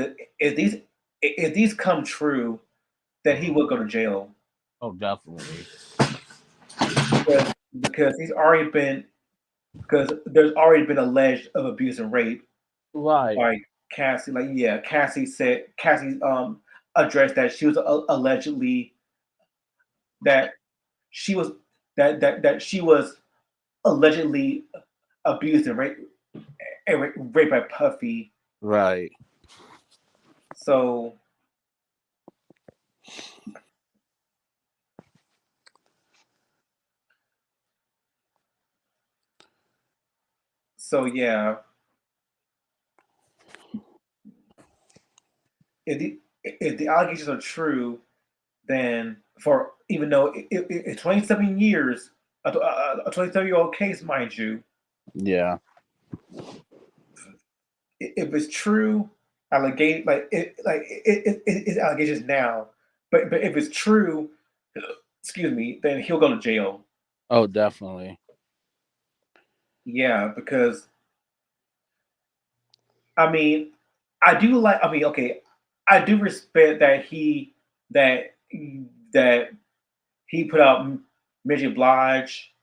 these come true, then he will go to jail Oh, definitely. because he's already been because there's already been alleged of abuse and rape Right. by Cassie. Like yeah, Cassie addressed that she was allegedly that she was that she was allegedly abused and raped by Puffy. Right. So yeah, if the allegations are true, then for even though it's 27 years, a 27-year-old case, mind you, Yeah. if it's true, it's allegations now, but if it's true, excuse me, then he'll go to jail. Oh, definitely. Yeah, because I mean, I do like. I mean, okay, I do respect that that he put out Mary Blige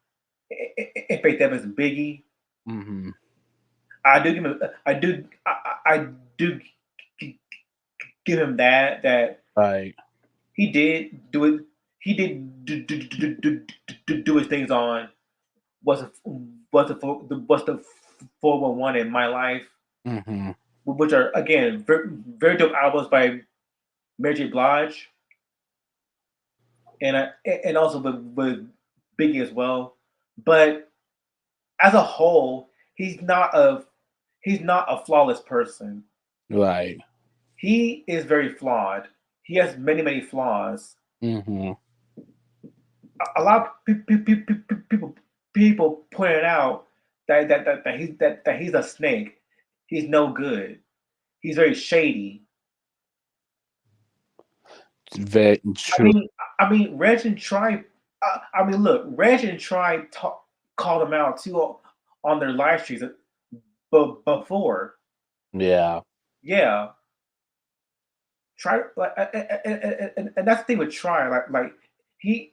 and Faith Evans and Biggie. Mm-hmm. I do give him. I do give him that Right. he did do it. He did do his things on what's the what's the 411 in my life, Mm-hmm. which are again very dope albums by Mary J. Blige and also with Biggie as well. But as a whole, he's not a flawless person. Right. He is very flawed. He has many flaws. Mm-hmm. A lot of people pointed out that he's a snake. He's no good. He's very shady. Very I true. mean, Reg and Tribe. Look, Reg and Tribe called them out too on their live streams, but before, Yeah. yeah, try like, and that's the thing with Try, like he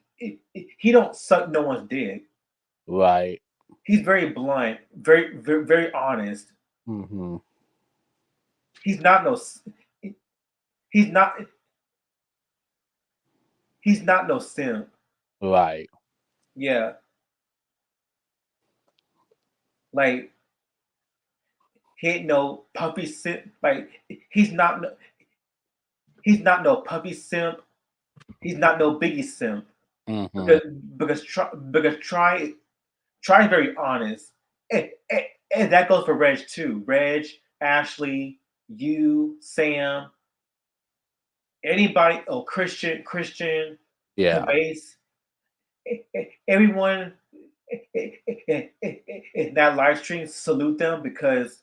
don't suck no one's dick. Right. He's very blunt, very honest. Mm-hmm. He's not no, he's not he's not no simp. Right. Yeah, like he ain't no puppy simp. Like he's not he's not no puppy simp. He's not no Biggie simp Mm-hmm. because try is very honest, and that goes for Reg too. Reg, Ashley, you, Sam, anybody. Oh, Christian, Yeah. Cabase, everyone in that live stream. Salute them because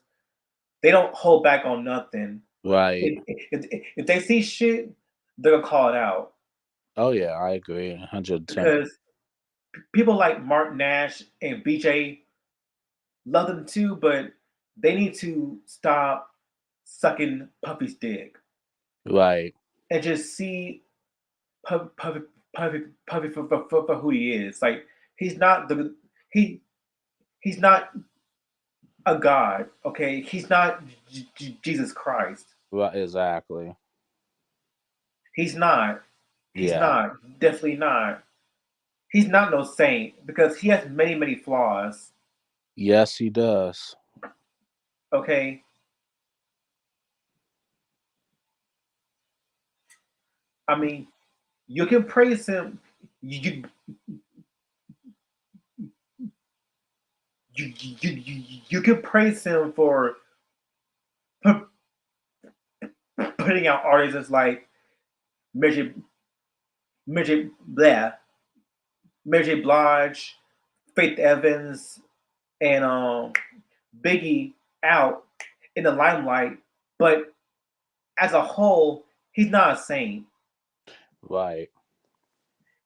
they don't hold back on nothing. Right. If they see shit, they're gonna call it out Oh yeah, I agree. 110. because people like Mark Nash and BJ love them too, but they need to stop sucking Puffy's dick Right. and just see Puffy for who he is. Like he's not the he he's not a god. Okay, he's not Jesus Christ. Right. Exactly. He's not. He's Yeah. not. Definitely not. He's not no saint because he has many flaws. Yes, he does. Okay, I mean you can praise him. You can praise him for putting out artists like Mary Mary Blair, Mary Blige, Faith Evans, and Biggie out in the limelight, but as a whole, he's not a saint, Right.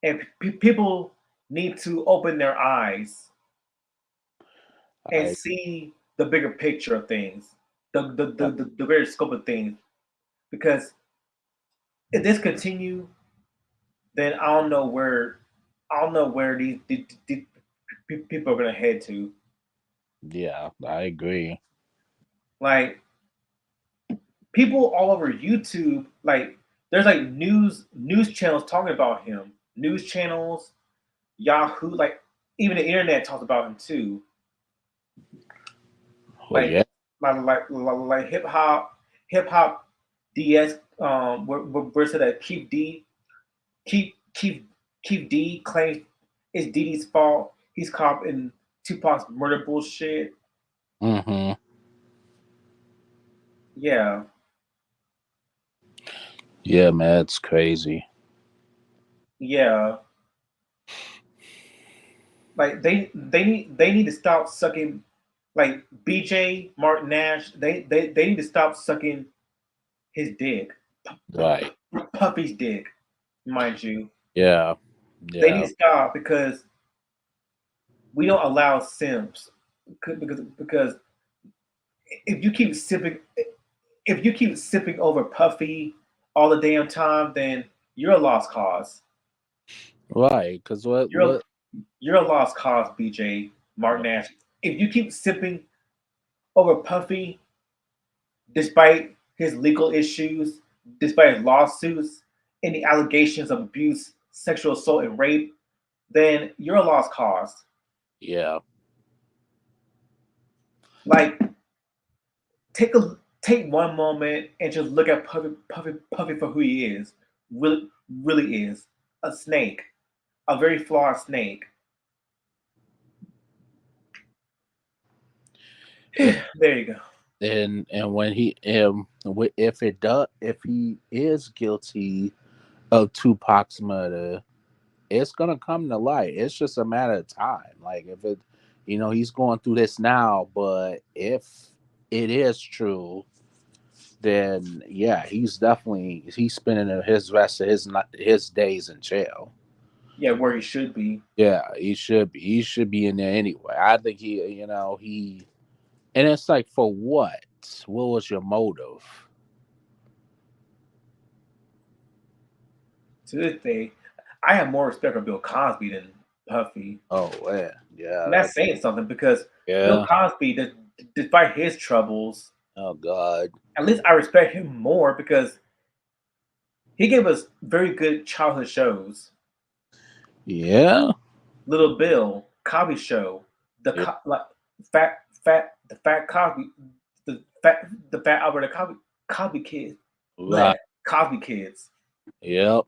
and people need to open their eyes and I see the bigger picture of things, uh, the bigger scope of things, because if this continue, then I don't know where these people are gonna head to. yeah, I agree. Like people all over YouTube, like there's like news channels talking about him. News channels, Yahoo, like even the internet talks about him too. Well, Like yeah. like hip hop DS where said that keep keep keep D claims it's D's fault. He's caught in Tupac's murder bullshit. Mm-hmm. Yeah, Yeah, man, it's crazy. yeah. Like they need to stop sucking like BJ Martin Nash. They need to stop sucking his dick, Right. Puppy's dick, mind you. Yeah. They need Yeah. to stop because we don't allow simps because if you keep sipping over Puffy all the damn time, then you're a lost cause. Right. Because what? You're a, What? you're a lost cause, BJ Martin Nash. If you keep sipping over Puffy, despite his legal issues, despite his lawsuits, any allegations of abuse, sexual assault, and rape, then you're a lost cause. Yeah. Like take one moment and just look at Puffy for who he is. Really is a snake, a very flawed snake. And There you go. and when he if it does if he is guilty of Tupac's murder, it's gonna come to light. It's just a matter of time. Like if it, he's going through this now, but if it is true, then yeah, he's spending his days in jail. Yeah, where he should be. Yeah, he should be. He should be in there anyway. I think he, and it's like, for what? What was your motive? To this day, I have more respect for Bill Cosby than Puffy. Oh yeah, And yeah, that's saying something because Bill yeah. Cosby, despite his troubles, Oh God, at least I respect him more because he gave us very good childhood shows. yeah, Little Bill, Cosby Show, yeah. like the fat Cosby, the fat Albert Cosby kids, Right. bleh, Cosby kids. Yep.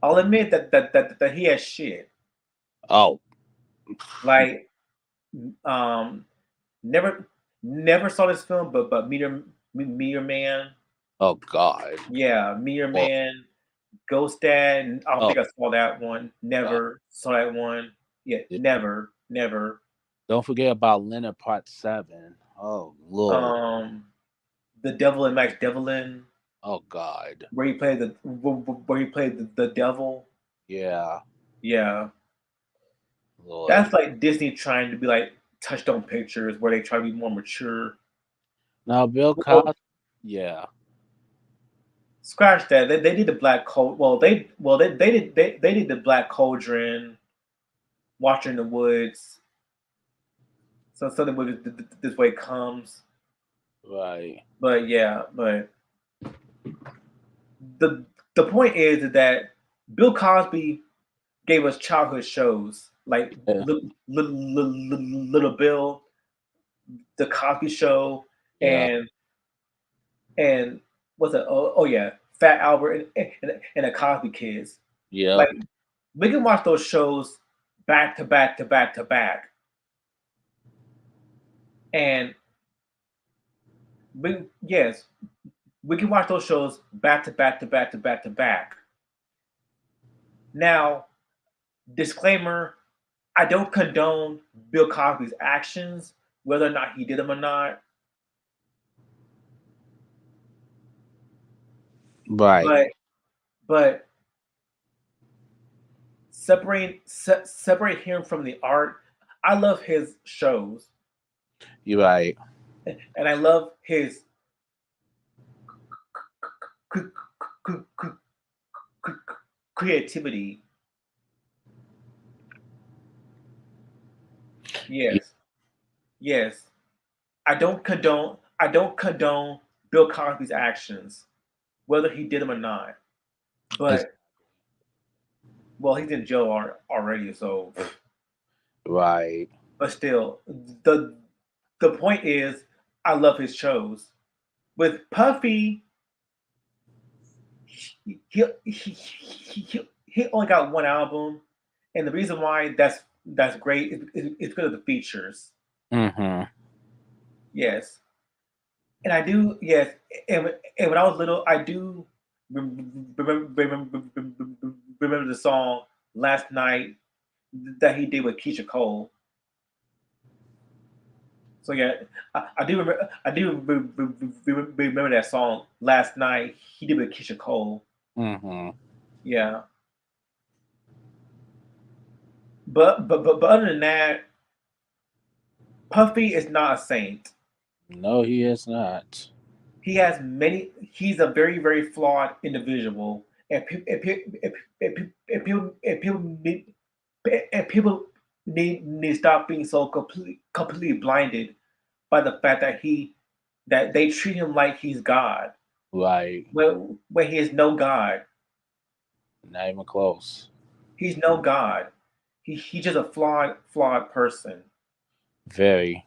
I'll admit that he has shit. Oh, Like um, never saw this film, but Meteor Man, oh God. yeah, Meteor Well, Man, Ghost Dad. I don't oh think I saw that one. God. Never saw that one. Yeah, Yeah. never. Don't forget about Leonard Part 7. Oh Lord. Um, The Devil and Max Devlin, Oh God. where he played the devil. Yeah. Yeah, Lord. that's like Disney trying to be like Touchstone Pictures, where they try to be more mature. Now Bill Well, Cosby. Yeah. scratch that. They did the Black Cauldron. They did the Black Cauldron, Watcher in the Woods. So something with this way comes. Right. But yeah, but the the point is that Bill Cosby gave us childhood shows like Yeah. Little Bill, The Cosby Show, Yeah. and what's it? Oh yeah, Fat Albert and the Cosby Kids. Yep. Like we can watch those shows back to back to back to back, and we can watch those shows back to back to back to back to back. Now, disclaimer: I don't condone Bill Cosby's actions, whether or not he did them or not. Right. But but separate him from the art. I love his shows, You're right. and I love his creativity. Yeah. Yes, yes. I don't condone Bill Cosby's actions, whether he did them or not. It's But well, he's in jail already, so. right. But still, the the point is, I love his shows. With Puffy, he only got one album, and the reason why that's great is because of the features. Mm-hmm. Yes, and I do. Yes, and when I was little, I do remember the song "Last Night" that he did with Keisha Cole. So yeah, I do remember. I do remember that song "Last Night" he did with Keisha Cole. Mm-hmm. Yeah, but other than that, Puffy is not a saint. No, he is not. He has many. He's a very flawed individual, and people need to stop being so completely blinded by the fact that they treat him like he's God Right. when he is no God. Not even close. He's no God. He's just a flawed person. Very.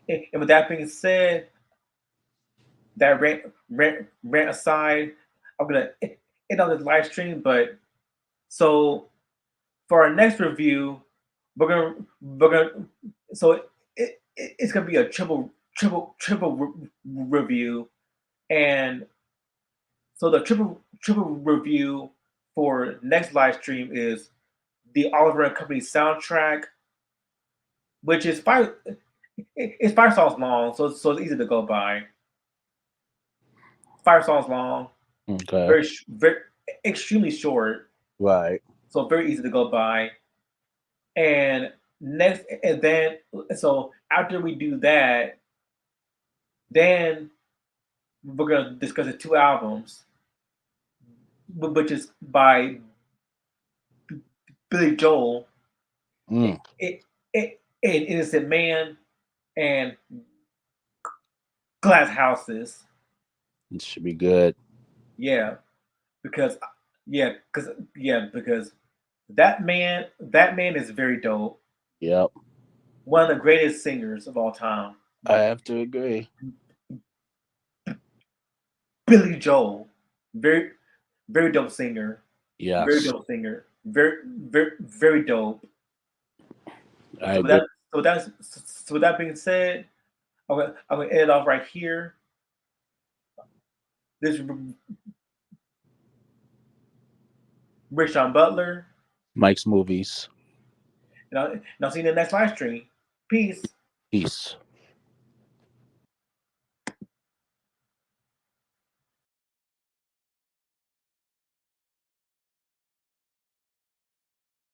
And with that being said, that rant aside, I'm gonna end on this live stream. But so for our next review, we're gonna so it's gonna be a triple review, and so the triple review for next live stream is the Oliver and Company soundtrack, which is five. It's 5 songs long, so it's easy to go by. 5 songs long, Okay. very extremely short, Right. so very easy to go by. And then so after we do that, then we're gonna discuss the 2 albums, which is by Billy Joel, Mm. An Innocent Man, and Glass Houses. It should be good. Yeah, because because that man is very dope. Yep. One of the greatest singers of all time. I have to agree. Billy Joel, very very dope singer. Very Yes. dope singer. Very dope. I So agree. with that being said, I'm gonna end it off right here. This is Rich Sean Butler, Mike's movies. and I'll see you in the next live stream. Peace. Peace.